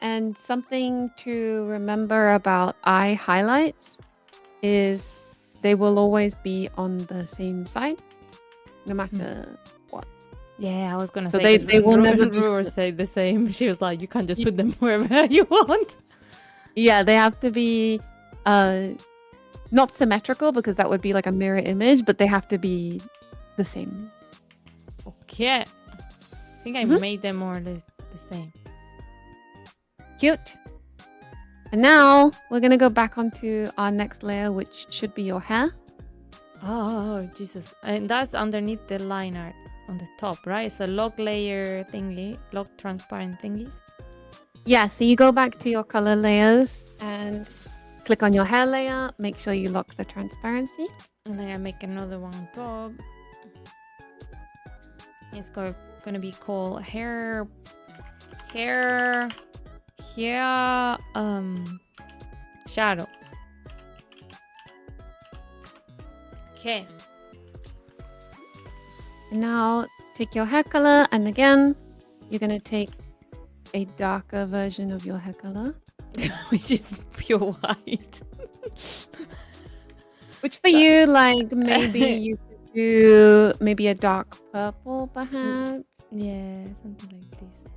And something to remember about eye highlights is they will always be on the same side, no matter what. Yeah, I was gonna So say they will never be Ruru say the same. She was like, you can't just put them wherever you want. Yeah, they have to be not symmetrical because that would be like a mirror image, but they have to be the same. Okay. I think I made them more or less the same. Cute. And now we're gonna go back onto our next layer, which should be your hair. Oh, Jesus. And that's underneath the line art on the top, right? It's a log layer thingy, log transparent thingies. Yeah, so you go back to your color layers and click on your hair layer. Make sure you lock the transparency. And then I make another one on top. It's gonna be called hair shadow. Okay. And now take your hair color, and again, you're gonna take a darker version of your hair color, Which is pure white. which for you, like maybe you could do maybe a dark purple, perhaps. Yeah, something like this.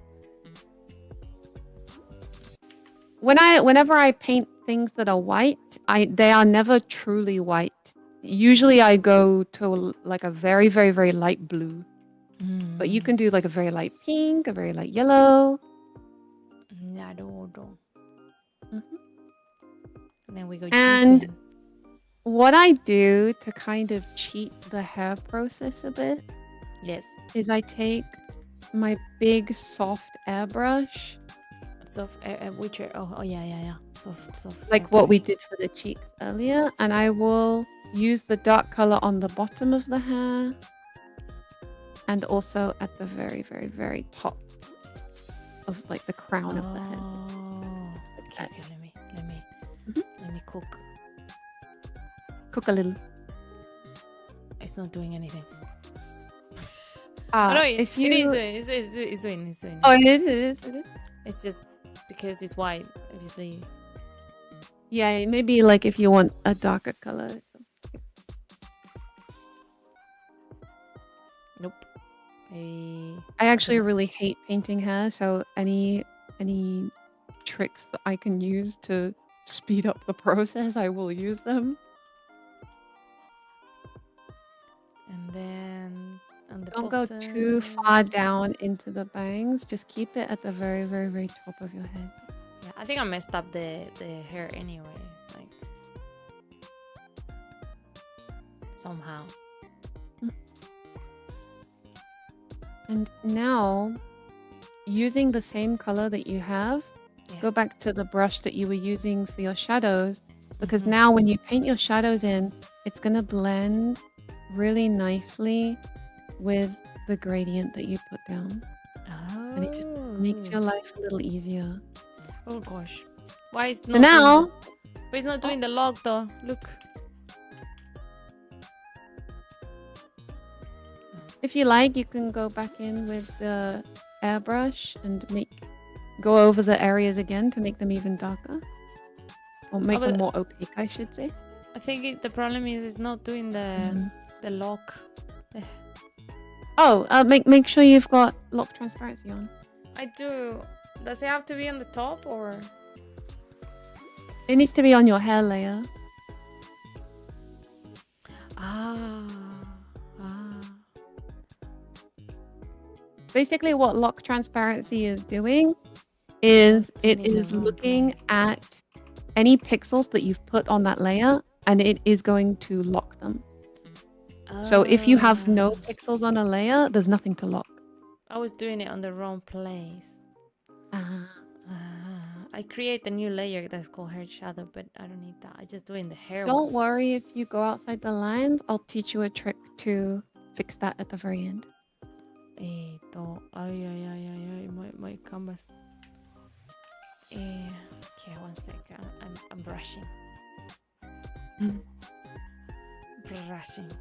Whenever I paint things that are white, they are never truly white. Usually I go to like a very, very, very light blue. But you can do like a very light pink, a very light yellow. Naruhodo. And then we go And deep in. what I do to kind of cheat the hair process a bit Yes. is I take my big soft airbrush, Soft which are, oh yeah. Soft. like what we did for the cheeks earlier, and I will use the dark color on the bottom of the hair and also at the very, very, very top of like the crown of the head. Okay, let me cook. Cook a little. It's not doing anything. Ah, no, if you... it's doing. Oh, it is. It's just because it's white, obviously. Yeah, maybe like if you want a darker color. Nope. Maybe. I actually really hate painting hair, so any tricks that I can use to speed up the process, I will use them. And then on the Don't go too far down into the bangs. Just keep it at the very, very, very top of your head. Yeah, I think I messed up the hair anyway, like somehow. And now, using the same color that you have, go back to the brush that you were using for your shadows, because now when you paint your shadows in, it's going to blend really nicely with the gradient that you put down. Oh. And it just makes your life a little easier. Oh gosh. Why is So not now... But it's not doing the log though. Look. If you like, you can go back in with the airbrush and go over the areas again to make them even darker. Or make them but more opaque, I should say. I think the problem is it's not doing the lock. Oh, make sure you've got lock transparency on. I do. Does it have to be on the top or? It needs to be on your hair layer. Ah. Basically, what lock transparency is doing is doing it it in the is wrong looking place. at any pixels that you've put on that layer, and it is going to lock them. So if you have no pixels on a layer, there's nothing to lock. I was doing it on the wrong place. I create a new layer that's called hair shadow, but I don't need that. I just do it in the hair. Don't worry if you go outside the lines. I'll teach you a trick to fix that at the very end. My canvas. Okay, 1 second. I'm brushing. Brushing.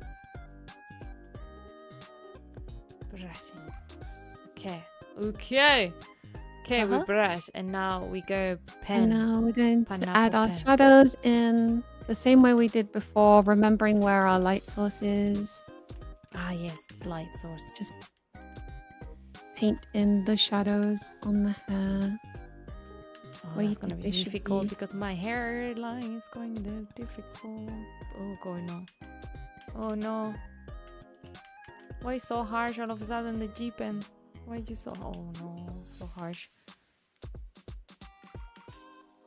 Okay. We brush, and now we go pen. And now we're going to Pineapple add our pen. shadows in the same way we did before, remembering where our light source is. Ah, yes, it's light source. Just paint in the shadows on the hair. That's gonna be difficult because my hairline is going to be difficult. Oh, God, no. Oh, no. Why so harsh all of a sudden, the G pen? Why you so... Oh, no. So harsh.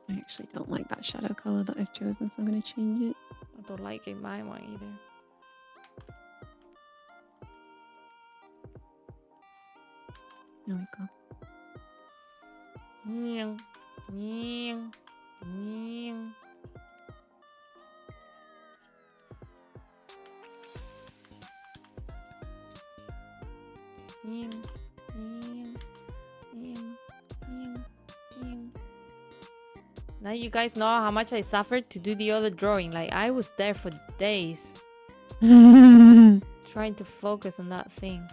I actually don't like that shadow color that I've chosen, so I'm going to change it. I don't like it my one either. There we go. Now you guys know how much I suffered to do the other drawing. Like, I was there for days trying to focus on that thing.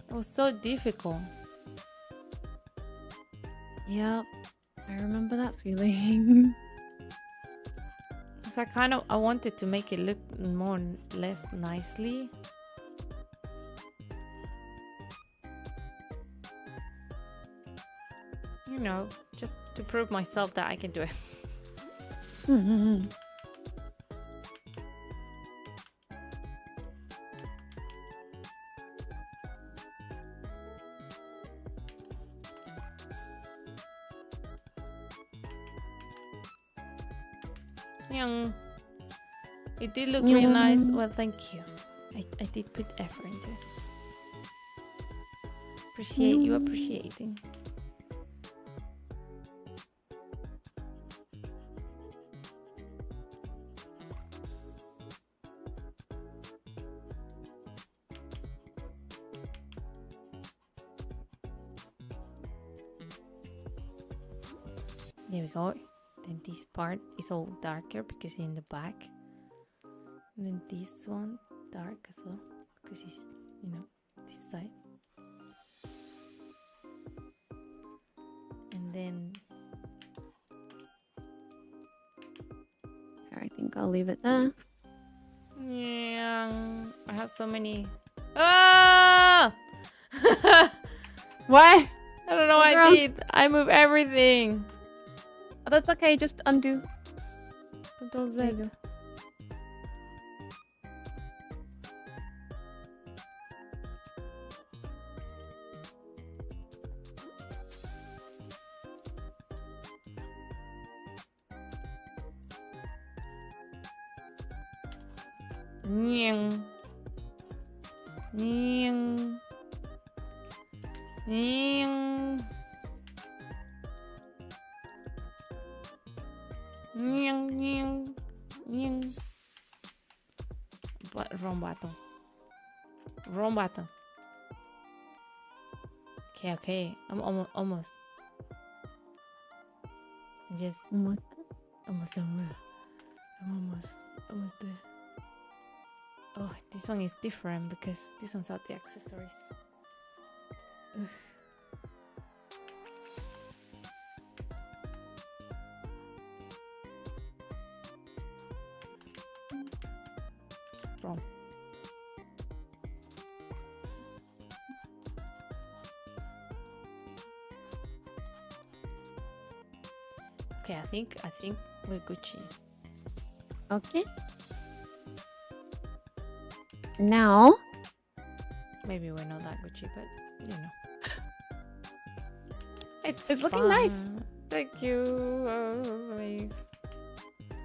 It was so difficult. Yep, I remember that feeling. So I wanted to make it look less nicely. You know, just to prove myself that I can do it. It did look really nice. Well, thank you. I did put effort into it. Appreciate you appreciating. There we go. Then this part is all darker because it's in the back. And then this one dark as well because it's, this side. And then I think I'll leave it there. yeah, I have so many. Ah! What? I don't know what I did. I move everything. Oh, that's okay. Just undo. Control There you Z. go. Nying. Nying. Nying. Nying, nying, nying. But wrong button. Wrong button. Okay. I'm almost. Just Almost. I'm almost there. Oh, this one is different because this one's at the accessories. Ugh. Wrong. Okay, I think we're Gucci. Okay. Now, Maybe we're not that Gucci, but you know. It's looking nice. Thank you.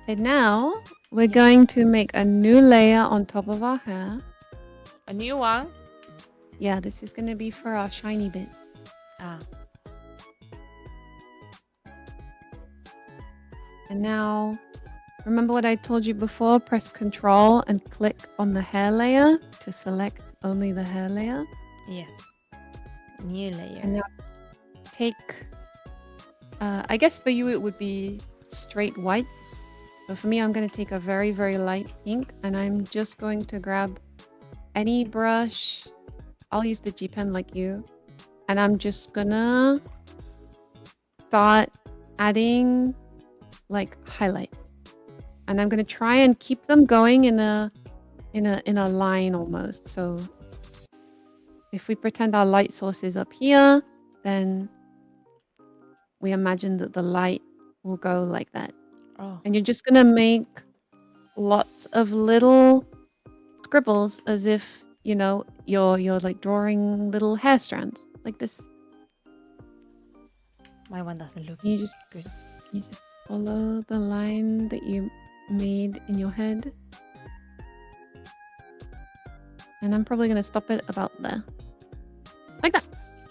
And now we're Yes. going to make a new layer on top of our hair. A new one? Yeah, this is going to be for our shiny bit. Ah. And now, remember what I told you before? Press Control and click on the hair layer to select only the hair layer. Yes. New layer. And now take, I guess for you it would be straight white. But for me, I'm going to take a very, very light pink. And I'm just going to grab any brush. I'll use the G pen like you. And I'm just going to start adding like highlights. And I'm going to try and keep them going in a line almost. So if we pretend our light source is up here, then we imagine that the light will go like that. Oh. And you're just going to make lots of little scribbles as if, you know, you're like drawing little hair strands like this. My one doesn't look You just good. You just follow the line that you made in your head. And I'm probably going to stop it about there. Like that.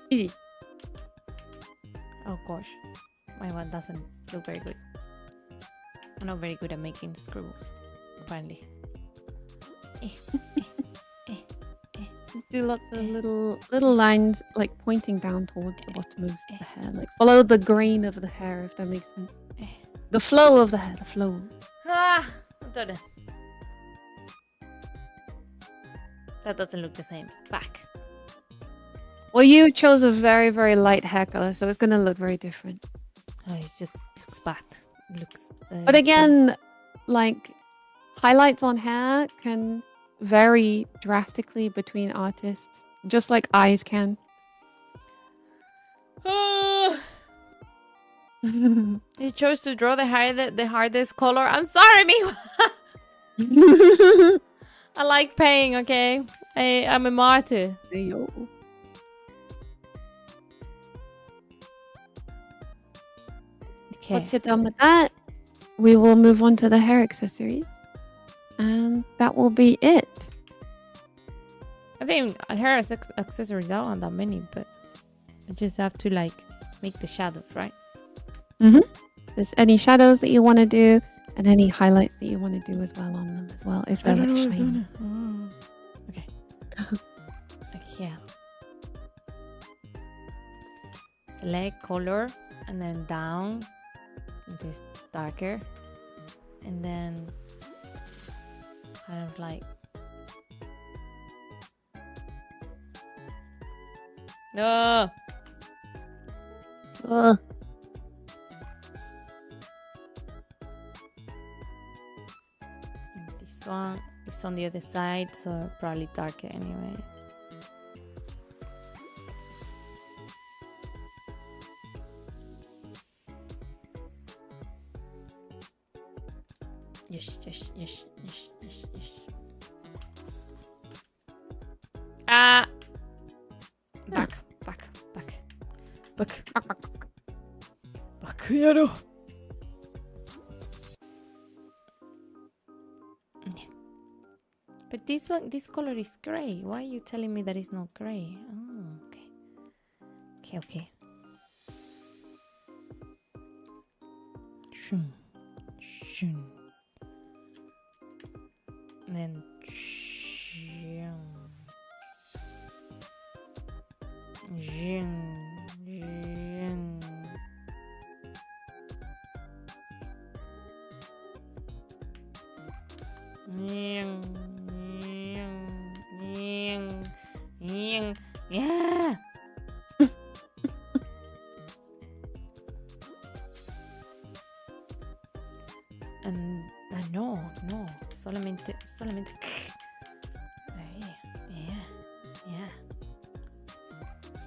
Easy. Oh gosh. My one doesn't look very good. I'm not very good at making scribbles, apparently. Just do lots of little lines like pointing down towards the bottom of the hair. Like follow the grain of the hair, if that makes sense. The flow of the hair, the flow. Ah, don't know. That doesn't look the same. Back. Well, you chose a very, very light hair color, so it's going to look very different. Oh, it just looks bad. It looks. But again, like highlights on hair can vary drastically between artists, just like eyes can. You chose to draw the hardest color. I'm sorry, me. I like pain. Okay, I'm a martyr. Yo. Okay. Once you're done with that, we will move on to the hair accessories. And that will be it. I think hair accessories aren't that many, but I just have to like make the shadows, right? There's any shadows that you want to do and any highlights that you want to do as well on them as well. If they're like shiny. Oh. Okay. Yeah. Select color and then down. This darker. And then kind of like no. Ugh. This one is on the other side, so probably darker anyway. Yes. Ah! Back. Yaro. But this color is gray. Why are you telling me that it's not gray? Oh, okay. Shun. And then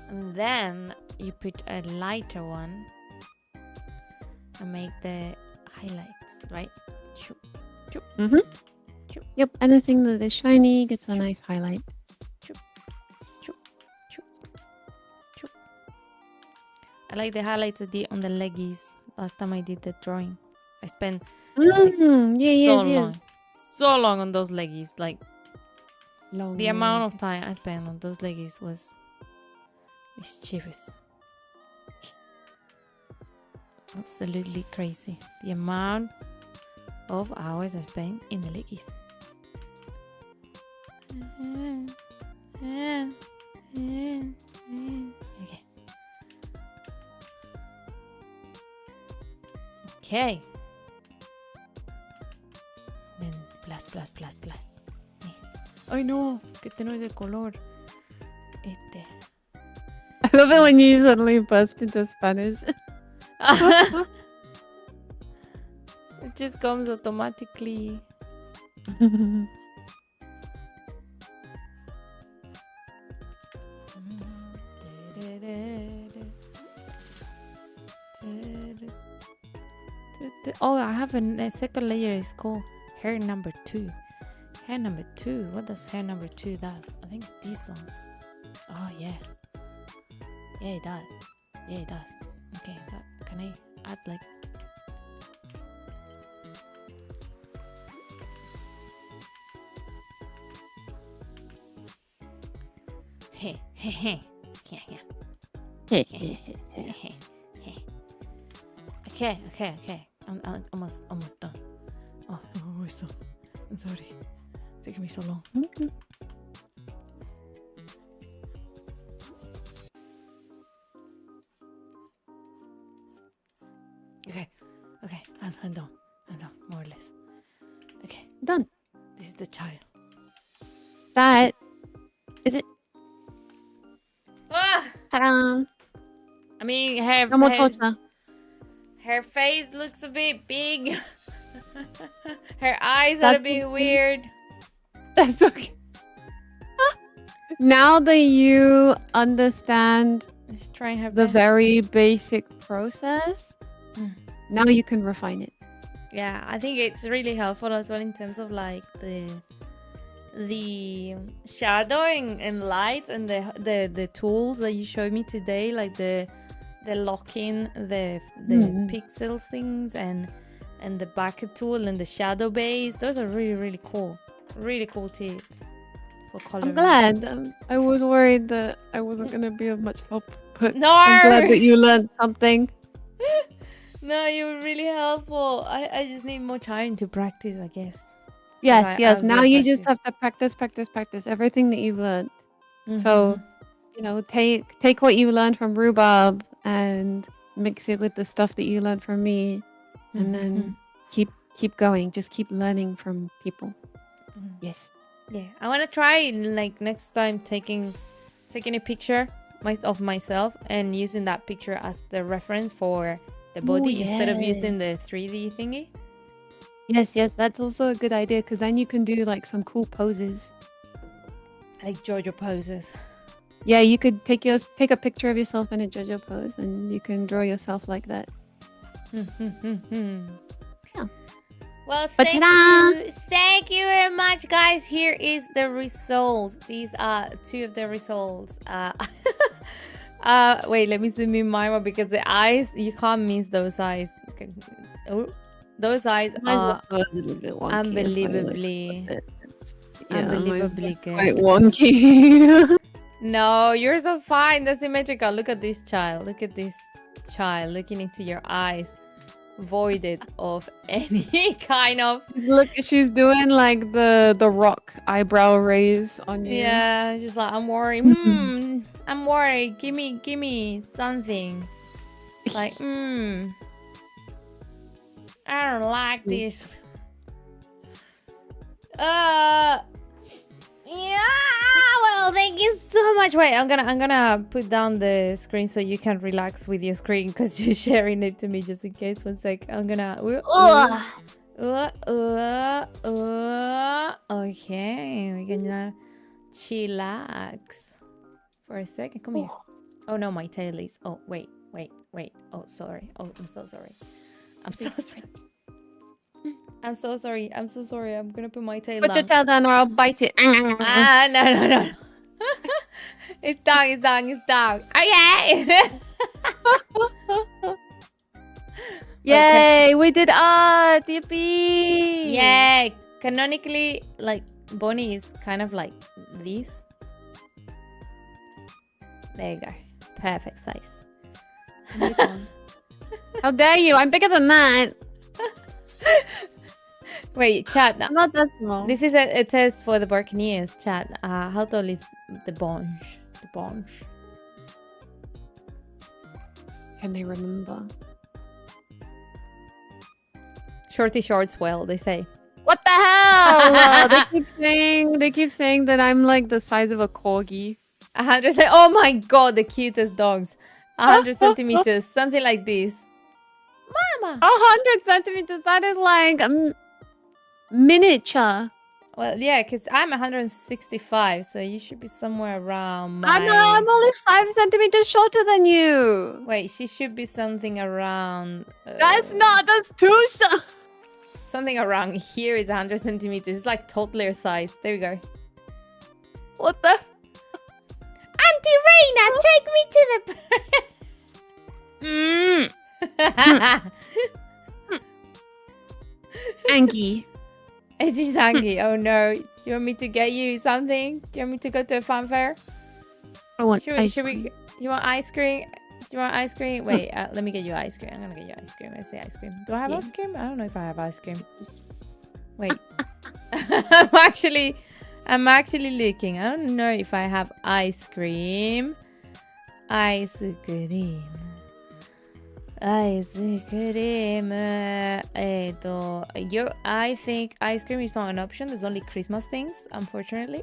And then you put a lighter one and make the highlights, right? Mm-hmm. Yep, anything that is shiny gets a nice highlight. I like the highlights on the leggies. Last time I did the drawing, I spent so long on those leggies. Like the amount of time I spent on those leggies was mischievous. Absolutely crazy. The amount of hours I spent in the leggies. Okay. Okay. Then plus. Ay no, que este no es de color. Este. I love it when you suddenly burst into Spanish. It just comes automatically. Oh, I have a second layer. It's called hair number 2. Hair number 2. What does hair number 2 does? I think it's this one. Oh yeah. Yeah, it does. Yeah, it does. Okay, so can I add like? Okay. I'm almost done. Oh, I'm almost done. I'm sorry. It's taking me so long. Okay. I'm done. More or less. Okay. Done. This is the child. That is it. Ah! Ta-da! I mean, her face looks a bit big. Her eyes are a bit weird. That's okay. Now that you understand the very basic process, now you can refine it. Yeah, I think it's really helpful as well in terms of like the shadowing and lights and the tools that you showed me today, like the locking, the pixel things and the bucket tool and the shadow base. Those are really cool. Really cool tips for coloring. I'm glad. I was worried that I wasn't going to be of much help, but no! I'm glad that you learned something. No, you were really helpful. I just need more time to practice, I guess. Yes. Now you just have to practice everything that you've learned. So, take what you learned from Rhubarb and mix it with the stuff that you learned from me, and then keep going. Just keep learning from people. Yes. Yeah, I want to try like next time taking a picture of myself and using that picture as the reference for the body instead of using the 3D thingy. Yes, that's also a good idea because then you can do like some cool poses. Like JoJo poses. Yeah, you could take a picture of yourself in a JoJo pose and you can draw yourself like that. Yeah. Well, thank you very much, guys. Here is the results. These are 2 of the results. Wait, let me zoom in my one because the eyes, you can't miss those eyes. Oh, those eyes are unbelievably good. Quite wonky. No, yours are fine. They're symmetrical. Look at this child. Look at this child looking into your eyes, voided of any kind of. Look, she's doing like the rock eyebrow raise on you. Yeah, she's like, I'm worried. I'm worried. Give me something. Like, I don't like this. Yeah, well, thank you so much. Wait, I'm gonna put down the screen so you can relax with your screen because you're sharing it to me just in case. 1 sec. I'm gonna. Okay, we can chillax for a second. Come here. Oh no, my tail is. Oh wait. Oh sorry. Oh, I'm so sorry. I'm so sorry. I'm so sorry. I'm so sorry. I'm gonna put my tail Put down. your tail down or I'll bite it. No. It's dog. Okay. Yay, we did art. Yippee. Yeah. Canonically, like Bonnie is kind of like this. There you go. Perfect size. How dare you? I'm bigger than that. Wait, chat. I'm not that small. This is a test for the Buccaneers, chat. How tall is the bunch? The bunch. Can they remember? Shorty shorts, well, they say. What the hell? They keep saying that I'm like the size of a corgi. 100. Oh my god, the cutest dogs. 100 centimeters, something like this. Mama. 100 centimeters. That is like miniature. Well, yeah, because I'm 165, so you should be somewhere around my... I'm only 5 centimeters shorter than you. Wait, she should be something around... That's too short. Something around here is 100 centimeters. It's like toddler size. There we go. What the? Auntie Reina, take me to the... Angie. She's angry. Oh no. Do you want me to get you something? Do you want me to go to a fun fair? I want ice Should cream. we... You want ice cream? Do you want ice cream? Wait, let me get you ice cream. I'm gonna get you ice cream. I say ice cream. Do I have ice cream? I don't know if I have ice cream. Wait. I'm actually looking. I don't know if I have ice cream. Ice cream. Ice cream. I think ice cream is not an option. There's only Christmas things, unfortunately.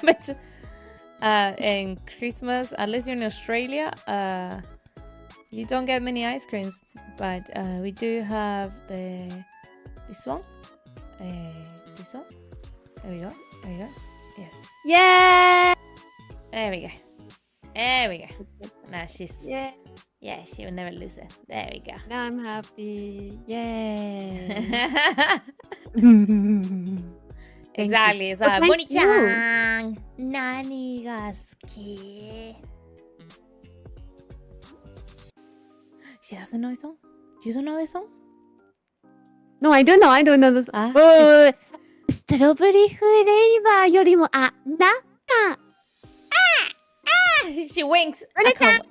But and Christmas, unless you're in Australia, you don't get many ice creams. But we do have this one. This one. There we go. Yes. Yeah. There we go. Now she's... Yeah, she will never lose it. There we go. Now I'm happy. Yay. Exactly. It's thank Bonnie-chan. Nani ga suki? She doesn't know this song? You don't know this song? No, I don't know this. Ah, ストロベリーフレーバーよりも中 she winks. Bonnie-chan.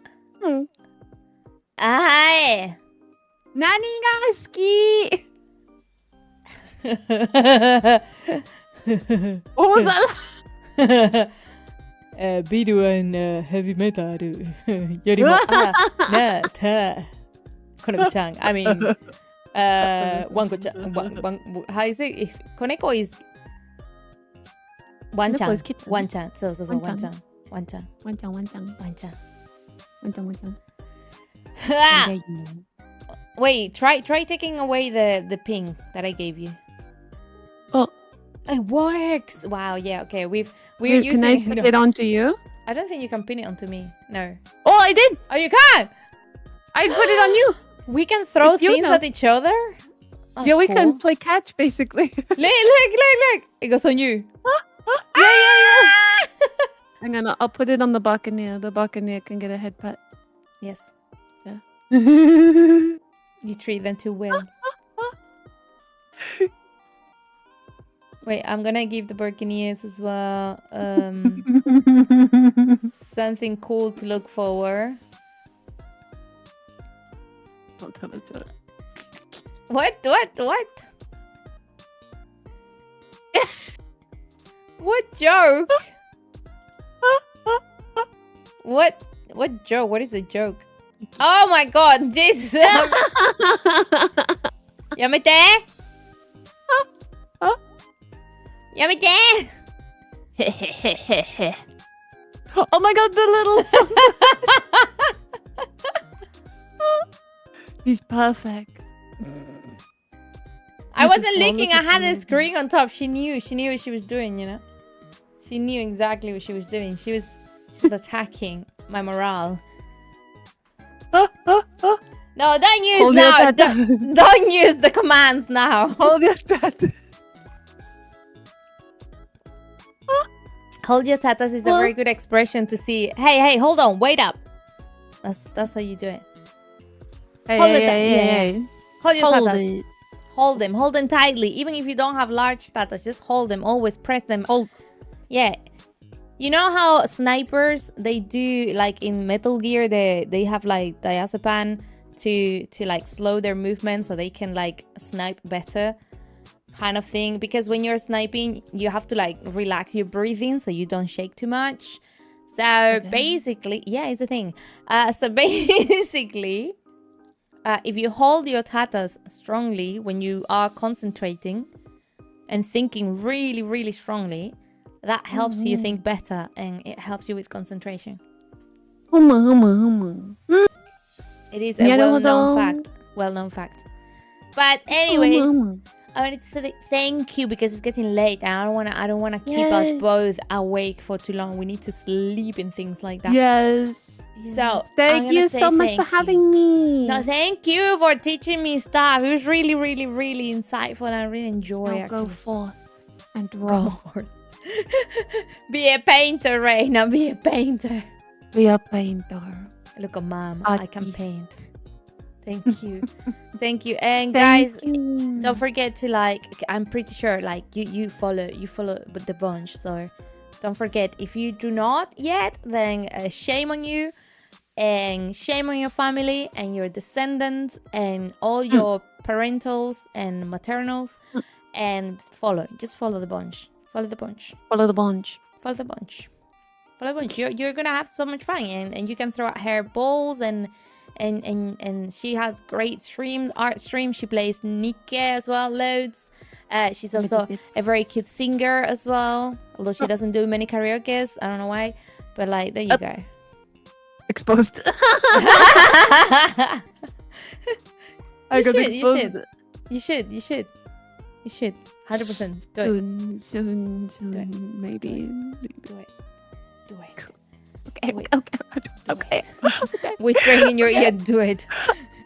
Hi. 何が好き What was that? ビルはヘビメタルよりもなたこの子ちゃん I mean one how is it if Koneko is one chan one chan so one chan one chan. Wait, try taking away the ping that I gave you. Oh, it works. Wow, yeah, okay. We're Can using I stick it onto you? I don't think you can pin it onto me. No. Oh, I did. Oh, you can. I put it on you. We can throw It's you things now. at each other. That's Yeah, we cool. can play catch basically. Look. It goes on you. Yeah. Hang on, I'll put it on the Buccaneer. The Buccaneer can get a head pat. Yes. Yeah. You treat them too well. Wait, I'm gonna give the Buccaneers as well something cool to look forward. Don't tell each other. What? What joke? What joke? What is a joke? Oh my god, Jesus! Yamete! Yamete! Oh my god, the little He's perfect. I You wasn't just looking. I wanted to had the comment. screen on top. She knew what she was doing, you know? She knew exactly what she was doing. She's attacking my morale. No, don't use Hold your now. tatas. Don't use the commands now. Hold your tatas. Hold your tatas is a very good expression to see. Hey, hold on, wait up. That's how you do it. Hold it. Yeah. Hold your tatas. It. Hold them tightly. Even if you don't have large tatas, just hold them. Always press them. Hold. Yeah. You know how snipers, they do, like in Metal Gear, they have like diazepam to like slow their movement so they can like snipe better, kind of thing. Because when you're sniping, you have to like relax your breathing so you don't shake too much. So basically, yeah, it's a thing. So basically, if you hold your tatas strongly when you are concentrating and thinking really, really strongly, that helps you think better and it helps you with concentration. It is a well-known fact. But anyways, I wanted to say thank you because it's getting late and I don't wanna keep us both awake for too long. We need to sleep and things like that. Yes. So thank you so much for having me. No, thank you for teaching me stuff. It was really, really, really insightful and I really enjoy it. Go forth and draw. Go forth. Be a painter, Reina. Be a painter. Be a painter. Look at Mom. I can paint. Thank you. Thank you. And guys, don't forget to like, I'm pretty sure like you follow with the bunch. So don't forget, if you do not yet, then shame on you and shame on your family and your descendants and all your parentals and maternals and just follow the bunch. Follow the bunch. Follow the bunch. Follow the bunch. Follow the bunch. You're gonna have so much fun and you can throw out hairballs and she has great art streams. She plays Nike as well, loads. She's also a very cute singer as well, although she doesn't do many karaokes. I don't know why, but like there you go. Exposed. You should. 100%. Do it. Soon. Maybe. Do it. Okay. Whispering in your ear, do it.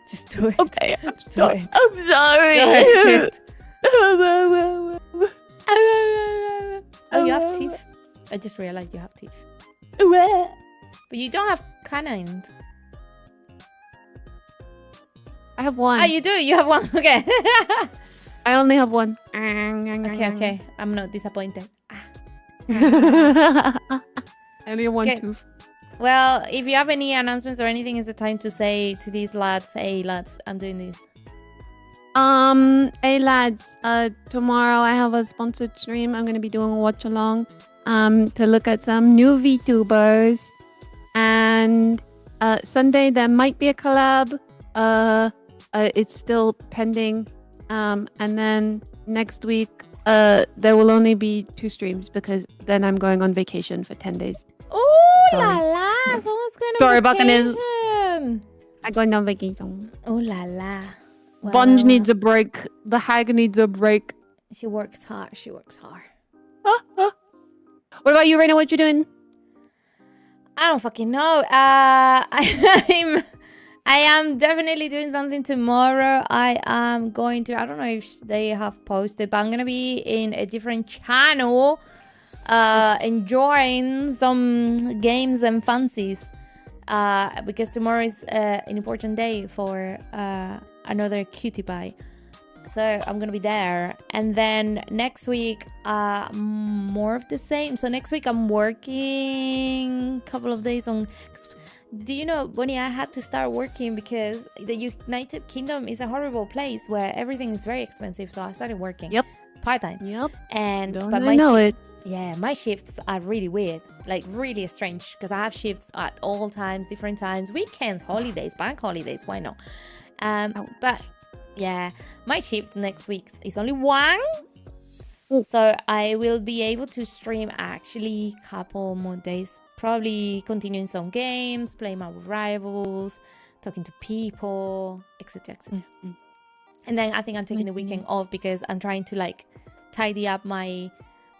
Just do it. Okay, I'm sorry. Oh, you have teeth? I just realized you have teeth. But you don't have canines. I have one. Oh, you do? You have one? Okay. I only have one. Okay. I'm not disappointed. I only have one tooth. Well, if you have any announcements or anything, is the time to say to these lads, hey lads, I'm doing this. Hey lads, tomorrow I have a sponsored stream. I'm gonna be doing a watch along to look at some new VTubers. And Sunday there might be a collab. It's still pending. And then next week there will only be 2 streams because then I'm going on vacation for 10 days. Oh la la! Someone's going on vacation. Buccaneers. I'm going on vacation. Oh la la! Well, Bunge needs a break. The hag needs a break. She works hard. What about you, Reina? What you doing? I don't fucking know. I am definitely doing something tomorrow. I am going to, I don't know if they have posted, but I'm going to be in a different channel enjoying some games and fancies because tomorrow is an important day for another cutie pie. So I'm going to be there. And then next week, more of the same. So next week I'm working a couple of days on... Do you know, Bonnie, I had to start working because the United Kingdom is a horrible place where everything is very expensive. So I started working part-time. Yeah, my shifts are really weird, like really strange because I have shifts at all times, different times, weekends, holidays, bank holidays, why not? But yeah, my shift next week is only 1. So I will be able to stream actually a couple more days, probably continuing some games, playing my rivals, talking to people, etc. And then I think I'm taking the weekend off because I'm trying to like tidy up my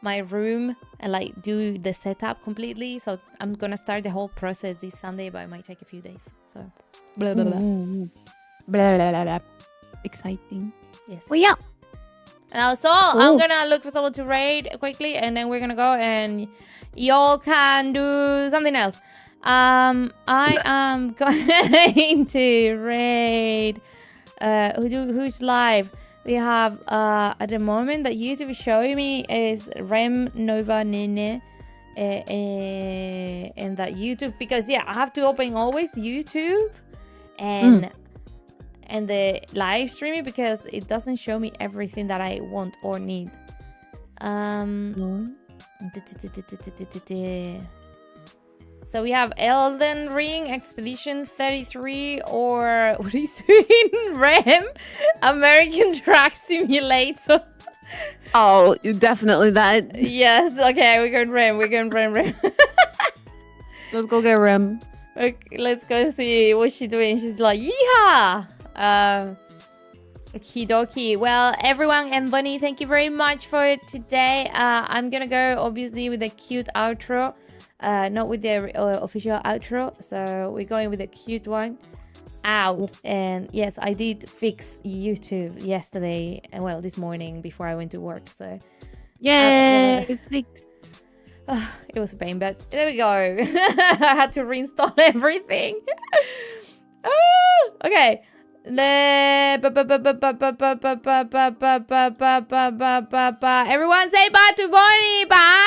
my room and like do the setup completely. So I'm gonna start the whole process this Sunday, but it might take a few days. So blah blah blah. Blah, blah, blah, blah. Exciting. Yes. Well, yeah. And also, I'm gonna look for someone to raid quickly, and then we're gonna go and y'all can do something else. I am going to raid. Who's live? We have at the moment that YouTube is showing me is Rem Nova Nene. And that YouTube, because yeah, I have to open always YouTube and the live streaming because it doesn't show me everything that I want or need. So we have Elden Ring Expedition 33 or what is doing Rem American Truck Simulator. Oh, definitely that. Yes, okay, we're going Rem. Let's go get Rem. Okay, let's go see what she's doing. She's like, yeehaw! Okie dokie. Well, everyone and Bunny, thank you very much for today. I'm gonna go obviously with a cute outro, not with the official outro. So we're going with a cute one out. And yes, I did fix YouTube yesterday, and well, this morning before I went to work. So yay, it's fixed. it was a pain, but there we go. I had to reinstall everything. Okay. Everyone say bye to Bonnie. Bye.